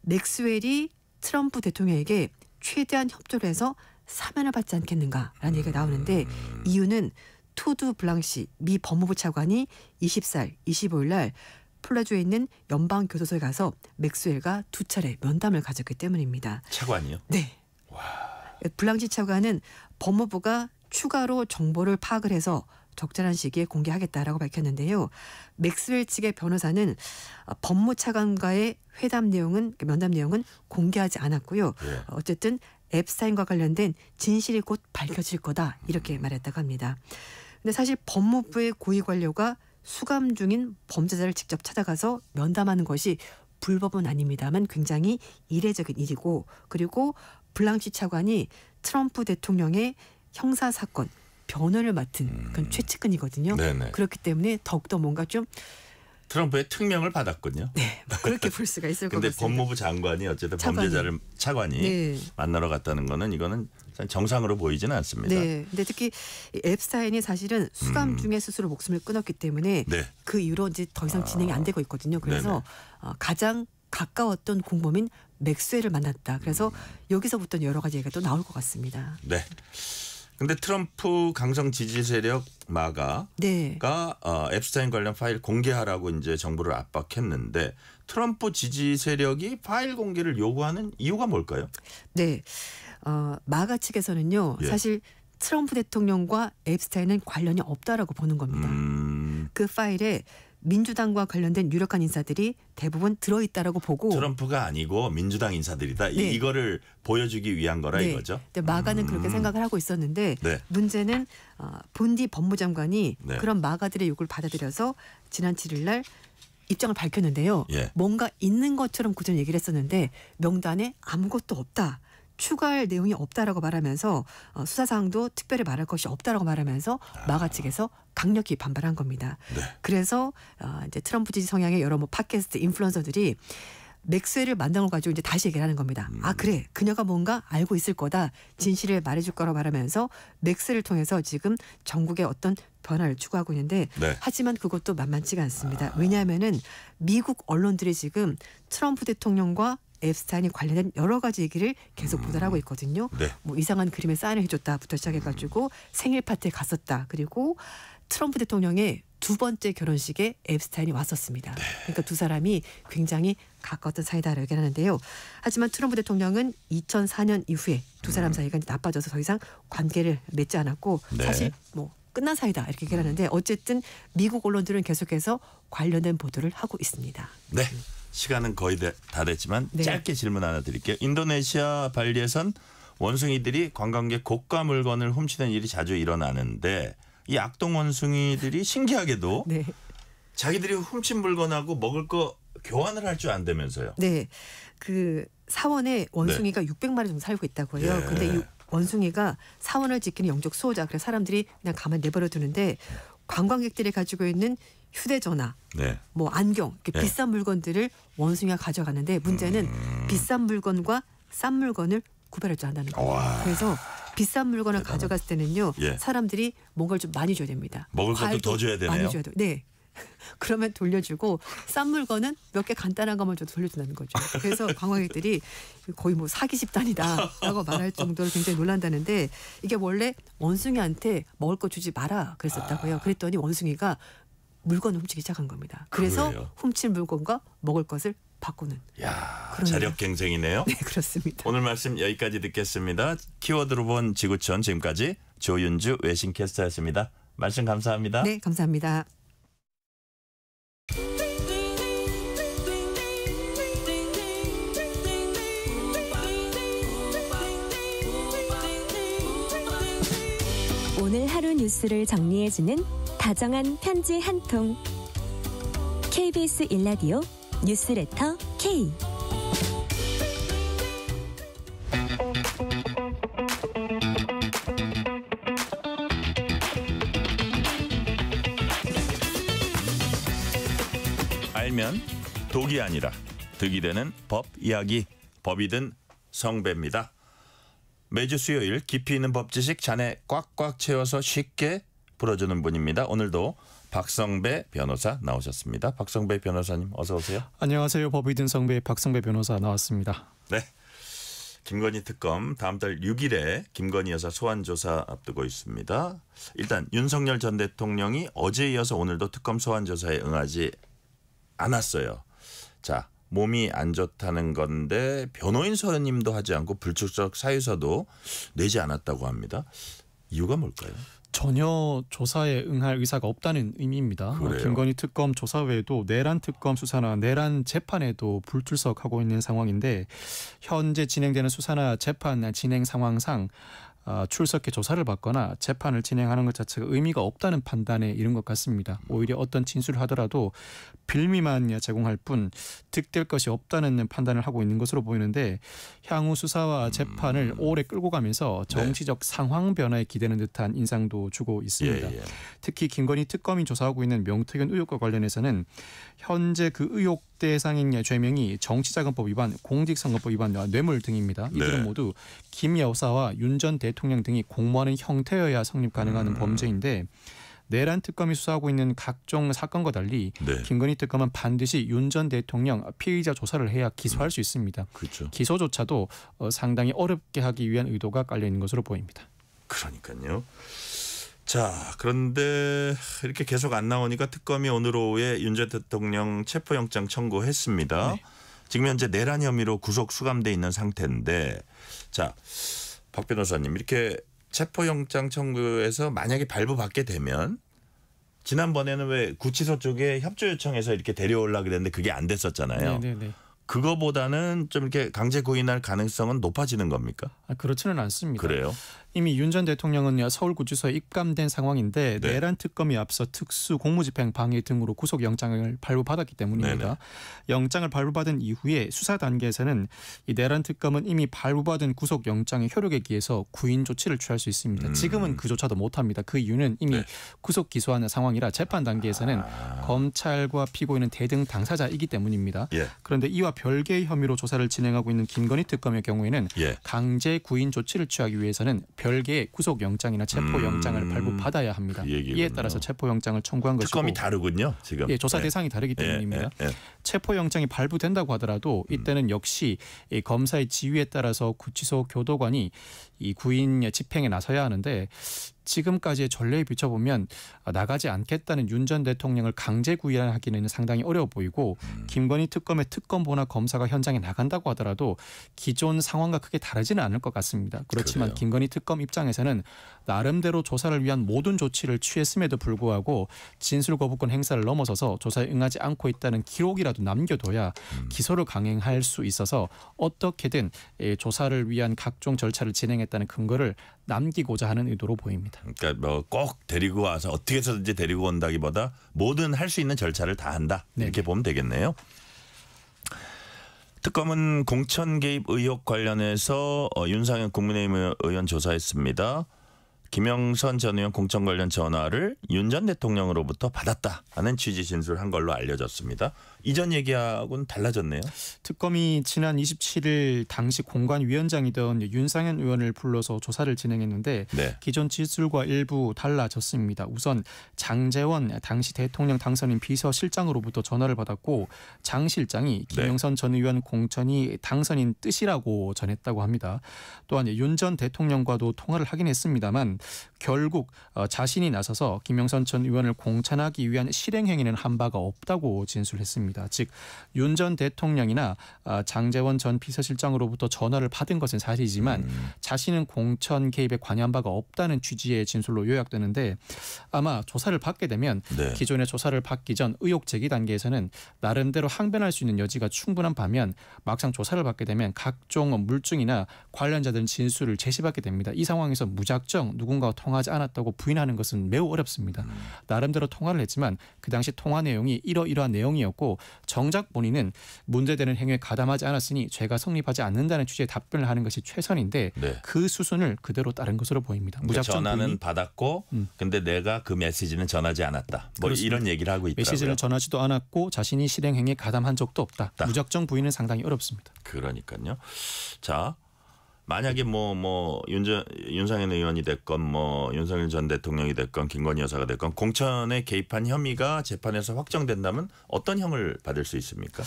맥스웰이 트럼프 대통령에게 최대한 협조를 해서 사면을 받지 않겠는가라는 얘기가 나오는데 이유는 투두 블랑시 미 법무부 차관이 25일 날 플라주에 있는 연방교도소에 가서 맥스웰과 2차례 면담을 가졌기 때문입니다. 차관이요? 네. 블랑시 차관은 법무부가 추가로 정보를 파악을 해서 적절한 시기에 공개하겠다라고 밝혔는데요. 맥스웰 측의 변호사는 법무차관과의 면담 내용은 공개하지 않았고요. 예. 어쨌든 앱스타인과 관련된 진실이 곧 밝혀질 거다 이렇게 말했다고 합니다. 근데 사실 법무부의 고위 관료가 수감 중인 범죄자를 직접 찾아가서 면담하는 것이 불법은 아닙니다만 굉장히 이례적인 일이고 그리고 블랑시 차관이 트럼프 대통령의 형사사건 변호를 맡은 그런 최측근이거든요. 네네. 그렇기 때문에 더욱더 뭔가 좀 트럼프의 특명을 받았군요. 네, 그렇게 볼 수가 있을 것 근데 같습니다. 법무부 장관이 어쨌든 차관이. 차관이 네. 만나러 갔다는 거는 이거는 정상으로 보이지는 않습니다. 네, 근데 특히 앱스타인이 사실은 수감 중에 스스로 목숨을 끊었기 때문에 네. 그 이후로 이제 더 이상 진행이 안 되고 있거든요. 그래서 가장 가까웠던 공범인 맥스웰을 만났다. 그래서 여기서부터 여러 가지 얘기가 또 나올 것 같습니다. 네. 근데 트럼프 강성 지지 세력 마가가 네. 앱스타인 관련 파일 공개하라고 이제 정부를 압박했는데 트럼프 지지 세력이 파일 공개를 요구하는 이유가 뭘까요? 네. 마가 측에서는요. 예. 사실 트럼프 대통령과 앱스타인은 관련이 없다라고 보는 겁니다. 그 파일에 민주당과 관련된 유력한 인사들이 대부분 들어있다라고 보고 트럼프가 아니고 민주당 인사들이다. 네. 이거를 보여주기 위한 거라 네. 이거죠. 근데 마가는 그렇게 생각을 하고 있었는데 네. 문제는 본디 법무장관이 네. 그런 마가들의 요구를 받아들여서 지난 7일 날 입장을 밝혔는데요. 예. 뭔가 있는 것처럼 그전 얘기를 했었는데 명단에 아무것도 없다. 추가할 내용이 없다라고 말하면서 수사사항도 특별히 말할 것이 없다라고 말하면서 마가 측에서 강력히 반발한 겁니다. 네. 그래서 이제 트럼프 지지 성향의 여러 팟캐스트 인플루언서들이 맥스웰을 만난 걸 가지고 이제 다시 얘기를 하는 겁니다. 아 그래 그녀가 뭔가 알고 있을 거다. 진실을 말해줄 거라고 말하면서 맥스웰을 통해서 지금 전국에 어떤 변화를 추구하고 있는데 네. 하지만 그것도 만만치가 않습니다. 왜냐하면은 미국 언론들이 지금 트럼프 대통령과 앱스타인이 관련된 여러 가지 얘기를 계속 보도하고 있거든요. 네. 뭐 이상한 그림에 사인을 해줬다부터 시작해가지고 생일 파티에 갔었다. 그리고 트럼프 대통령의 두 번째 결혼식에 앱스타인이 왔었습니다. 그러니까 두 사람이 굉장히 가까웠던 사이다라고 얘기하는데요. 하지만 트럼프 대통령은 2004년 이후에 두 사람 사이가 나빠져서 더 이상 관계를 맺지 않았고 네. 사실 뭐 끝난 사이다 이렇게 얘기를 하는데 어쨌든 미국 언론들은 계속해서 관련된 보도를 하고 있습니다. 네. 시간은 거의 다 됐지만 네. 짧게 질문 하나 드릴게요. 인도네시아 발리에선 원숭이들이 관광객 고가 물건을 훔치는 일이 자주 일어나는데 이 악동 원숭이들이 신기하게도 네. 자기들이 훔친 물건하고 먹을 거 교환을 할 줄 안다면서요. 네. 그 사원에 원숭이가 600마리 정도 살고 있다고 해요. 예. 근데 이 원숭이가 사원을 지키는 영적 수호자. 그래서 사람들이 그냥 가만히 내버려 두는데 관광객들이 가지고 있는 휴대전화, 네. 뭐 안경, 이렇게 예. 비싼 물건들을 원숭이가 가져가는데 문제는 비싼 물건과 싼 물건을 구별할 줄 안다는 거예요. 와. 그래서 비싼 물건을 가져갔을 때는요. 예. 사람들이 뭔가를 좀 많이 줘야 됩니다. 먹을 것도 과일도 더 줘야 되네요. 많이 줘야 돼요. 네. 그러면 돌려주고 싼 물건은 몇 개 간단한 것만 줘도 돌려준다는 거죠. 그래서 관광객들이 거의 뭐 사기 집단이다라고 말할 정도로 굉장히 놀란다는데 이게 원래 원숭이한테 먹을 거 주지 마라 그랬었다고요. 그랬더니 원숭이가 물건을 훔치기 시작한 겁니다. 그래서 그래요? 훔친 물건과 먹을 것을 바꾸는. 야, 그런 자력갱생이네요. 네, 그렇습니다. 오늘 말씀 여기까지 듣겠습니다. 키워드로 본 지구촌 지금까지 조윤주 외신캐스터였습니다. 말씀 감사합니다. 네, 감사합니다. 오늘 하루 뉴스를 정리해주는 다정한 편지 한 통. KBS 일라디오 뉴스레터 K. 알면 독이 아니라 득이 되는 법 이야기, 법이든 성배입니다. 매주 수요일 깊이 있는 법 지식 잔에 꽉꽉 채워서 쉽게 풀어주는 분입니다. 오늘도 박성배 변호사 나오셨습니다. 박성배 변호사님 어서 오세요. 안녕하세요. 법이든 성배 박성배 변호사 나왔습니다. 네. 김건희 특검 다음 달 6일에 김건희 여사 소환 조사 앞두고 있습니다. 일단 윤석열 전 대통령이 어제에 이어서 오늘도 특검 소환 조사에 응하지 않았어요. 자, 몸이 안 좋다는 건데 변호인 서연님도 하지 않고 불출석 사유서도 내지 않았다고 합니다. 이유가 뭘까요? 전혀 조사에 응할 의사가 없다는 의미입니다. 그래요? 김건희 특검 조사 외에도 내란 특검 수사나 내란 재판에도 불출석하고 있는 상황인데 현재 진행되는 수사나 재판 진행 상황상 출석해 조사를 받거나 재판을 진행하는 것 자체가 의미가 없다는 판단에 이른 것 같습니다. 오히려 어떤 진술을 하더라도 빌미만 제공할 뿐 득될 것이 없다는 판단을 하고 있는 것으로 보이는데 향후 수사와 재판을 오래 끌고 가면서 정치적 상황 변화에 기대는 듯한 인상도 주고 있습니다. 예. 특히 김건희 특검이 조사하고 있는 명태균 의혹과 관련해서는 현재 그 의혹 대상인 죄명이 정치자금법 위반, 공직선거법 위반, 뇌물 등입니다. 이들은 모두 김 여사와 윤 전 대통령 등이 공모하는 형태여야 성립 가능한 범죄인데 내란 특검이 수사하고 있는 각종 사건과 달리 김건희 특검은 반드시 윤 전 대통령 피의자 조사를 해야 기소할 수 있습니다. 그렇죠. 기소조차도 상당히 어렵게 하기 위한 의도가 깔려 있는 것으로 보입니다. 그러니까요. 자, 그런데 이렇게 계속 안 나오니까 특검이 오늘 오후에 윤 전 대통령 체포영장 청구했습니다. 네. 지금 현재 내란 혐의로 구속 수감돼 있는 상태인데 자, 박 변호사님 이렇게 체포영장 청구해서 만약에 발부받게 되면 지난번에는 왜 구치소 쪽에 협조 요청해서 이렇게 데려오려고 그랬는데 그게 안 됐었잖아요. 네네네. 그거보다는 좀 이렇게 강제 구인할 가능성은 높아지는 겁니까? 그렇지는 않습니다. 그래요? 이미 윤 전 대통령은 서울구치소에 입감된 상황인데 내란 특검이 앞서 특수 공무집행 방해 등으로 구속영장을 발부받았기 때문입니다. 네네. 영장을 발부받은 이후에 수사 단계에서는 이 내란 특검은 이미 발부받은 구속영장의 효력에 기해서 구인 조치를 취할 수 있습니다. 지금은 그조차도 못합니다. 그 이유는 이미 구속 기소하는 상황이라 재판 단계에서는 검찰과 피고인은 대등 당사자이기 때문입니다. 그런데 이와 별개의 혐의로 조사를 진행하고 있는 김건희 특검의 경우에는 예. 강제 구인 조치를 취하기 위해서는 별개의 구속영장이나 체포영장을 발부받아야 합니다. 이에 따라서 체포영장을 청구한 것이고 특검이 다르군요. 지금. 예, 조사 대상이 다르기 때문입니다. 체포영장이 발부된다고 하더라도 이때는 역시 검사의 지휘에 따라서 구치소 교도관이 이 구인 집행에 나서야 하는데 지금까지의 전례에 비춰보면 나가지 않겠다는 윤 전 대통령을 강제 구인하기는 상당히 어려워 보이고 김건희 특검의 특검보나 검사가 현장에 나간다고 하더라도 기존 상황과 크게 다르지는 않을 것 같습니다. 그렇지만 그래요. 김건희 특검 입장에서는 나름대로 조사를 위한 모든 조치를 취했음에도 불구하고 진술 거부권 행사를 넘어서서 조사에 응하지 않고 있다는 기록이라도 남겨둬야 기소를 강행할 수 있어서 어떻게든 조사를 위한 각종 절차를 진행했다는 근거를 남기고자 하는 의도로 보입니다. 그러니까 뭐 꼭 데리고 와서 어떻게 해서든지 데리고 온다기보다 모든 할 수 있는 절차를 다 한다. 이렇게 보면 되겠네요. 특검은 공천 개입 의혹 관련해서 윤상현 국민의힘 의원 조사했습니다. 김영선 전 의원 공천 관련 전화를 윤 전 대통령으로부터 받았다 하는 취지 진술한 걸로 알려졌습니다. 이전 얘기하고는 달라졌네요. 특검이 지난 27일 당시 공관위원장이던 윤상현 의원을 불러서 조사를 진행했는데 기존 진술과 일부 달라졌습니다. 우선 장제원 당시 대통령 당선인 비서실장으로부터 전화를 받았고 장 실장이 김영선 전 의원 공천이 당선인 뜻이라고 전했다고 합니다. 또한 윤 전 대통령과도 통화를 하긴 했습니다만 결국 자신이 나서서 김영선 전 의원을 공천하기 위한 실행 행위는 한 바가 없다고 진술했습니다. 즉 윤 전 대통령이나 장제원 전 비서실장으로부터 전화를 받은 것은 사실이지만 자신은 공천 개입에 관여한 바가 없다는 취지의 진술로 요약되는데 아마 조사를 받게 되면 기존의 조사를 받기 전 의혹 제기 단계에서는 나름대로 항변할 수 있는 여지가 충분한 반면 막상 조사를 받게 되면 각종 물증이나 관련자들 진술을 제시받게 됩니다. 이 상황에서 무작정 누군가와 통화하지 않았다고 부인하는 것은 매우 어렵습니다. 나름대로 통화를 했지만 그 당시 통화 내용이 이러이러한 내용이었고 정작 본인은 문제되는 행위에 가담하지 않았으니 죄가 성립하지 않는다는 취지의 답변을 하는 것이 최선인데 그 수순을 그대로 따른 것으로 보입니다. 무작정 전화는 부인이. 받았고 근데 내가 그 메시지는 전하지 않았다. 뭐 그렇습니다. 이런 얘기를 하고 있더라고요. 메시지를 전하지도 않았고 자신이 실행 행위에 가담한 적도 없다. 무작정 부인은 상당히 어렵습니다. 그러니까요. 자. 만약에 윤상현 의원이 됐건 윤석열 전 대통령이 됐건 김건희 여사가 됐건 공천에 개입한 혐의가 재판에서 확정된다면 어떤 형을 받을 수 있습니까?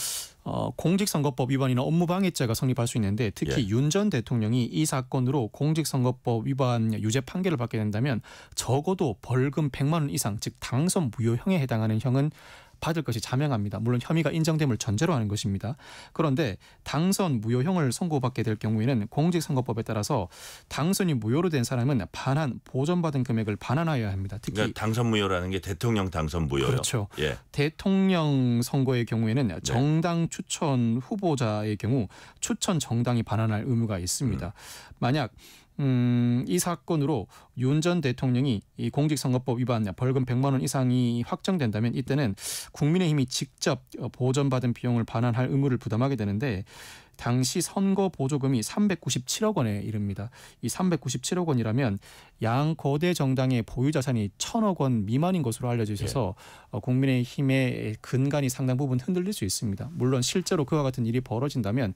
공직선거법 위반이나 업무방해죄가 성립할 수 있는데 특히 윤 전 대통령이 이 사건으로 공직선거법 위반 유죄 판결을 받게 된다면 적어도 벌금 100만 원 이상 즉 당선 무효형에 해당하는 형은 받을 것이 자명합니다. 물론 혐의가 인정됨을 전제로 하는 것입니다. 그런데 당선 무효형을 선고받게 될 경우에는 공직선거법에 따라서 당선이 무효로 된 사람은 보전받은 금액을 반환하여야 합니다. 특히 그러니까 당선 무효라는 게 대통령 당선 무효요. 그렇죠. 대통령 선거의 경우에는 정당 추천 후보자의 경우 추천 정당이 반환할 의무가 있습니다. 만약 이 사건으로 윤 전 대통령이 이 공직선거법 위반 벌금 100만 원 이상이 확정된다면 이때는 국민의힘이 직접 보전받은 비용을 반환할 의무를 부담하게 되는데 당시 선거 보조금이 397억 원에 이릅니다. 이 397억 원이라면 양 거대 정당의 보유 자산이 1,000억 원 미만인 것으로 알려져 있어서 국민의힘의 근간이 상당 부분 흔들릴 수 있습니다. 물론 실제로 그와 같은 일이 벌어진다면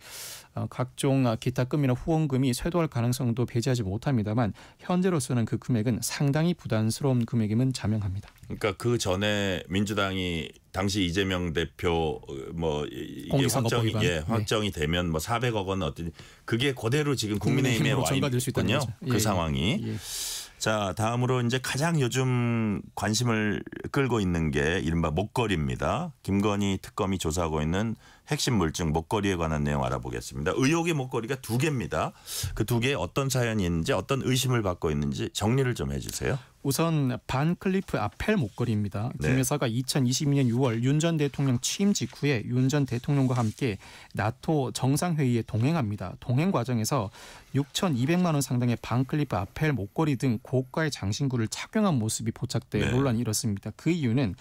각종 기타금이나 후원금이 쇄도할 가능성도 배제하지 못합니다만 현재로서는 그 금액은 상당히 부담스러운 금액임은 자명합니다. 그러니까 그 전에 민주당이 당시 이재명 대표 확정이 되면 400억 원 어떤 그게 그대로 지금 국민의힘에 와 있군요. 그 상황이. 자, 다음으로 이제 가장 요즘 관심을 끌고 있는 게 이른바 목걸이입니다. 김건희 특검이 조사하고 있는 핵심 물증 목걸이에 관한 내용 알아보겠습니다. 의혹의 목걸이가 2개입니다. 그 2개에 어떤 사연이 있는지 어떤 의심을 받고 있는지 정리를 좀 해주세요. 우선 반클리프 아펠 목걸이입니다. 김 여사가 2022년 6월 윤 전 대통령 취임 직후에 윤 전 대통령과 함께 나토 정상회의에 동행합니다. 동행 과정에서 6,200만 원 상당의 반클리프 아펠 목걸이 등 고가의 장신구를 착용한 모습이 포착돼 논란이 일었습니다. 그 이유는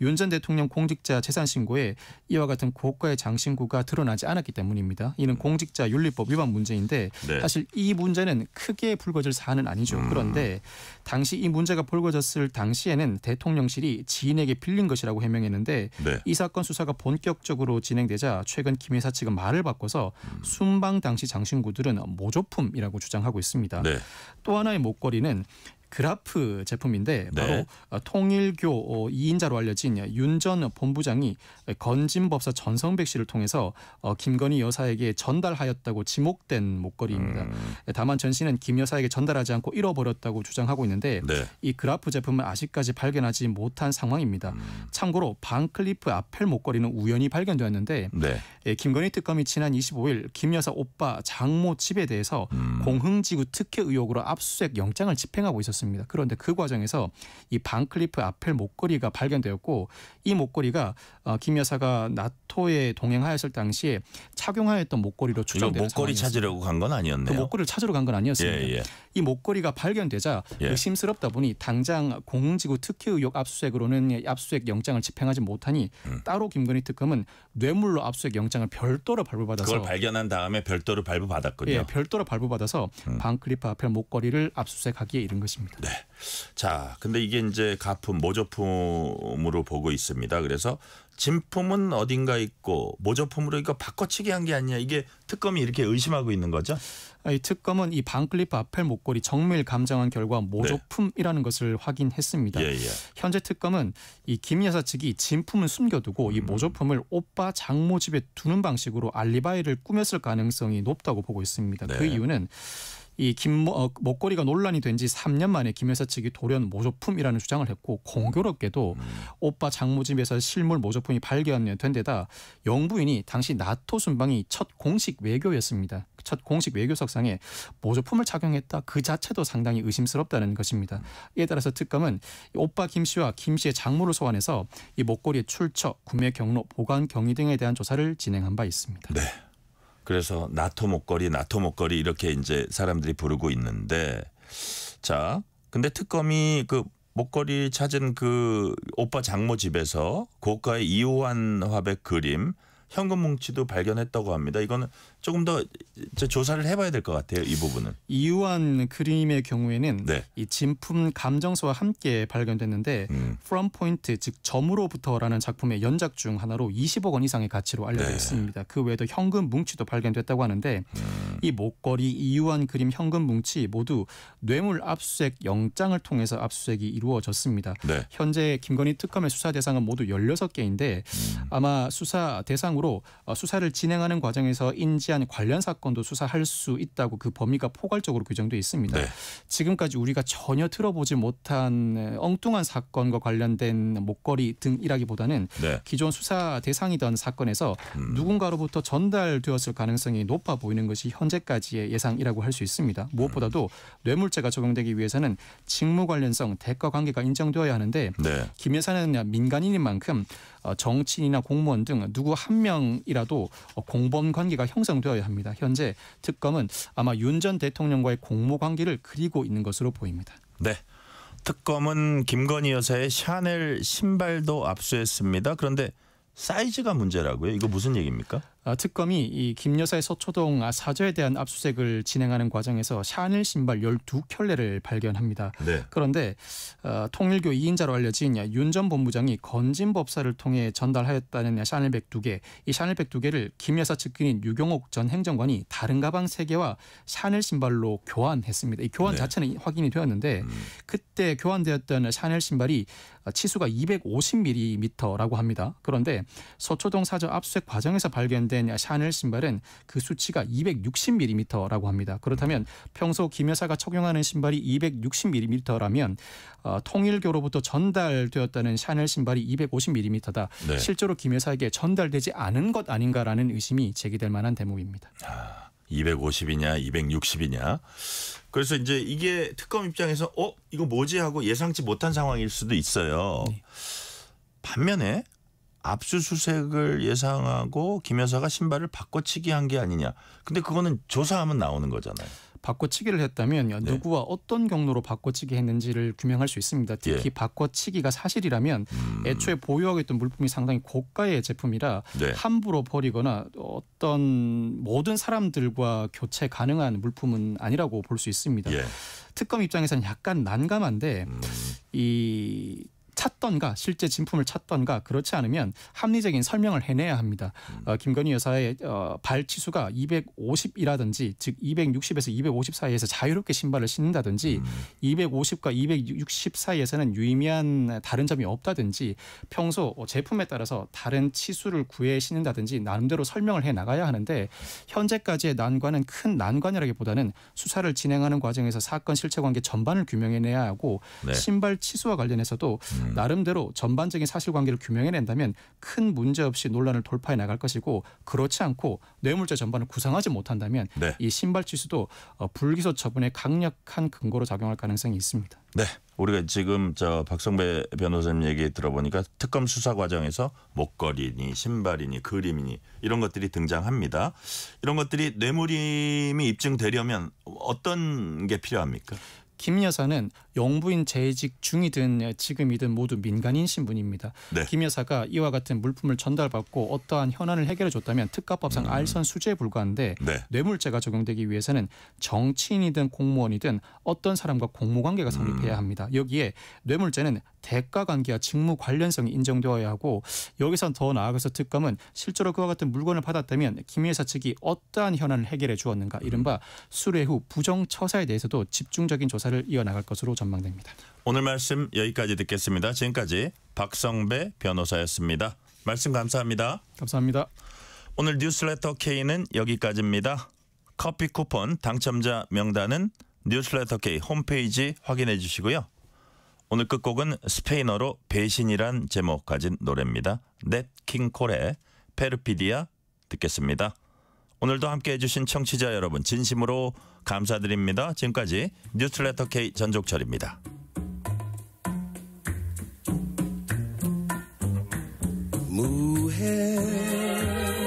윤 전 대통령 공직자 재산 신고에 이와 같은 고가의 장신구가 드러나지 않았기 때문입니다. 이는 공직자윤리법 위반 문제인데 네. 사실 이 문제는 크게 불거질 사안은 아니죠. 그런데 당시 이 문제가 불거졌을 당시에는 대통령실이 지인에게 빌린 것이라고 해명했는데 네. 이 사건 수사가 본격적으로 진행되자 최근 김 여사 측은 말을 바꿔서 순방 당시 장신구들은 모조품이라고 주장하고 있습니다. 네. 또 하나의 목걸이는 그라프 제품인데 바로 네. 통일교 2인자로 알려진 윤 전 본부장이 건진법사 전성백 씨를 통해서 김건희 여사에게 전달하였다고 지목된 목걸이입니다. 다만 전 씨는 김 여사에게 전달하지 않고 잃어버렸다고 주장하고 있는데 네. 이 그라프 제품은 아직까지 발견하지 못한 상황입니다. 참고로 반클리프 아펠 목걸이는 우연히 발견되었는데 네. 김건희 특검이 지난 25일 김 여사 오빠 장모 집에 대해서 공흥지구 특혜 의혹으로 압수수색 영장을 집행하고 있었습니다. 그런데 그 과정에서 이 반클리프 아펠 목걸이가 발견되었고 이 목걸이가 김 여사가 나토에 동행하였을 당시에 착용하였던 목걸이로 추정되는 목걸이 찾으려고 간 건 아니었네요. 그 목걸이를 찾으러 간 건 아니었습니다. 예. 이 목걸이가 발견되자 의심스럽다 보니 당장 공흥지구 특혜 의혹 압수수색으로는 압수수색 영장을 집행하지 못하니 따로 김건희 특검은 뇌물로 압수수색 영장을 별도로 발부받아서 그걸 발견한 다음에 별도로 발부받았군요. 예, 별도로 발부받아서 반클리프 아펠 목걸이를 압수수색하기에 이른 것입니다. 네. 자, 근데 이게 이제 가품, 모조품으로 보고 있습니다. 그래서 진품은 어딘가 있고 모조품으로 이거 바꿔치기 한 게 아니냐. 이게 특검이 이렇게 의심하고 있는 거죠? 이 특검은 이 반클리프 아펠 목걸이 정밀 감정한 결과 모조품이라는 것을 확인했습니다. 현재 특검은 이 김 여사 측이 진품은 숨겨두고 이 모조품을 오빠 장모 집에 두는 방식으로 알리바이를 꾸몄을 가능성이 높다고 보고 있습니다. 그 이유는 이 목걸이가 논란이 된 지 3년 만에 김 여사 측이 돌연 모조품이라는 주장을 했고 공교롭게도 오빠 장모 집에서 실물 모조품이 발견된 데다 영부인이 당시 나토 순방이 첫 공식 외교였습니다. 첫 공식 외교석상에 모조품을 착용했다 그 자체도 상당히 의심스럽다는 것입니다. 이에 따라서 특검은 오빠 김 씨와 김 씨의 장모를 소환해서 이 목걸이의 출처, 구매 경로, 보관 경위 등에 대한 조사를 진행한 바 있습니다. 네. 그래서 나토 목걸이 이렇게 이제 사람들이 부르고 있는데 자, 근데 특검이 그 목걸이 찾은 그 오빠 장모 집에서 고가의 이호환 화백 그림, 현금 뭉치도 발견했다고 합니다. 이거는 조금 더 조사를 해봐야 될 것 같아요. 이 부분은. 이유한 그림의 경우에는 이 진품 감정서와 함께 발견됐는데 From Point 즉 점으로부터라는 작품의 연작 중 하나로 20억 원 이상의 가치로 알려져 있습니다. 그 외에도 현금 뭉치도 발견됐다고 하는데 이 목걸이, 이유한 그림, 현금 뭉치 모두 뇌물 압수수색 영장을 통해서 압수수색이 이루어졌습니다. 현재 김건희 특검의 수사 대상은 모두 16개인데 아마 수사 대상으로 수사를 진행하는 과정에서 인지한 관련 사건도 수사할 수 있다고 그 범위가 포괄적으로 규정되어 있습니다. 지금까지 우리가 전혀 들어보지 못한 엉뚱한 사건과 관련된 목걸이 등이라기보다는 기존 수사 대상이던 사건에서 누군가로부터 전달되었을 가능성이 높아 보이는 것이 현재까지의 예상이라고 할 수 있습니다. 무엇보다도 뇌물죄가 적용되기 위해서는 직무 관련성, 대가 관계가 인정되어야 하는데 김 여사는 민간인인 만큼 정치인이나 공무원 등 누구 한 명이라도 공범 관계가 형성되어야 합니다. 현재 특검은 아마 윤 전 대통령과의 공모 관계를 그리고 있는 것으로 보입니다. 네. 특검은 김건희 여사의 샤넬 신발도 압수했습니다. 그런데 사이즈가 문제라고요? 이거 무슨 얘기입니까? 특검이 이 김 여사의 서초동 사저에 대한 압수수색을 진행하는 과정에서 샤넬 신발 12켤레를 발견합니다. 그런데 통일교 2인자로 알려진 윤 전 본부장이 건진법사를 통해 전달하였다는 샤넬백 2개, 이 샤넬백 2개를 김 여사 측근인 유경옥 전 행정관이 다른 가방 3개와 샤넬 신발로 교환했습니다. 이 교환 자체는 확인이 되었는데 그때 교환되었던 샤넬 신발이 치수가 250mm라고 합니다. 그런데 서초동 사저 압수수색 과정에서 발견된 샤넬 신발은 그 수치가 260mm라고 합니다. 그렇다면 평소 김 여사가 착용하는 신발이 260mm라면 통일교로부터 전달되었다는 샤넬 신발이 250mm다. 실제로 김 여사에게 전달되지 않은 것 아닌가라는 의심이 제기될 만한 대목입니다. 250이냐 260이냐. 그래서 이제 이게 특검 입장에서 이거 뭐지 하고 예상치 못한 상황일 수도 있어요. 반면에 압수수색을 예상하고 김 여사가 신발을 바꿔치기 한 게 아니냐. 근데 그거는 조사하면 나오는 거잖아요. 바꿔치기를 했다면 누구와 어떤 경로로 바꿔치기 했는지를 규명할 수 있습니다. 특히 바꿔치기가 사실이라면 애초에 보유하고 있던 물품이 상당히 고가의 제품이라 함부로 버리거나 어떤 모든 사람들과 교체 가능한 물품은 아니라고 볼 수 있습니다. 특검 입장에서는 약간 난감한데 이 찾던가 실제 진품을 찾던가 그렇지 않으면 합리적인 설명을 해내야 합니다. 김건희 여사의 발 치수가 250이라든지 즉 260에서 250 사이에서 자유롭게 신발을 신는다든지 250과 260 사이에서는 유의미한 다른 점이 없다든지 평소 제품에 따라서 다른 치수를 구해 신는다든지 나름대로 설명을 해나가야 하는데 현재까지의 난관은 큰 난관이라기보다는 수사를 진행하는 과정에서 사건 실체관계 전반을 규명해내야 하고 신발 치수와 관련해서도 나름대로 전반적인 사실관계를 규명해낸다면 큰 문제 없이 논란을 돌파해 나갈 것이고 그렇지 않고 뇌물죄 전반을 구상하지 못한다면 이 신발 치수도 불기소 처분에 강력한 근거로 작용할 가능성이 있습니다. 네, 우리가 지금 박성배 변호사님 얘기 들어보니까 특검 수사 과정에서 목걸이니 신발이니 그림이니 이런 것들이 등장합니다. 이런 것들이 뇌물임이 입증되려면 어떤 게 필요합니까? 김 여사는 영부인 재직 중이든 지금이든 모두 민간인 신분입니다. 김 여사가 이와 같은 물품을 전달받고 어떠한 현안을 해결해 줬다면 특가법상 알선 수재에 불과한데 뇌물죄가 적용되기 위해서는 정치인이든 공무원이든 어떤 사람과 공모관계가 성립해야 합니다. 여기에 뇌물죄는 대가관계와 직무 관련성이 인정되어야 하고 여기서 더 나아가서 특검은 실제로 그와 같은 물건을 받았다면 김 여사 측이 어떠한 현안을 해결해 주었는가 이른바 수뢰 후 부정처사에 대해서도 집중적인 조사를 이어나갈 것으로 전망됩니다. 오늘 말씀 여기까지 듣겠습니다. 지금까지 박성배 변호사였습니다. 말씀 감사합니다. 감사합니다. 오늘 뉴스레터 K는 여기까지입니다. 커피 쿠폰 당첨자 명단은 뉴스레터 K 홈페이지 확인해 주시고요. 오늘 끝곡은 스페인어로 배신이란 제목 가진 노래입니다. 넷 킹콜의 페르피디아 듣겠습니다. 오늘도 함께해 주신 청취자 여러분 진심으로 감사드립니다. 지금까지 뉴스레터 K 전종철입니다. Move.